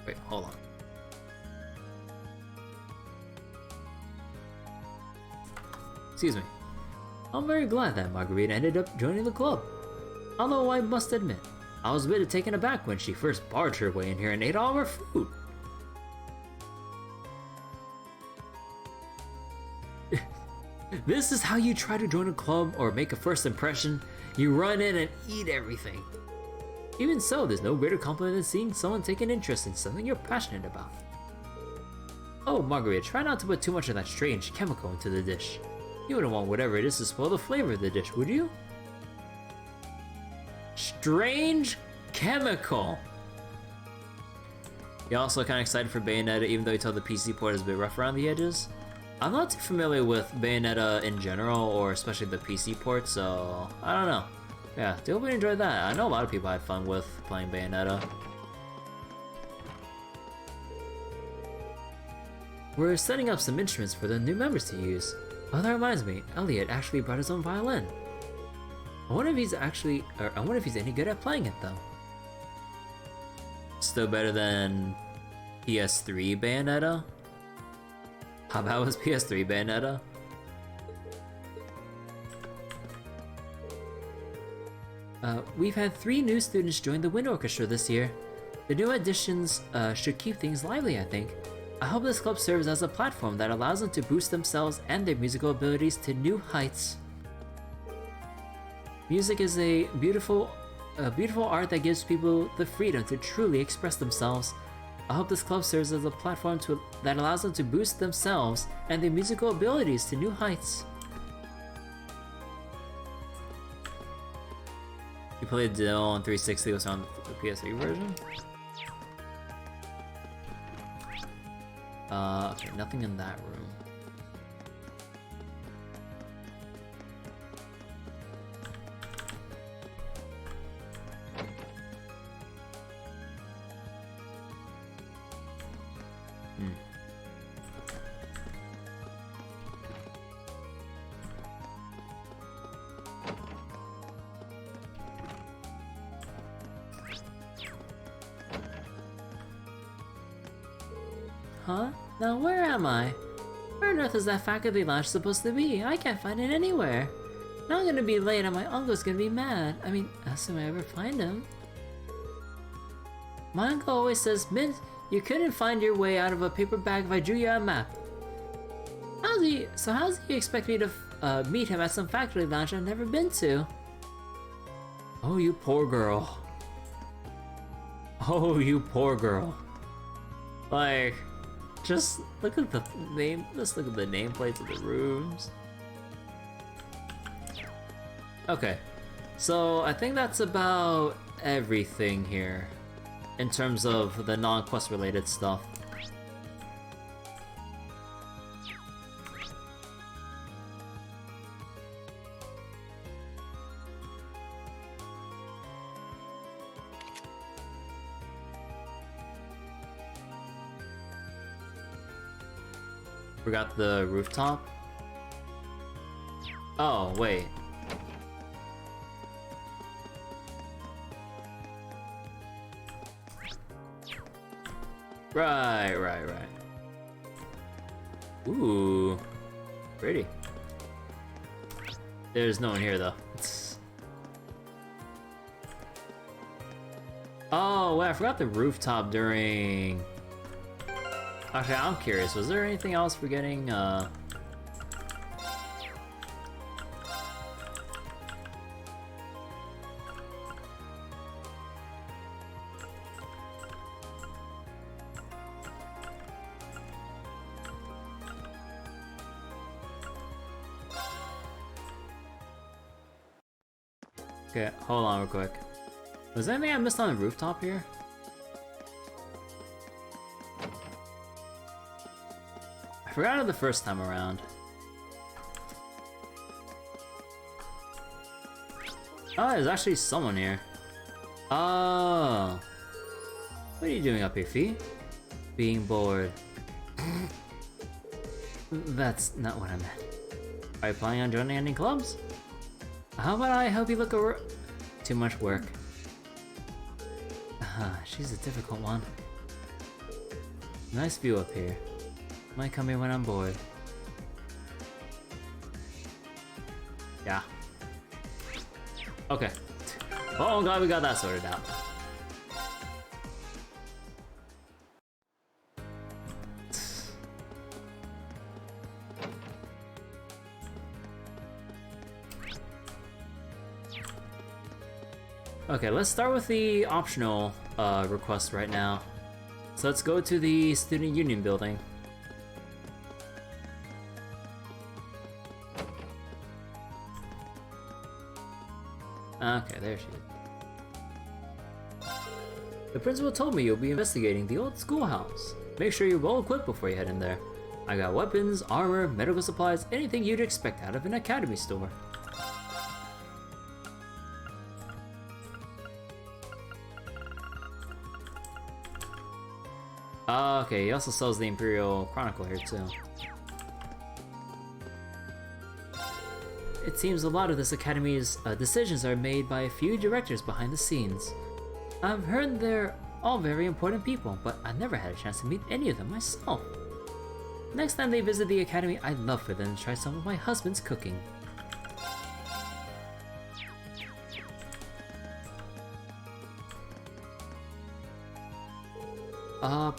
A: Wait, hold on. Excuse me. I'm very glad that Margarita ended up joining the club. Although I must admit, I was a bit taken aback when she first barged her way in here and ate all of our food. This is how you try to join a club or make a first impression. You run in and eat everything. Even so, there's no greater compliment than seeing someone take an interest in something you're passionate about. Oh, Margarita, try not to put too much of that strange chemical into the dish. You wouldn't want whatever it is to spoil the flavor of the dish, would you? Strange chemical. You're also kind of excited for Bayonetta, even though you told the PC port is a bit rough around the edges. I'm not too familiar with Bayonetta in general, or especially the PC port, so I don't know. Yeah, do hope you enjoyed that. I know a lot of people had fun with playing Bayonetta. We're setting up some instruments for the new members to use. Oh, that reminds me, Elliot actually brought his own violin. I wonder if he's any good at playing it though. Still better than PS3 Bayonetta? How bad was PS3 Bayonetta? We've had 3 new students join the wind orchestra this year. The new additions should keep things lively, I think. I hope this club serves as a platform that allows them to boost themselves and their musical abilities to new heights. Music is a beautiful art that gives people the freedom to truly express themselves. I hope this club serves as a platform that allows them to boost themselves and their musical abilities to new heights. You played Dill on 360, was on the PS3 version? Okay, nothing in that room. Huh? Now where am I? Where on earth is that faculty lounge supposed to be? I can't find it anywhere. Now I'm gonna be late and my uncle's gonna be mad. I mean, assuming I ever find him. My uncle always says, Mint, you couldn't find your way out of a paper bag if I drew you a map. How's he expect me to meet him at some faculty lounge I've never been to? Oh, you poor girl. Oh, you poor girl. Like, just look at the name. Let's look at the nameplates of the rooms. Okay, so I think that's about everything here in terms of the non-quest related stuff. Forgot the rooftop? Oh, wait. Right. Ooh, pretty. There's no one here though. Oh, wait, I forgot the rooftop during... Okay, I'm curious, was there anything else we're getting, Okay, hold on real quick. Was there anything I missed on the rooftop here? I forgot it the first time around. Oh, there's actually someone here. Oh. What are you doing up here, Fee? Being bored. That's not what I meant. Are you planning on joining any clubs? How about I help you look over? Too much work. She's a difficult one. Nice view up here. Might come here when I'm bored. Yeah. Okay. Oh, I'm glad we got that sorted out. Okay, let's start with the optional request right now. So let's go to the Student Union building. Okay, there she is. The principal told me you'll be investigating the old schoolhouse. Make sure you're well equipped before you head in there. I got weapons, armor, medical supplies, anything you'd expect out of an academy store. Okay, he also sells the Imperial Chronicle here too. It seems a lot of this academy's decisions are made by a few directors behind the scenes. I've heard they're all very important people, but I never had a chance to meet any of them myself. Next time they visit the academy, I'd love for them to try some of my husband's cooking.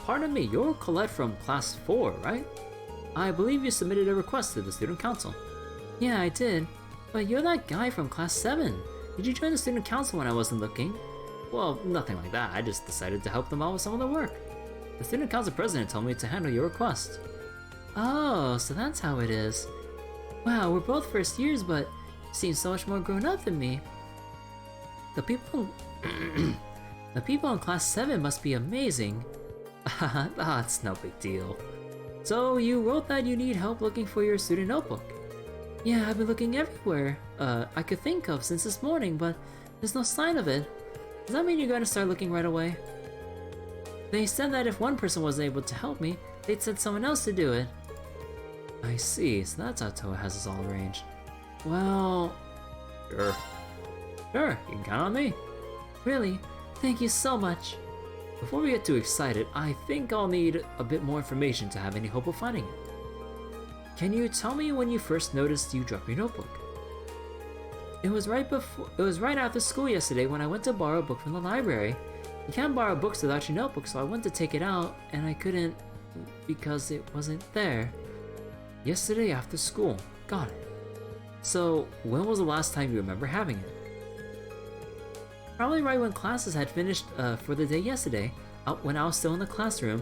A: Pardon me, you're Colette from Class 4, right? I believe you submitted a request to the Student Council. Yeah, I did. But you're that guy from Class 7. Did you join the Student Council when I wasn't looking? Well, nothing like that. I just decided to help them out with some of their work. The Student Council President told me to handle your request. Oh, so that's how it is. Wow, we're both first years, but you seem so much more grown up than me. The people... the people in Class 7 must be amazing. It's no big deal. So you wrote that you need help looking for your student notebook. Yeah, I've been looking everywhere I could think of since this morning, but there's no sign of it. Does that mean you're going to start looking right away? They said that if one person wasn't able to help me, they'd send someone else to do it. I see, so that's how Toa has us all arranged. Well... Sure, you can count on me. Really? Thank you so much. Before we get too excited, I think I'll need a bit more information to have any hope of finding it. Can you tell me when you first noticed you dropped your notebook? It was right after school yesterday when I went to borrow a book from the library. You can't borrow books without your notebook, so I went to take it out, and I couldn't because it wasn't there. Yesterday after school. Got it. So, when was the last time you remember having it? Probably right when classes had finished for the day yesterday, when I was still in the classroom.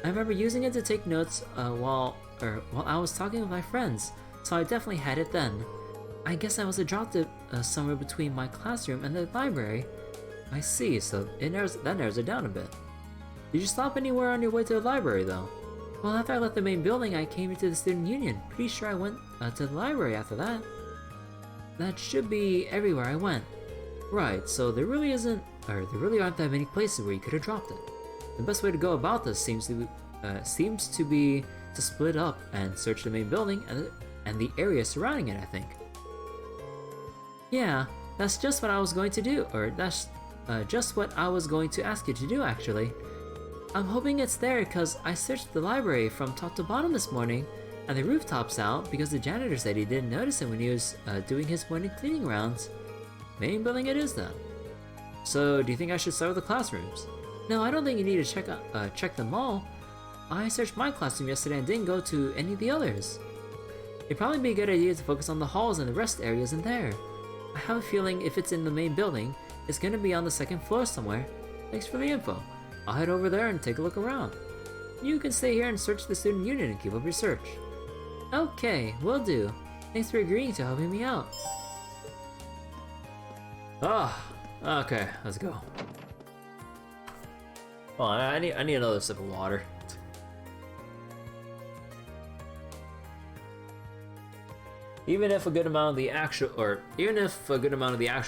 A: I remember using it to take notes while I was talking with my friends, so I definitely had it then. I guess I must have dropped it somewhere between my classroom and the library. I see, so that narrows it down a bit. Did you stop anywhere on your way to the library though? Well, after I left the main building, I came into the student union. Pretty sure I went to the library after that. That should be everywhere I went. Right, so there really aren't that many places where you could have dropped it. The best way to go about this seems to be to split up and search the main building and the area surrounding it, I think. Yeah, that's just what I was going to do, or that's just what I was going to ask you to do actually. I'm hoping it's there because I searched the library from top to bottom this morning, and the rooftop's out because the janitor said he didn't notice it when he was doing his morning cleaning rounds. Main building it is then. So, do you think I should start with the classrooms? No, I don't think you need to check them all. I searched my classroom yesterday and didn't go to any of the others. It'd probably be a good idea to focus on the halls and the rest areas in there. I have a feeling if it's in the main building, it's gonna be on the second floor somewhere. Thanks for the info. I'll head over there and take a look around. You can stay here and search the student union and keep up your search. Okay, will do. Thanks for agreeing to helping me out. Okay, let's go. Oh, I need another sip of water. Even if a good amount of the actual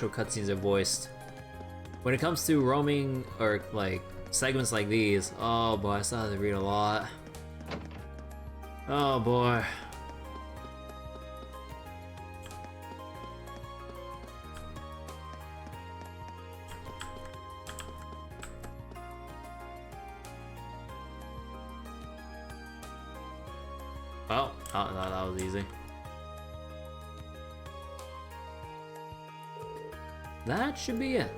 A: cutscenes are voiced, when it comes to roaming or like segments like these, oh boy, I still have to read a lot. Oh boy. Oh, that was easy. That should be it,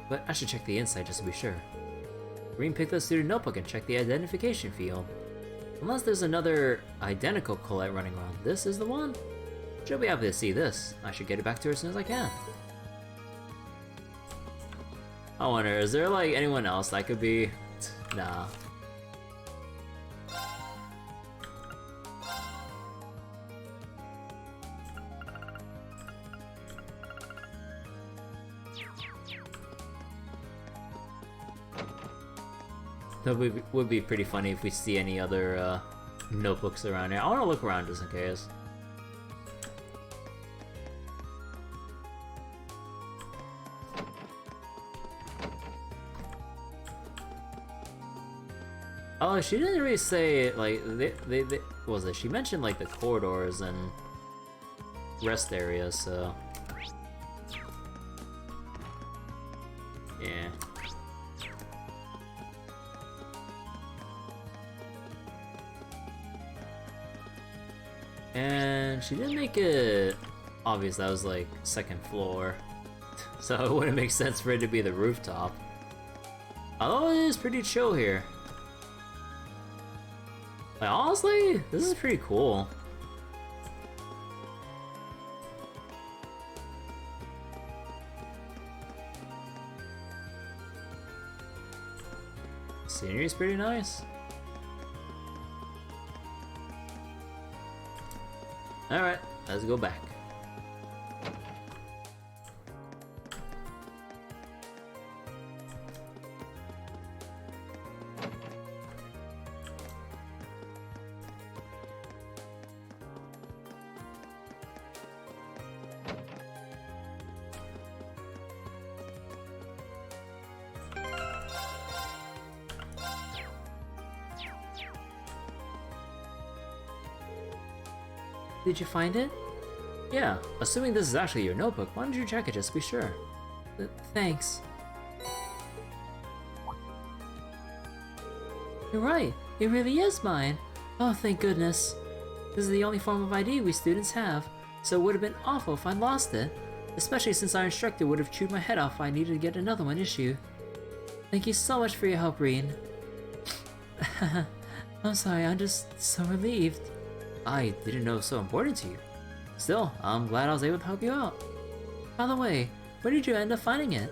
A: but I should check the inside just to be sure. Rean picked up the student notebook and checked the identification field. Unless there's another identical Colette running around, this is the one. She'll be happy to see this. I should get it back to her as soon as I can. I wonder, is there like anyone else that could be? Nah. That would be pretty funny if we see any other notebooks around here. I want to look around just in case. Oh, she didn't really say like what was it? She mentioned like the corridors and rest areas, so yeah. And she didn't make it obvious that was like second floor, so it wouldn't make sense for it to be the rooftop. Although it is pretty chill here. Like, honestly, this is pretty cool. Scenery's pretty nice. Alright, let's go back. Did you find it? Yeah, assuming this is actually your notebook, why don't you check it just to be sure? Thanks. You're right, it really is mine. Oh, thank goodness. This is the only form of ID we students have, so it would have been awful if I lost it. Especially since our instructor would have chewed my head off if I needed to get another one issued. Thank you so much for your help, Rean. I'm sorry, I'm just so relieved. I didn't know it was so important to you. Still, I'm glad I was able to help you out. By the way, where did you end up finding it?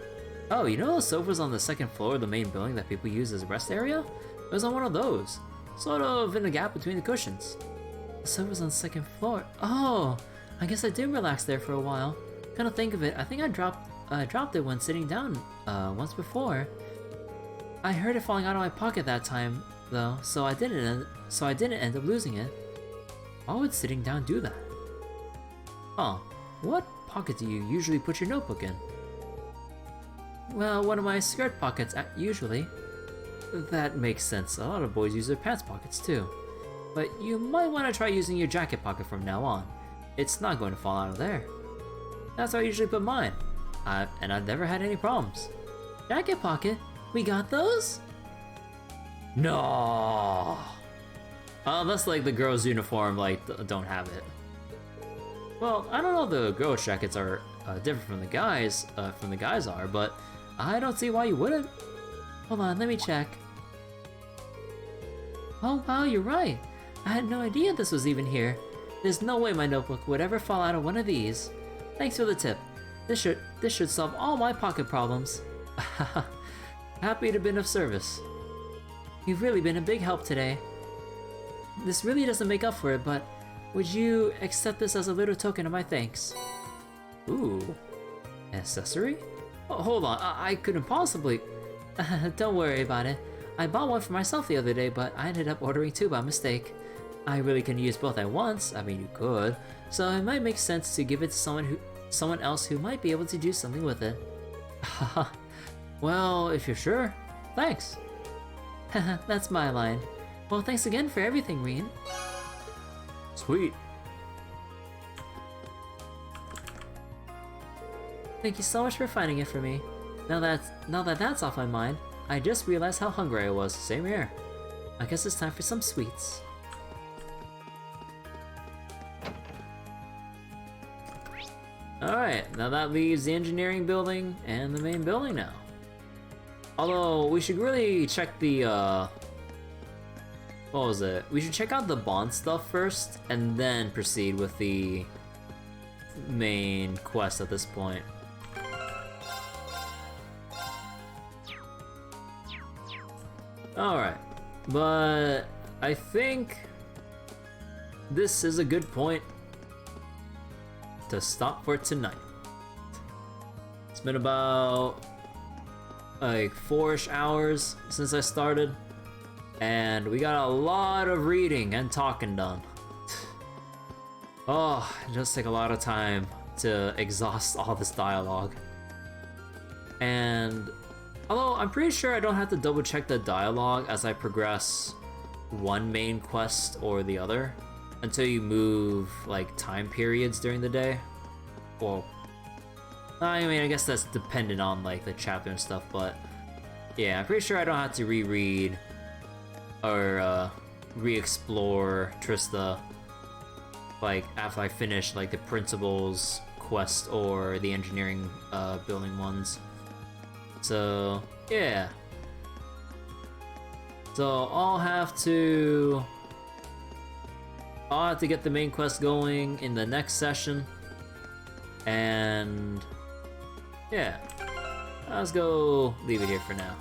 A: Oh, you know those sofas on the second floor of the main building that people use as a rest area? It was on one of those, sort of in the gap between the cushions. The sofa's on the second floor. Oh, I guess I did relax there for a while. Come to think of it, I think I dropped it when sitting down once before. I heard it falling out of my pocket that time, though, so I didn't end up losing it. Why would sitting down do that? Huh? What pocket do you usually put your notebook in? Well, one of my skirt pockets, usually. That makes sense. A lot of boys use their pants pockets too. But you might want to try using your jacket pocket from now on. It's not going to fall out of there. That's how I usually put mine. And I've never had any problems. Jacket pocket? We got those? No. Unless like the girls' uniform like don't have it. Well, I don't know if the girls' jackets are different from the guys are, but I don't see why you wouldn't. Hold on, let me check. Oh wow, you're right. I had no idea this was even here. There's no way my notebook would ever fall out of one of these. Thanks for the tip. This should solve all my pocket problems. Happy to have been of service. You've really been a big help today. This really doesn't make up for it, but would you accept this as a little token of my thanks? Ooh, accessory? Oh, hold on, I couldn't possibly... Don't worry about it. I bought one for myself the other day, but I ended up ordering two by mistake. I really can use both at once, I mean you could, so it might make sense to give it to someone else who might be able to do something with it. Well, if you're sure, thanks. That's my line. Well, thanks again for everything, Rean.
F: Sweet.
A: Thank you so much for finding it for me. Now that that's off my mind, I just realized how hungry I was. Same here. I guess it's time for some sweets. Alright, now that leaves the engineering building and the main building now. Although, we should really check the, what was it? We should check out the bond stuff first, and then proceed with the main quest at this point. Alright, but I think this is a good point to stop for tonight. It's been about like 4-ish hours since I started, and we got a lot of reading and talking done. Oh, it does take a lot of time to exhaust all this dialogue. And although I'm pretty sure I don't have to double check the dialogue as I progress one main quest or the other until you move like time periods during the day. Well, I mean, I guess that's dependent on like the chapter and stuff, but yeah, I'm pretty sure I don't have to reread or re-explore Trista like after I finish like the principal's quest or the engineering building ones. So yeah, so I'll have to get the main quest going in the next session, and yeah, let's go leave it here for now.